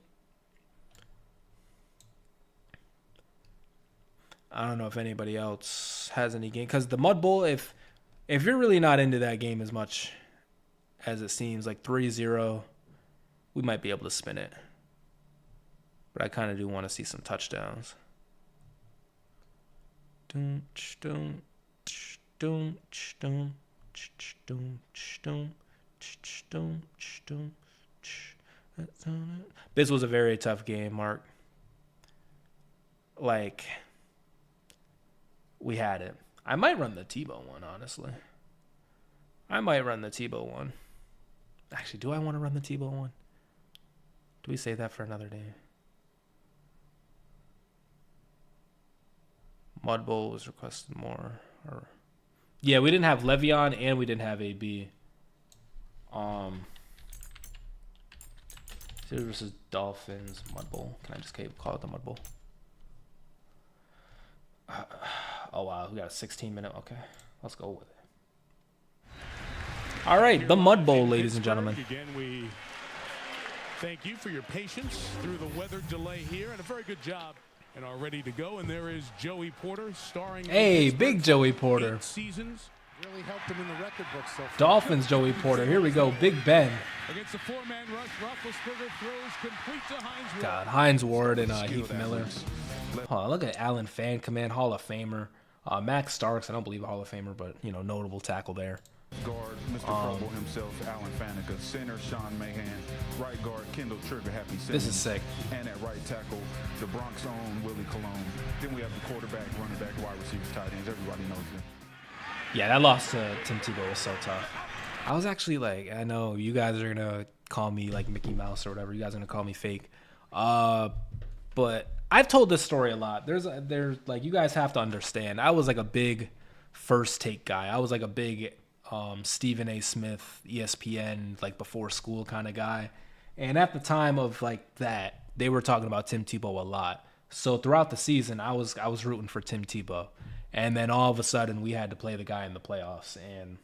I don't know if anybody else has any game, because the Mud Bowl, if you're really not into that game as much as it seems, like 3-0, we might be able to spin it. But I kind of do want to see some touchdowns. This was a very tough game, Mark. Like, we had it. I might run the Tebow one, honestly. I might run the Tebow one. Actually, do I want to run the Tebow one? Do we save that for another day? Mud Bowl was requested more. Yeah, we didn't have Le'Veon and we didn't have AB. Steelers versus Dolphins, Mud Bowl. Can I just call it the Mud Bowl? Oh, wow. We got a 16-minute. Okay. Let's go with it. All right. The Mud Bowl, ladies and gentlemen. Again, we thank you for your patience through the weather delay here, and a very good job and are ready to go. And there is Joey Porter starring. Hey, big Joey Porter. 8 seasons. Really helped him in the record book so far. Dolphins Joey Porter. Here we go. Big Ben. Against the 4-man rush, Roethlisberger throws complete to Hines Ward. God, Hines Ward and Heath Miller. Oh, look at Alan Fan Command, Hall of Famer. Max Starks, I don't believe a Hall of Famer, but, you know, notable tackle there. Guard, Mr. Crumble himself, Alan Faneca. Center, Sean Mahan. Right guard, Kendall Trigger, Happy Simmons. This is sick. And at right tackle, the Bronx own Willie Colon. Then we have the quarterback, running back, wide receivers, tight ends. Everybody knows them. Yeah, that loss to Tim Tebow was so tough. I was actually like, I know you guys are going to call me like Mickey Mouse or whatever. You guys are going to call me fake. But I've told this story a lot. There's like, you guys have to understand. I was like a big First Take guy. I was like a big Stephen A. Smith, ESPN, like before school kind of guy. And at the time of like that, they were talking about Tim Tebow a lot. So throughout the season, I was rooting for Tim Tebow. And then all of a sudden, we had to play the guy in the playoffs. And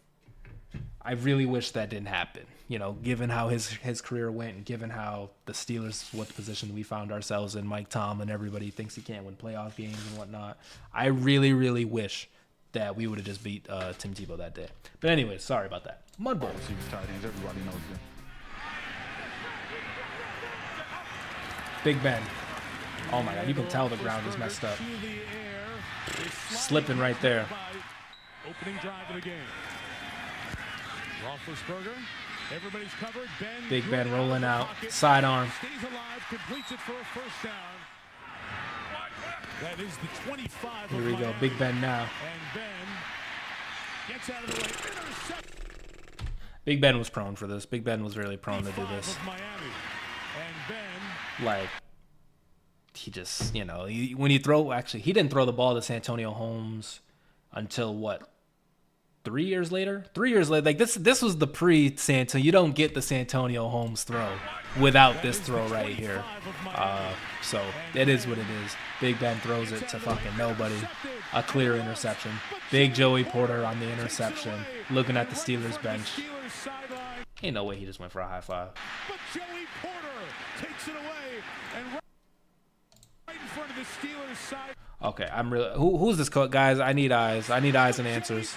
I really wish that didn't happen. You know, given how his career went and given how the Steelers, what position we found ourselves in, Mike Tomlin, everybody thinks he can't win playoff games and whatnot. I really, really wish that we would have just beat Tim Tebow that day. But anyways, sorry about that. Mud Bowl. Receivers, tight ends. Everybody knows them. Big Ben. Oh my God, you can tell the ground is messed up. Slipping right there. Opening drive of the game. Roethlisberger. Everybody's covered. Ben Big Ben rolling out. Sidearm. Stays alive. Completes it for a first down. That is the 25. Here we go. Big Ben now. And Ben gets out of the way. Intercept. Big Ben was prone for this. Big Ben was really prone to do this. Miami. And Ben. Like, he just, you know, when you throw, actually, he didn't throw the ball to Santonio Holmes until what? 3 years later? 3 years later. Like, this was the pre-Santonio. You don't get the Santonio Holmes throw without this throw right here. So, it is what it is. Big Ben throws it to fucking nobody. A clear interception. Big Joey Porter on the interception. Looking at the Steelers bench. Ain't no way he just went for a high five. But Joey Porter takes it away and right in front of the Steelers side. Okay, I'm really. Who's this coach, guys? I need eyes. I need eyes and answers.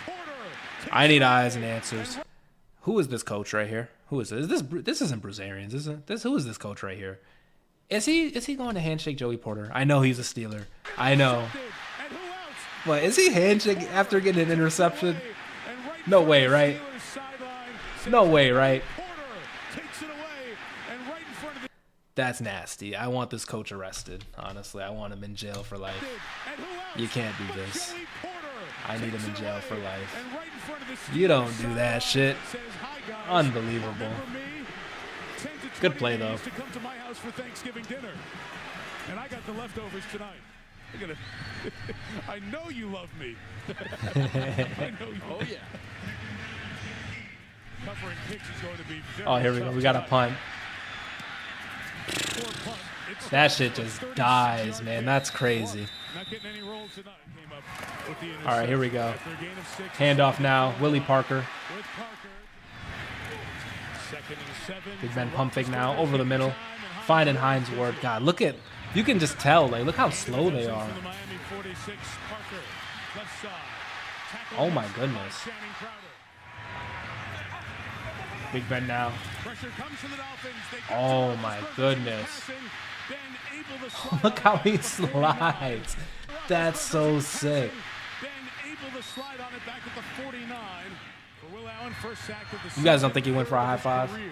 I need eyes and answers. Who is this coach right here? Who is this? This isn't Bruce Arians, is it? Who is this coach right here? Is he going to handshake Joey Porter? I know he's a Steeler. I know. But is he handshake after getting an interception? No way, right? No way, right? That's nasty. I want this coach arrested, honestly. I want him in jail for life. You can't do this. I need him in jail for life. You don't do that shit. Unbelievable. Good play, though. And I got the leftovers tonight. I know you love me. I know you. Oh, yeah. Covering pitch is going to be very Oh, here we go. We got a punt. That shit just dies, man. That's crazy. Not getting any rolls tonight. Came up with the All right, here we go. after a gain of 6. Handoff now. Willie Parker. With Parker. 2nd and 7. Big Ben pump fake now. Over the middle. Finding Hines Ward. God, look at. You can just tell. Like, look how slow they are. From the Miami 46, Parker, left side. Tackle Oh, my goodness. Channing Crowder. Big Ben now. Pressure comes from the Dolphins. They get Oh, to my Roethlisberger goodness. passing. Ben able to slide Look how he on it. slides. That's so sick. Ben able to slide on it back at the 49. For Will Allen, first sack of the You guys don't season, think he went for a high third five? career.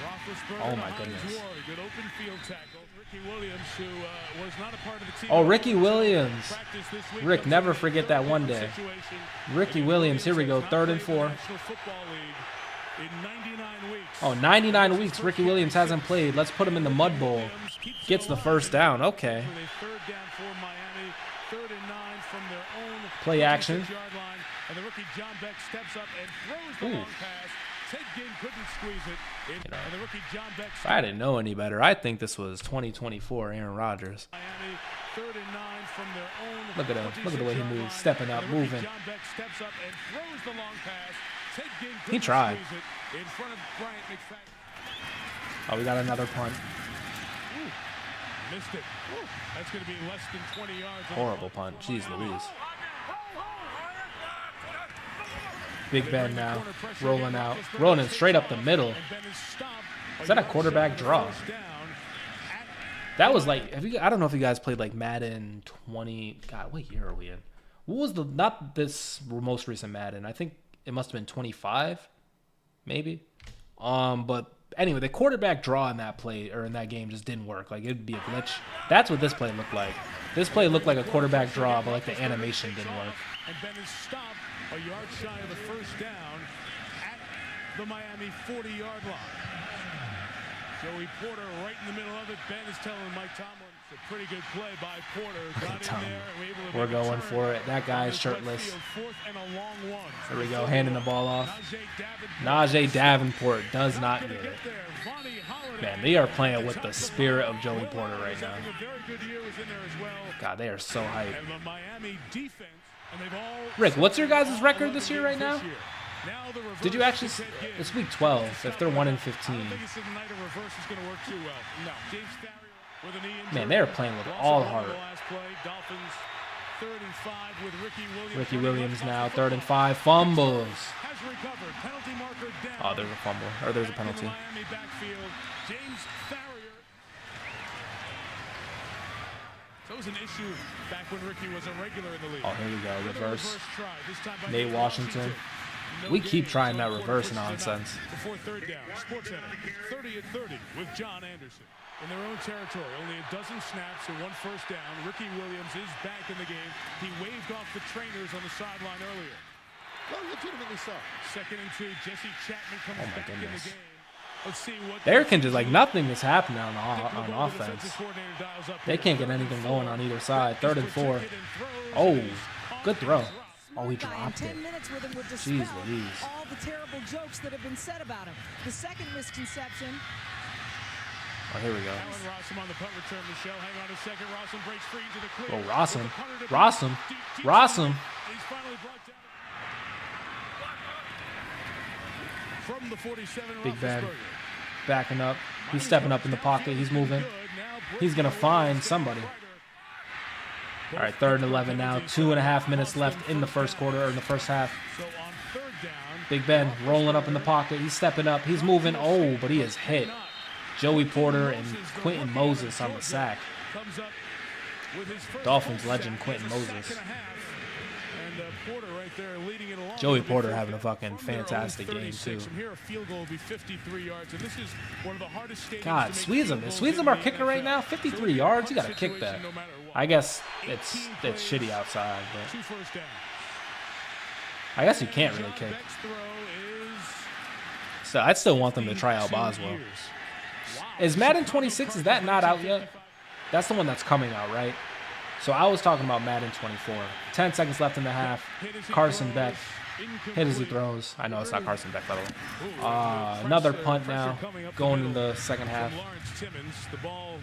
Roethlisberger Oh, to my Hines goodness. Ward. Good open field tackle. Ricky Williams, who was not a part of the team. Oh, Ricky Williams. Practice this week. Rick, never forget that one day. Situation. Ricky Williams, here we go. 3rd and 4. National Football League in 99 weeks. Oh, 99 weeks Ricky Williams hasn't played. Let's put him in the Mud Bowl. Gets the first down. Okay. With a 3rd down for Miami. 3rd and 9 from their own Play action. 26-yard line. And the rookie John Beck steps up and throws the Ooh. long pass. Ted Ginn couldn't squeeze it. And the rookie John Beck If I didn't know any better, I think this was 2024 Aaron Rodgers. Miami, 3rd and 9 from their own. Look at him. Look at the way he 26-yard moves. line. Stepping up, And the rookie moving. John Beck steps up and throws the long pass. Ted Ginn He couldn't tried. squeeze it in front of Bryant McFadden. Oh, we got another punt. Missed it. That's going to be less than 20 yards. Horrible punt. Jeez Louise. Big Ben now, rolling out. Rolling it straight up the middle. Is that a quarterback draw? That was like, I don't know if you guys played like Madden 20. God, what year are we in? What was the, not this most recent Madden. I think it must have been 25, maybe. But anyway, the quarterback draw in that play, or in that game, just didn't work. Like, it'd be a glitch. That's what this play looked like. This play looked like a quarterback draw, but like the animation didn't work. And Ben is stopped a yard shy of the first down at the Miami 40-yard line. Joey Porter right in the middle of it. Ben is telling Mike Tomlin it's a pretty good play by Porter. Got in there and able to we're going for it. That guy's shirtless. There we go, handing the ball off. Najee Davenport does not get it. Man, they are playing with the spirit of Joey Porter right now. God, they are so hyped. Rick, what's your guys' record this year right now? Did you actually? It's week 12. If they're 1-15, man, they are playing with all heart. Ricky Williams now, 3rd and 5, fumbles. Oh, there's a fumble, or there's a penalty. That was an issue back when Ricky was a regular in the league. Oh, here we go, reverse. Nate Washington. We keep trying that reverse nonsense. Before 3rd down, SportsCenter, 30-30 with John Anderson. In their own territory, only a dozen snaps and 1 first down. Ricky Williams is back in the game. He waved off the trainers on the sideline earlier. Well, legitimately so. 2nd and 2, Jesse Chapman comes back in the game. Let's see what There can just, like, nothing is happening on offense. They can't get anything going on either side. 3rd and 4. Oh, good throw. Oh, he dropped it. Jeez Louise. All the terrible jokes that have been said about him. The second misconception. Oh, here we go. Oh, Rossum. Big Ben backing up. He's stepping up in the pocket. He's moving. He's going to find somebody. All right, 3rd and 11 now. 2.5 minutes left in the first quarter, or in the first half. Big Ben rolling up in the pocket. He's stepping up. He's moving. Oh, but he is hit. Joey Porter and Quentin Moses on the sack. Dolphins legend Quentin Moses. Joey Porter having a fucking fantastic game, too. God, Sweezum our kicker right now? 53 yards? You got to kick that. I guess it's shitty outside, but I guess you can't really kick. So I'd still want them to try out Boswell. Is Madden 26, is that not out yet? That's the one that's coming out, right? So I was talking about Madden 24. 10 seconds left in the half. Carson Beck hit as he throws. I know it's not Carson Beck, by the way. Another punt now going in the second half. The ball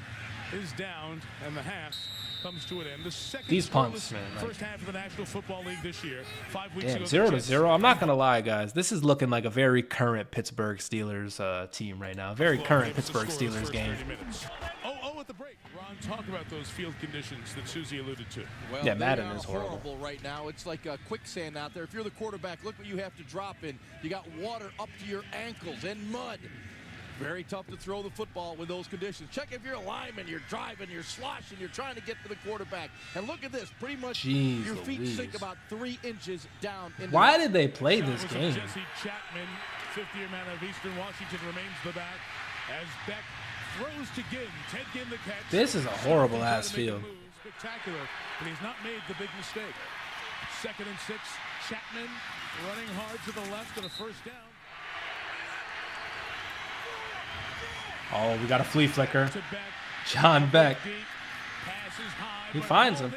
is down, and the half comes to an end. The second These punts, man. First half of the National Football League this year. 5 weeks ago. 0-0. I'm not gonna lie, guys. This is looking like a very current Pittsburgh Steelers team right now. Very current Pittsburgh Steelers game. At the break. Ron, talk about those field conditions that Susie alluded to. Well, yeah, Madden is horrible right now. It's like a quicksand out there. If you're the quarterback, look what you have to drop in. You got water up to your ankles and mud. Very tough to throw the football with those conditions. Check if you're a lineman, you're driving, you're sloshing, you're trying to get to the quarterback. And look at this, pretty much your feet sink about 3 inches down. Why did they play this game? Jesse Chapman, 50-year man of Eastern Washington, remains the back as Beck throws to Ginn. Ted Ginn the catch. This is a horrible ass field. Spectacular, but he's not made the big mistake. 2nd and 6, Chapman running hard to the left of the first down. Oh, we got a flea flicker. John Beck. He finds him.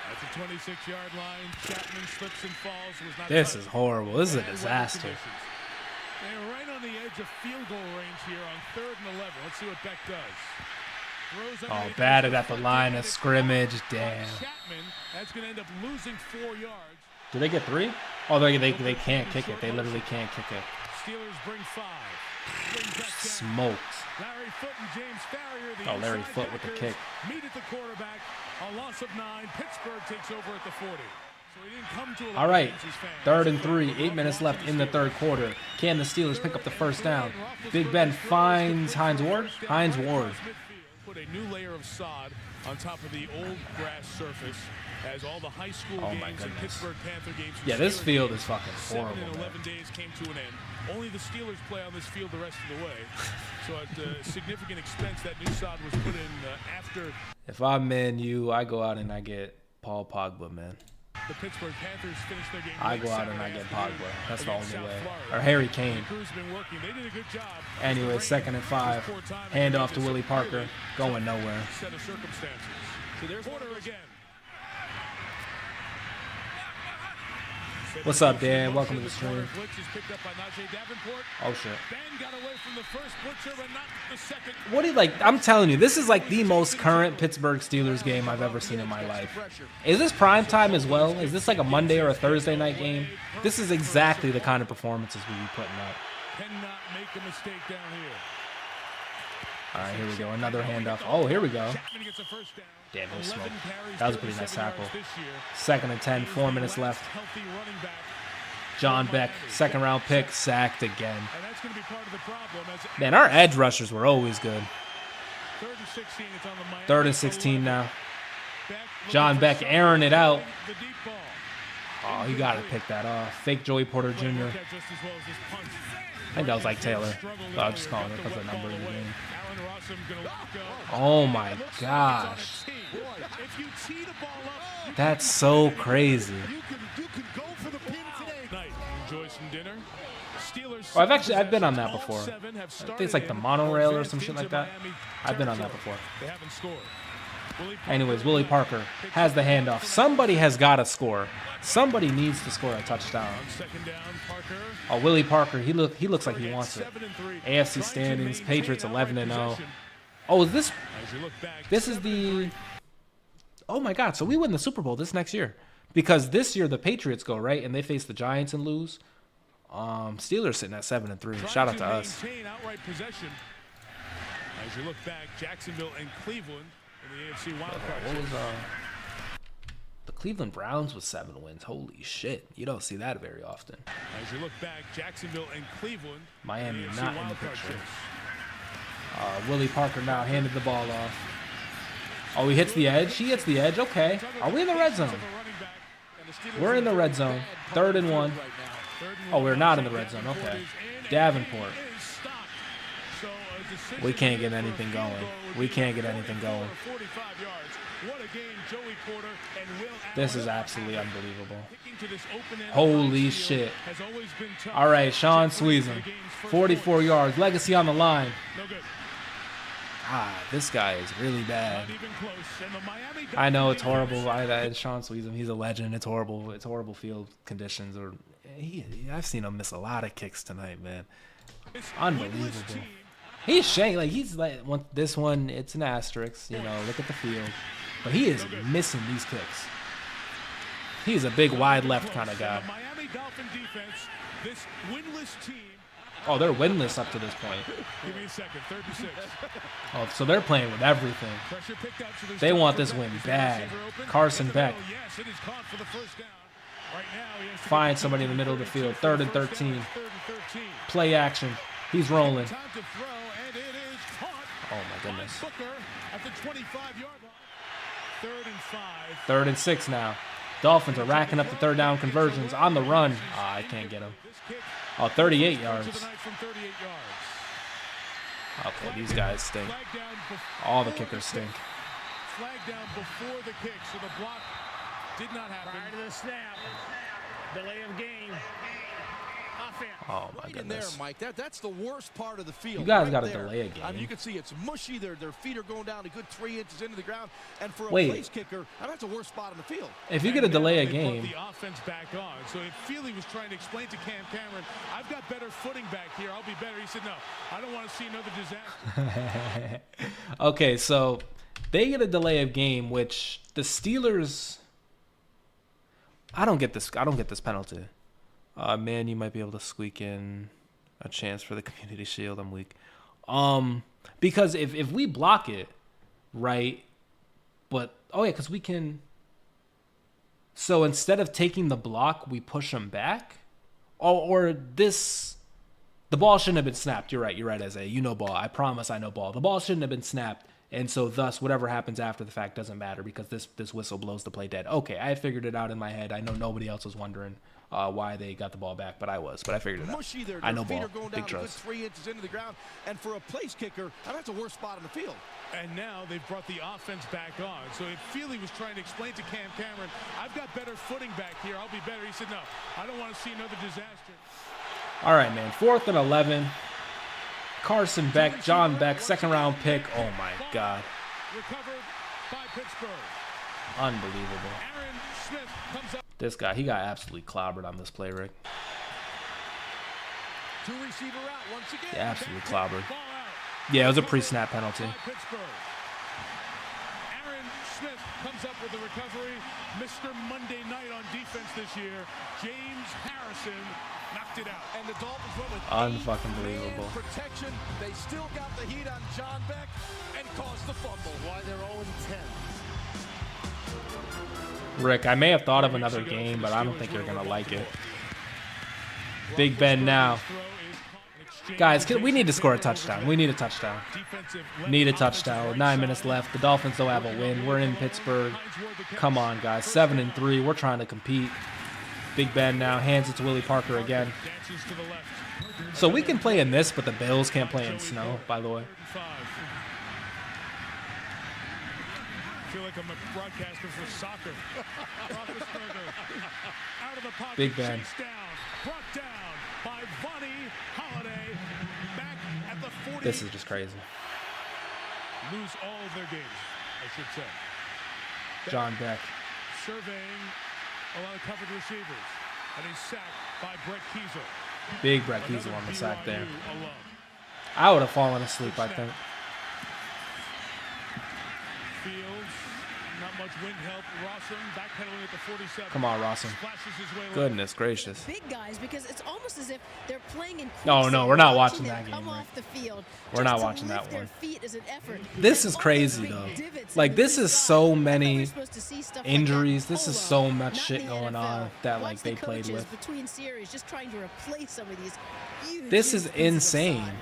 At the 26-yard line, Chapman slips and falls. This is horrible. This is a disaster. They're right on the edge of field goal range here on 3rd and 11. Let's see what Beck does. Oh, batted at the line of scrimmage. Damn. Chapman, that's going to end up losing 4 yards. Do they get 3? Oh, they can't kick it. They literally can't kick it. Steelers bring 5. Smoked. Larry Foote and James Farrier, the Oh, Larry inside Foote with the backers, kick. meet at the quarterback. A loss of 9. Pittsburgh takes over at the 40. So he didn't come to a lot All of right, games, his fans. 3rd and 3, 8 minutes left in the third quarter. Can the Steelers pick up the first down? Big Ben finds Hines Ward. Hines Ward. Put a new layer of sod on top of the old grass surface as all the high school Oh my games and goodness. Pittsburgh Panther games. Yeah, this field is fucking 7 horrible, and man. 11 days came to an end. Only the Steelers play on this field the rest of the way. So at significant expense, that new sod was put in after If I'm Man U, I go out and I get Paul Pogba, man. the Pittsburgh Panthers finished their game. I late go out and I Saturday get afternoon Pogba. That's the against only South way. Florida. Or Harry Kane. The crew's been working. They did a good job. Anyway, 2nd and 5. Hand off to Willie Parker. Going nowhere. Set of circumstances. So there's Porter again. What's up, Dan? Welcome to the stream. Blitz is picked up by Najee Davenport. Oh, shit. Ben got away from the first blitzer, but not the second. What do you like? I'm telling you, this is like the most current Pittsburgh Steelers game I've ever seen in my life. Is this prime time as well? Is this like a Monday or a Thursday night game? This is exactly the kind of performances we be putting up. Cannot make a mistake down here. All right, here we go. Another handoff. Oh, here we go. Chapman gets a first down. Damn, he was 11 smoked. carries, That was a pretty nice 37 tackle. yards this year. 2nd and 10, 4 minutes left. Healthy running back. John Beck, 2nd round pick, sacked again. And that's going to be part of the problem. As Man, our edge rushers were always good. 3rd and 16, it's on the Miami 3rd and 16 now. Beck John looking Beck for airing it out. the deep ball. Oh, you got to pick that off. Fake Joey Porter Jr. Looked at just as well as this punt. I think that was like Taylor. I was just calling it because of the number of the game. Aaron Rossum gonna go. Oh my gosh. If you tee the ball up, you That's so crazy. You can go for the pin today. night. Enjoy some dinner. Steelers. Oh, I've been on that before. I think it's like the monorail or some shit like that. I've been on that before. They haven't scored. Anyways, Willie Parker has the handoff. Somebody has got to score. Somebody needs to score a touchdown. On 2nd down, Parker. Oh, Willie Parker, he looks like he wants it. 7-3. AFC standings, Patriots 11-0. Oh, is this? As you look back, This is the. Oh my God! So we win the Super Bowl this next year, because this year the Patriots go right and they face the Giants and lose. Steelers sitting at 7-3. Shout out to us. maintain outright possession. As you look back, Jacksonville and Cleveland in the AFC wildcard. What was the Cleveland Browns with 7 wins? Holy shit! You don't see that very often. As you look back, Jacksonville and Cleveland. Miami in the AFC not in the wildcard picture. chase. Willie Parker now handed the ball off. Oh, he hits the edge. He hits the edge. Okay. Are we in the red zone? We're in the red zone. 3rd and 1. Oh, we're not in the red zone. Okay. Davenport. We can't get anything going. We can't get anything going. This is absolutely unbelievable. Holy shit. All right, Sean Sweezum. 44 yards. Legacy on the line. Ah, this guy is really bad. I know it's horrible. It's Sean Sweezum. He's a legend. It's horrible. It's horrible field conditions. I've seen him miss a lot of kicks tonight, man. Unbelievable. He's shaking. Like he's like this one. It's an asterisk. You know, look at the field. But he is missing these kicks. He's a big wide left kind of guy. Miami Dolphin defense, this winless team. Oh, they're winless up to this point. Give me a second. 3rd and 6. Oh, so they're playing with everything. Pressure picked up, so They want this win bad. Carson Beck. Yes, it is caught for the first down. Right now, he has to Find somebody in the middle of the field. 3rd and 13. 3rd and 13. Play action. He's rolling. Time to throw, and it is caught. Oh my goodness. Booker at the 25-yard line. 3rd and 5. 3rd and 6 now. Dolphins are racking up the 3rd down conversions on the run. Ah, I can't get him. This kick Oh, 38 for yards. the night from 38 yards. Okay, these guys stink. Flag down before All the kickers stink. Flag down before the kick, so the block did not happen. Prior to the snap, delay of game. Offense. Oh my Right in there, goodness. Mike. That's the worst part of the field. You guys right gotta there. delay a game. I mean, you can see it's mushy. Their feet are going down a good 3 inches into the ground. And for a Wait. place kicker, that's the worst spot in the field. If you get a delay a They put game, the offense back on. So if Feely was trying to explain to Cam Cameron, I've got better footing back here. I'll be better. He said, no, I don't want to see another disaster. okay, so they get a delay of game, which the Steelers. I don't get this. I don't get this penalty. Man, you might be able to squeak in. A chance for the Community Shield. I'm weak. Because if we block it, right? But oh yeah, because we can. So instead of taking the block, we push them back, or this. The ball shouldn't have been snapped. You're right, Isaiah. You know ball. I promise I know ball. The ball shouldn't have been snapped, and so thus whatever happens after the fact doesn't matter because this whistle blows the play dead. Okay, I figured it out in my head. I know nobody else was wondering why they got the ball back, but I figured it out. I know ball. Big trust. 3 inches into the ground, and for a place kicker, that's the worst spot on the field. And now they've brought the offense back on. So if Feely was trying to explain to Cam Cameron, I've got better footing back here. I'll be better. He said, no, I don't want to see another disaster. All right, man. 4th and 11. Carson Beck, John Beck, 2nd-round pick. Oh, my God. Recovered by Pittsburgh. Unbelievable. Aaron Smith comes up. This guy, he got absolutely clobbered on this play, Rick. Two-receiver out once again. Yeah, absolutely clobbered. Yeah, it was a pre-snap penalty. Aaron Smith comes up with the recovery. Mr. Monday Night on defense this year, James Harrison knocked it out. And the Dolphins went with unfucking believable. Protection. They still got the heat on John Beck and caused the fumble. Why they're 0-10. Rick, I may have thought of another game, but I don't think you're gonna like it. Big Ben now. Guys, we need to score a touchdown. We need a touchdown. Need a touchdown. 9 minutes left. The Dolphins don't have a win. We're in Pittsburgh. Come on, guys. 7-3. We're trying to compete. Big Ben now hands it to Willie Parker again. So we can play in this, but the Bills can't play in snow, by the way. I feel like I'm a broadcaster for soccer. Out of the pocket, Big Ben. chased down, brought down by Vonnie Holiday. Back at the 40. This is just crazy. Lose all of their games, I should say. John Beck. Surveying a lot of covered receivers. And he's sacked by Brett Kiesel. Big Brett Kiesel on the sack there. I would have fallen asleep, I think. Fields, not much wind help. Rawson backpedaling at the 47. Come on, Rawson. Goodness gracious. Big guys, because it's almost as if they're playing in. Oh no, we're not watching that game. Come off the field. We're not watching that one. Their feet is an effort. This is crazy though. Like this is so many injuries. This is so much shit going on that like they played with. Between series, just trying to replace some of these. This is insane.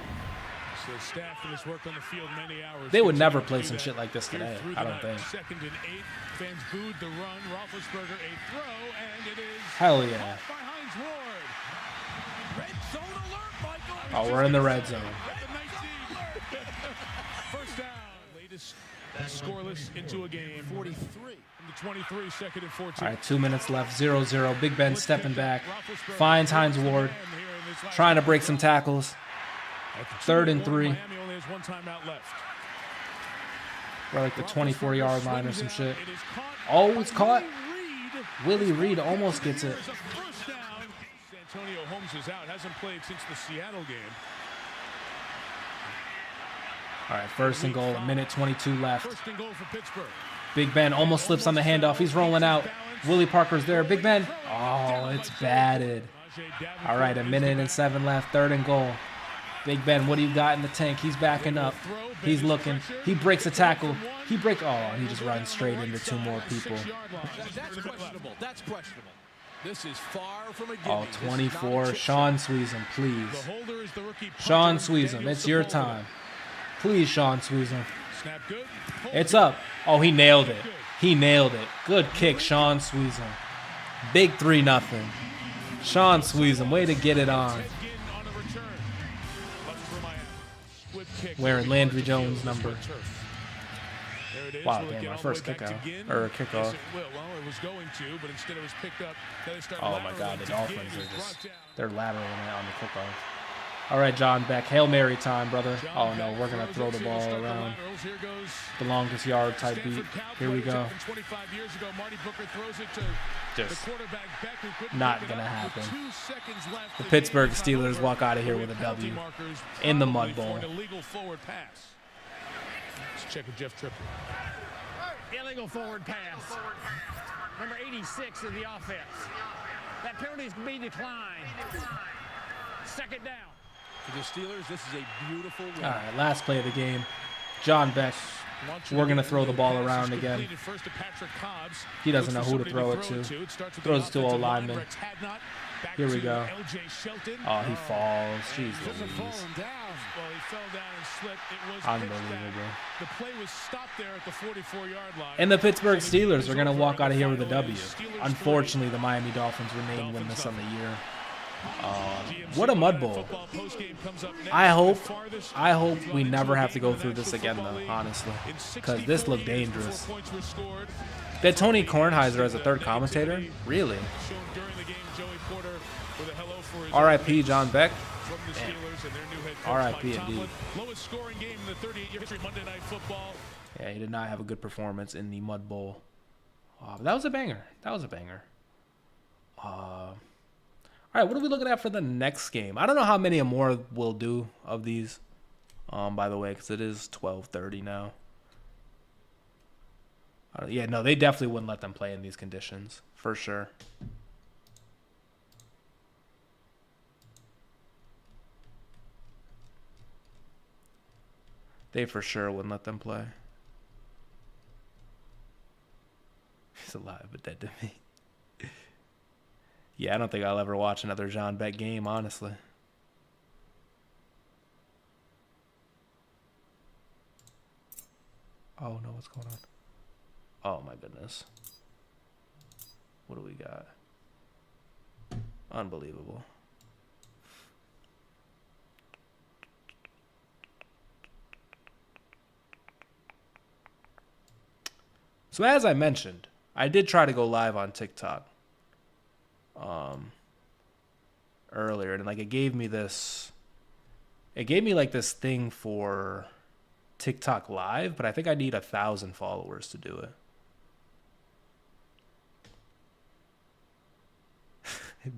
So staff that has worked on the field many hours. They would never play some shit like this today. I don't think. 2nd and 8. Fans booed the run. Roethlisberger a throw, and it is hell yeah. by Hines Ward. Red zone alert, Michael. Oh, we're in the red zone. First down. Latest scoreless into a game. 43 from the 23. 2nd and 14. All right, 2 minutes left. 0-0. Big Ben stepping back. Finds Hines Ward. Trying to break some tackles. 3rd and 3. Miami only has one timeout left. We're like the 24-yard line or some shit. Oh, it's caught. Willie Reed almost gets it. Antonio Holmes is out. Hasn't played since the Seattle game. All right, 1st and goal. 1:22 left. 1st and goal for Pittsburgh. Big Ben almost slips on the handoff. He's rolling out. Willie Parker's there. Big Ben. Oh, it's batted. All right, 1:07 left. 3rd and goal. Big Ben, what do you got in the tank? He's backing up. He's looking. He breaks a tackle. He just runs straight into 2 more people. That's questionable. That's questionable. This is far from a gimme. Oh, 24. Sean Sweezum, please. The holder is the rookie Sean Sweezum, it's your time. Please, Sean Sweezum. Snap good. It's up. Oh, he nailed it. He nailed it. Good kick, Sean Sweezum. Big 3-0. Sean Sweezum, way to get it on. Wearing Landry Jones' number. Wow, damn, my first kickoff. Or kickoff. Oh my god, the Dolphins are just, they're lateraling it on the kickoff. All right, John Beck, Hail Mary time, brother. Oh no, we're going to throw the ball around. The longest yard type beat. Here we go. Just not going to happen. The Pittsburgh Steelers walk out of here with a W in the Mud Bowl. Let's check with Jeff Triplett. Illegal forward pass. Number 86 of the offense. That penalty is to be declined. 2nd down. For the Steelers, this is a beautiful win. All right, last play of the game. John Beck. We're going to throw the ball around again. He doesn't know who to throw it to. Throws it to a lineman. Here we go. Oh, he falls. Jeez Louise. Unbelievable. The play was stopped there at the 44-yard line. And the Pittsburgh Steelers are going to walk out of here with a W. Unfortunately, the Miami Dolphins remain winless on the year. What a mud bowl. I hope we never have to go through this again, though, honestly, because this looked dangerous. That Tony Kornheiser as a third commentator? Really? R.I.P. John Beck. R.I.P. indeed. Yeah, he did not have a good performance in the mud bowl. But that was a banger. That was a banger. All right, what are we looking at for the next game? I don't know how many more we'll do of these, by the way, because it is 12:30 now. Yeah, no, they definitely wouldn't let them play in these conditions, for sure. They for sure wouldn't let them play. He's alive but dead to me. Yeah, I don't think I'll ever watch another John Beck game, honestly. Oh, no, what's going on? Oh, my goodness. What do we got? Unbelievable. So as I mentioned, I did try to go live on TikTok earlier, and like it gave me like this thing for TikTok live, but I think I need 1,000 followers to do it.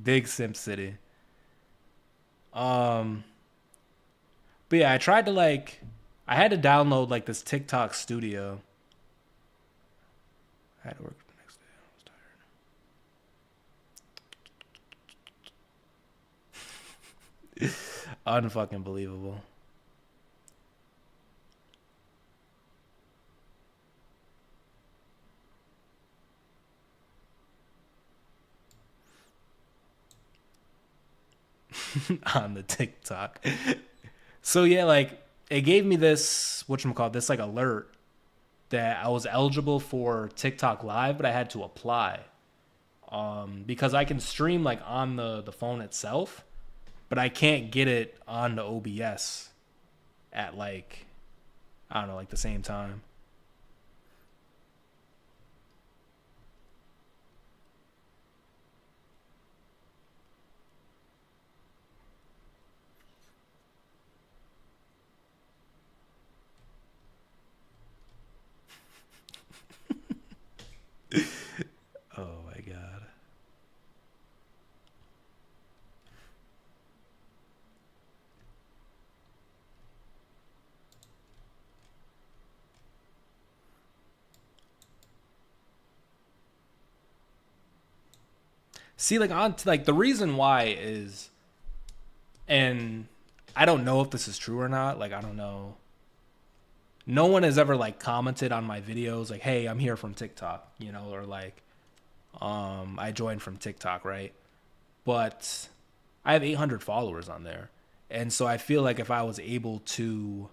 Big Simp City. But yeah, I tried to I had to download like this TikTok studio. I had to work the next day. I was tired. Unfucking believable. On the TikTok. So yeah, like it gave me this whatchamacallit, this like alert that I was eligible for TikTok live, but I had to apply. Because I can stream like on the phone itself, but I can't get it on the OBS at like, I don't know, like the same time. Oh my God. See, like the reason why is, and I don't know if this is true or not. Like, I don't know. No one has ever like commented on my videos like, hey, I'm here from TikTok, you know, or like, I joined from TikTok, right? But I have 800 followers on there. And so I feel like if I was able to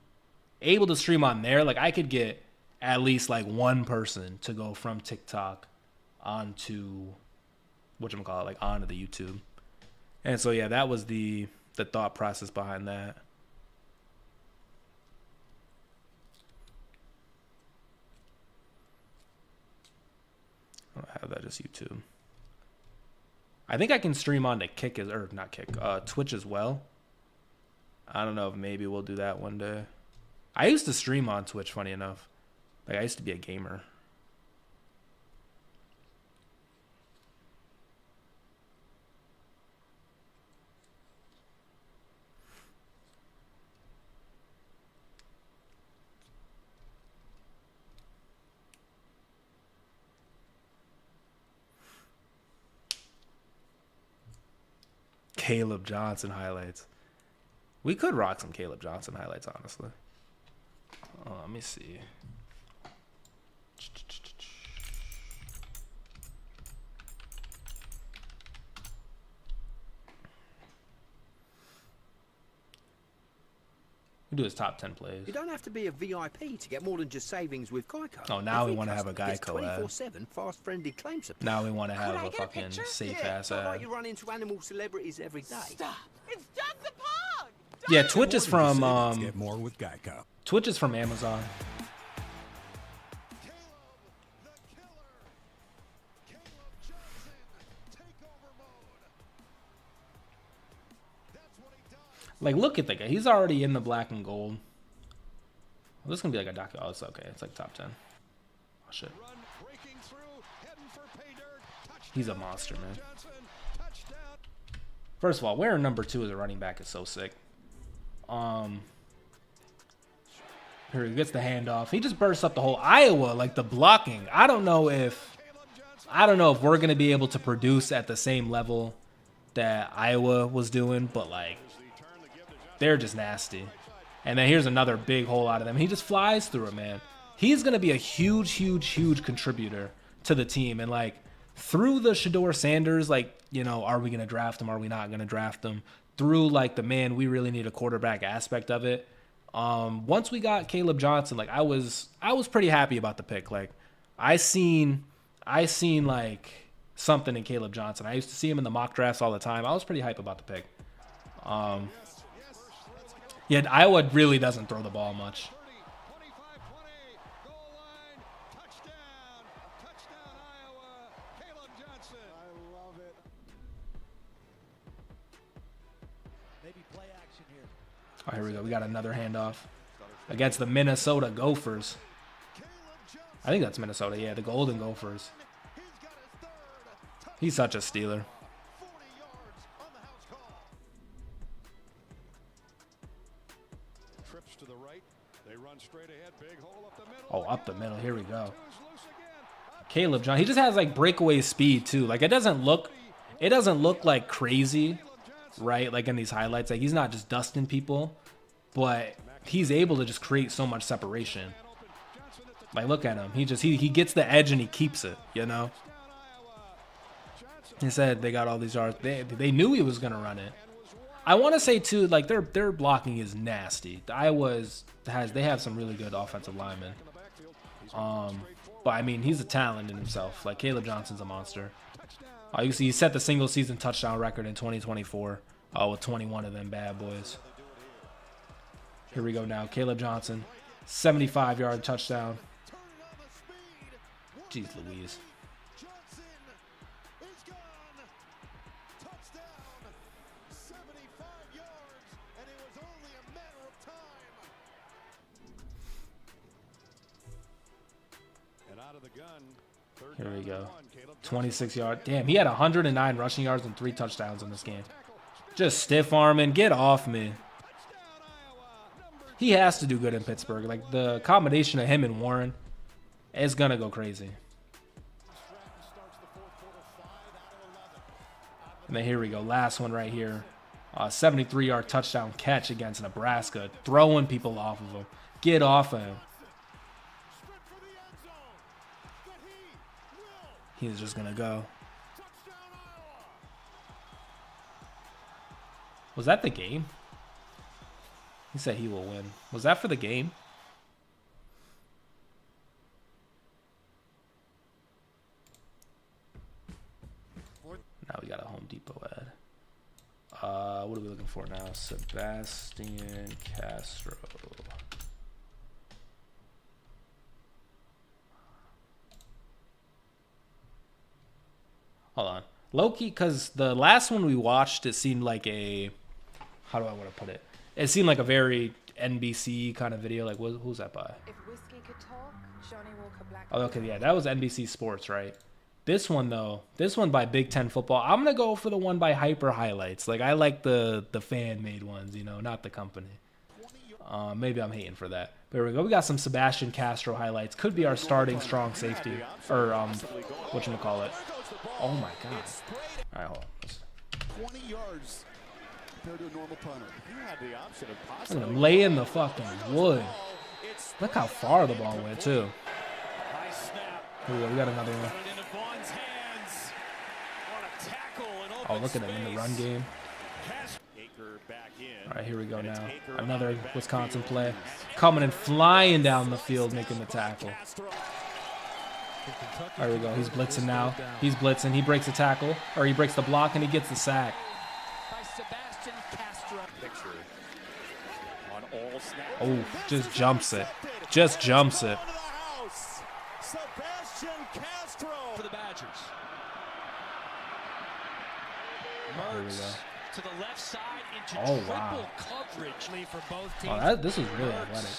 stream on there, like I could get at least like one person to go from TikTok onto whatchamacallit, like onto the YouTube. And so yeah, that was the thought process behind that. I don't have that as YouTube. I think I can stream on to Twitch as well. I don't know if maybe we'll do that one day. I used to stream on Twitch, funny enough. Like I used to be a gamer. Caleb Johnson highlights. We could rock some Caleb Johnson highlights, honestly. Let me see. We do his top 10 plays. You don't have to be a VIP to get more than just savings with Geico. Oh, now we want to have a Geico ad. 24/7 fast-friendly claim support. Now we want to have a fucking safe-ass ad. Like you run into animal celebrities every day. Stop! It's just a pug. Yeah, Twitch is from Get more with Geico. Twitch is from Amazon. Like, look at the guy. He's already in the black and gold. Well, this is going to be like a docu. Oh, it's okay. It's like top 10. Oh, shit. He's a monster, man. First of all, wearing number 2 as a running back is so sick. Here he gets the handoff. He just bursts up the whole Iowa, like the blocking. I don't know if we're going to be able to produce at the same level that Iowa was doing, but like, they're just nasty. And then here's another big hole out of them. He just flies through it, man. He's going to be a huge, huge, huge contributor to the team. And, like, through the Shedeur Sanders, like, you know, are we going to draft him? Are we not going to draft him? Through, like, the man, we really need a quarterback aspect of it. Once we got Caleb Johnson, like, I was pretty happy about the pick. Like, I seen like, something in Caleb Johnson. I used to see him in the mock drafts all the time. I was pretty hype about the pick. Yeah, Iowa really doesn't throw the ball much. Oh, here we go. We got another handoff against the Minnesota Gophers. I think that's Minnesota. Yeah, the Golden Gophers. He's such a Steeler. Oh, up the middle. Here we go. Caleb Johnson. He just has like breakaway speed too. Like it doesn't look like crazy, right? Like in these highlights, like he's not just dusting people, but he's able to just create so much separation. Like look at him. He gets the edge and he keeps it, you know? He said they got all these yards. They knew he was gonna run it. I want to say too, like their blocking is nasty. They have some really good offensive linemen. But I mean, he's a talent in himself. Like Caleb Johnson's a monster. You can see he set the single season touchdown record in 2024 with 21 of them bad boys. Here we go now. Caleb Johnson, 75-yard touchdown. Jeez Louise. Here we go. 26 yards. Damn, he had 109 rushing yards and 3 touchdowns in this game. Just stiff arming. Get off me. He has to do good in Pittsburgh. Like the combination of him and Warren is going to go crazy. And then here we go. Last one right here. 73-yard touchdown catch against Nebraska. Throwing people off of him. Get off of him. He's just going to go. Was that the game? He said he will win. Was that for the game? Now we got a Home Depot ad. What are we looking for now? Sebastian Castro. Hold on. Low-key, because the last one we watched, it seemed like a... How do I want to put it? It seemed like a very NBC kind of video. Like, who's that by? If whiskey could talk, Johnny Walker Black. Oh, okay, yeah, that was NBC Sports, right? This one, though, this one by Big Ten Football, I'm going to go for the one by Hyper Highlights. Like, I like the fan-made ones, you know, not the company. Maybe I'm hating for that. But here we go. We got some Sebastian Castro highlights. Could be our starting strong safety. Or, whatchamacallit. Oh, my God. All right, hold on. 20 yards. compared to a normal punter. He had the option of Look possibly at him lay in the fucking wood. Look how far the ball went, too. High snap. Here we go. We got another one. Put it into Vaughn's hands. What a tackle in open Oh, look at him in the run game. All right, here we go now. Another Wisconsin play. Coming and flying down the field, making the tackle. There we go. He's blitzing now. He's blitzing. He breaks the tackle, or he breaks the block, and he gets the sack. Oh, just jumps it. Just jumps it. For the Badgers. Here we go. To the left side into Oh, triple wow. coverage for both teams. Oh, this is really athletic.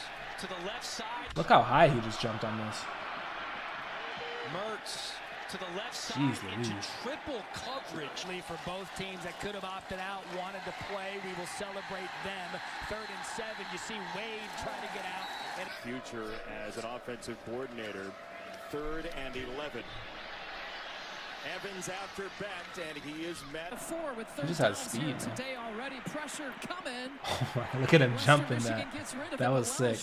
To the left side. Look how high he just jumped on this. Mertz to the left side Jeez into Louise. triple coverage for both teams that could have opted out, wanted to play. We will celebrate them. 3rd and 7. You see Wade trying to get out. And future as an offensive coordinator. 3rd and 11. Evans after bet, and he is met. He just has speed, man. Today already, pressure coming. Look at him jumping that. That was sick.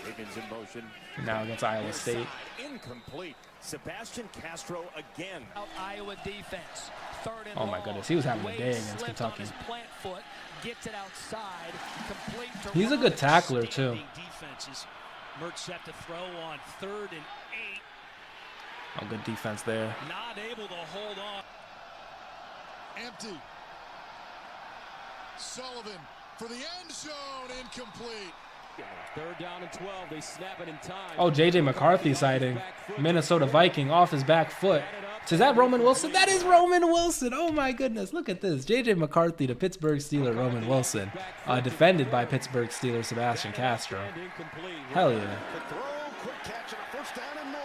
Higgins in motion. Now against Iowa State. Incomplete. Sebastian Castro again. out Iowa defense. 3rd and Oh my long. goodness, he was having a Wade day against slipped Kentucky. on his plant foot, gets it outside, complete to He's a good Mertz. tackler, too. Defenses. Mertz set to throw on 3rd and 8. Oh, good defense there. Not able to hold on. Empty. Sullivan for the end zone, incomplete. 3rd down and 12. They snap it in time. Oh, J.J. McCarthy sighting. Minnesota Viking off his back foot. Is that Roman Wilson? That is Roman Wilson. Oh, my goodness. Look at this. J.J. McCarthy to Pittsburgh Steeler Roman Wilson. Defended by Pittsburgh Steeler Sebastian Castro. Hell yeah. The throw, quick catch, and a first down and more.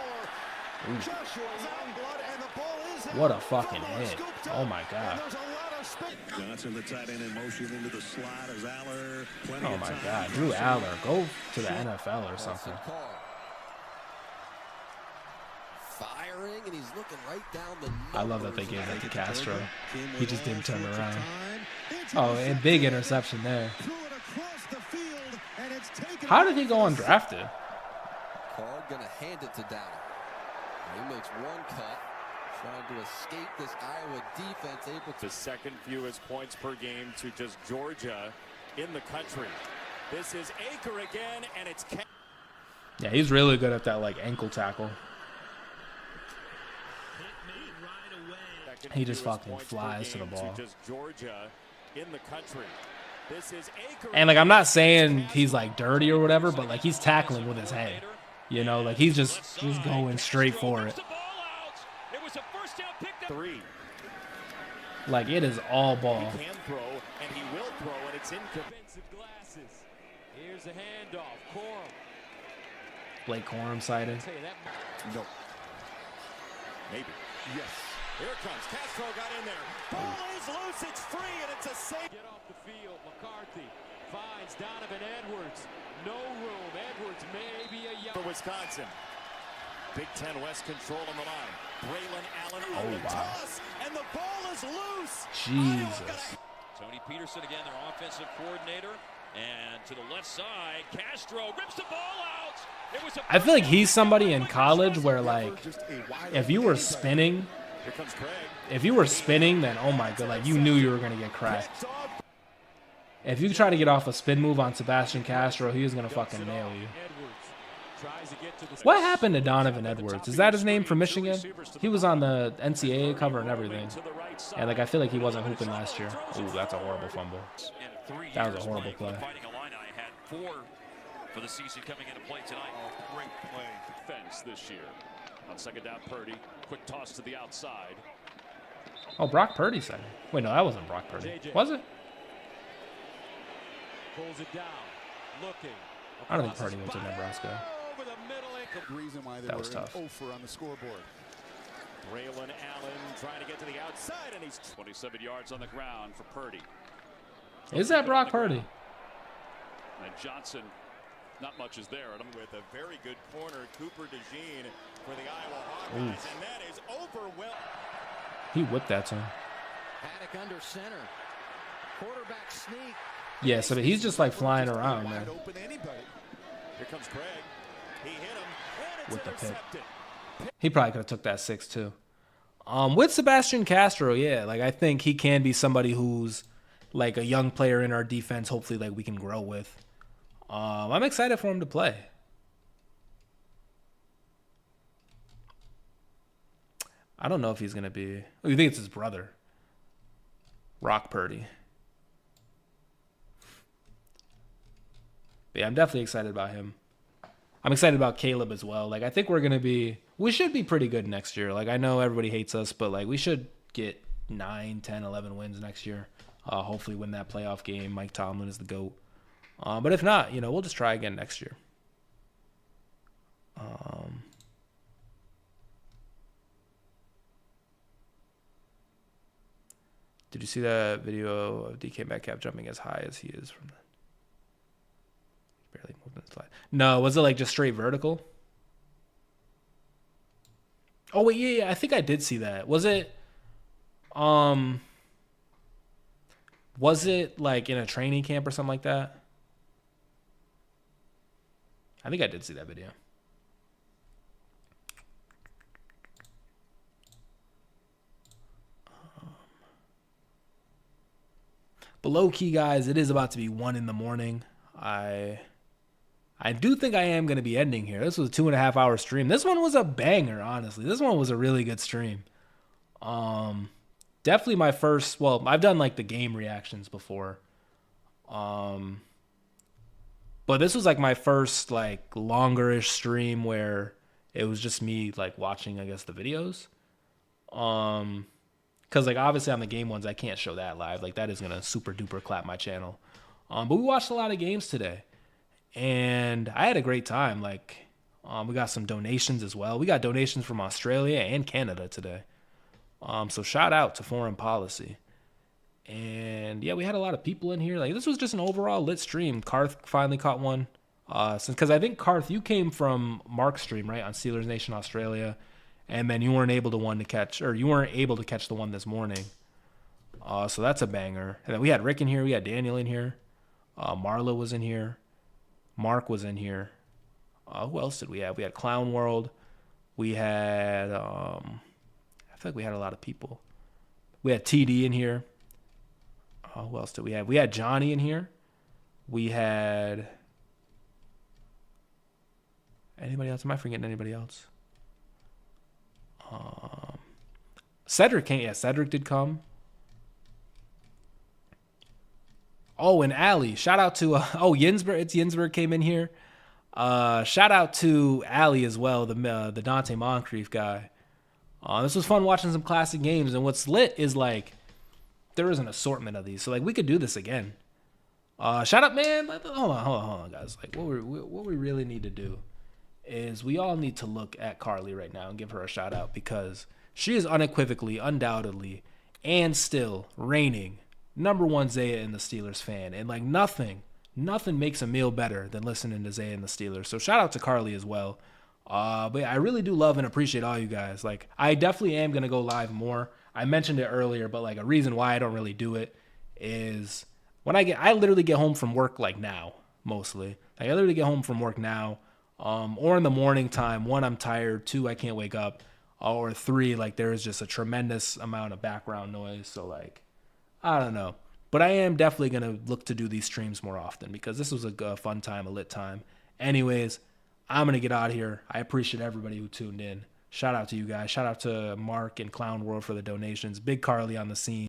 Joshua Youngblood, and the ball is in. What a fucking hit. Oh, my God. There's a lot of space. Johnson, the tight end in motion into the slot as Aller. Oh, my God. Drew Aller. Go to the NFL or something. Firing, and he's looking right down the I love that they gave that to Castro. He just didn't turn around. Oh, and big interception there. How did he go undrafted? Carr gonna hand it to Downing. He makes one cut, trying to escape this Iowa defense. Able to The second fewest points per game to just Georgia in the country. This is Aker again, and it's Yeah, he's really good at that, like, ankle tackle. He just fucking flies to the ball. Just Georgia in the country. This is Aker. And, like, I'm not saying he's, like, dirty or whatever, but, like, he's tackling with his head. You know, like, he's going straight for it. It was a first down pick. 3. Like, it is all ball. He can throw, and he will throw, and it's incomplete. Glasses. Here's a handoff. Corum. Blake Corum sighting. No. Maybe. Yes. Here it comes. Castro got in there. Ball is loose. It's free, and it's a save. Get off the field. McCarthy finds Donovan Edwards. No room. Edwards may be a young. For Wisconsin. Big Ten West control on the line. Braylon Allen Oh, on the wow. toss, and the ball is loose. Jesus. Tony Peterson again, their offensive coordinator. And to the left side, Castro rips the ball out. It was I feel like he's somebody in college where, like, if you were spinning, Here comes Craig. then, oh my god, like, you knew you were going to get cracked. If you try to get off a spin move on Sebastian Castro, he was going to fucking nail you. What happened to Donovan Edwards? Is that his name from Michigan? He was on the NCAA cover and everything. And, like, I feel like he wasn't hooping last year. Ooh, that's a horrible fumble. That was a horrible play. For the season coming into play tonight. Great play. Defense this year. On second down, Purdy. Quick toss to the outside. Oh, Brock Purdy said it. Wait, no, that wasn't Brock Purdy. Was it? Pulls it down. Looking. I don't think Purdy went to Nebraska. Over the middle. Reason why they That were was tough. 0 on the scoreboard. Braylon Allen trying to get to the outside, and he's 27 yards on the ground for Purdy. Is that Brock Purdy? And Johnson, not much is there. With a very good corner, Cooper DeJean for the Iowa Hawkeyes, and that is overwhelming. He whipped that to him. Haddock under center. Quarterback sneak. Yeah, so he's just like flying around, man. Open anybody. Here comes Craig. He hit him, and it's With the pick. intercepted. He probably could have took that 6 too. With Sebastian Castro, yeah, like I think he can be somebody who's like a young player in our defense. Hopefully, like we can grow with. I'm excited for him to play. I don't know if he's gonna be. Oh, you think it's his brother, Rock Purdy? But yeah, I'm definitely excited about him. I'm excited about Caleb as well. Like I think we should be pretty good next year. Like I know everybody hates us, but like we should get 9, 10, 11 wins next year. Hopefully win that playoff game. Mike Tomlin is the GOAT. But if not, you know, we'll just try again next year. Did you see that video of DK Metcalf jumping as high as he is from the barely moving the slide? No, was it like just straight vertical? Oh wait, yeah, I think I did see that. Was it like in a training camp or something like that? I think I did see that video. But low key, guys, it is about to be 1 a.m. I do think I am going to be ending here. This was a 2.5 hour stream. This one was a banger, honestly. This one was a really good stream. Definitely my first, well, I've done like the game reactions before. But this was like my first like longer-ish stream where it was just me like watching, I guess, the videos. Because like obviously on the game ones, I can't show that live. Like that is going to super duper clap my channel. But we watched a lot of games today. And I had a great time. Like, we got some donations as well. We got donations from Australia and Canada today. So shout out to Foreign Policy. And yeah, we had a lot of people in here. Like, this was just an overall lit stream. Karth finally caught one. Because I think Karth, you came from Mark's stream, right, on Steelers Nation Australia, and then you weren't able to catch the one this morning. So that's a banger. And then we had Rick in here. We had Daniel in here. Marla was in here. Mark was in here. Who else did we have? We had Clown World. We had, I feel like we had a lot of people. We had TD in here. Who else did we have? We had Johnny in here. We had, anybody else? Am I forgetting anybody else? Cedric came. Yeah, Cedric did come. Oh, and Ali. Shout out to, Yinsberg. It's Yinsberg came in here. Shout out to Ali as well, the Dante Moncrief guy. This was fun watching some classic games. And what's lit is, like, there is an assortment of these. So, like, we could do this again. Shout out, man. Hold on, guys. Like, what we really need to do is we all need to look at Carly right now and give her a shout out because she is unequivocally, undoubtedly, and still reigning #1 Zaya and the Steelers fan. And like nothing makes a meal better than listening to Zaya and the Steelers. So shout out to Carly as well. But I really do love and appreciate all you guys. Like I definitely am going to go live more. I mentioned it earlier, but like a reason why I don't really do it is when I literally get home from work like now, mostly. Like I literally get home from work now, or in the morning time. 1, I'm tired. 2, I can't wake up. Or 3, like there is just a tremendous amount of background noise. So like, I don't know. But I am definitely going to look to do these streams more often because this was a fun time, a lit time. Anyways, I'm going to get out of here. I appreciate everybody who tuned in. Shout out to you guys. Shout out to Mark and Clown World for the donations. Big Carly on the scene.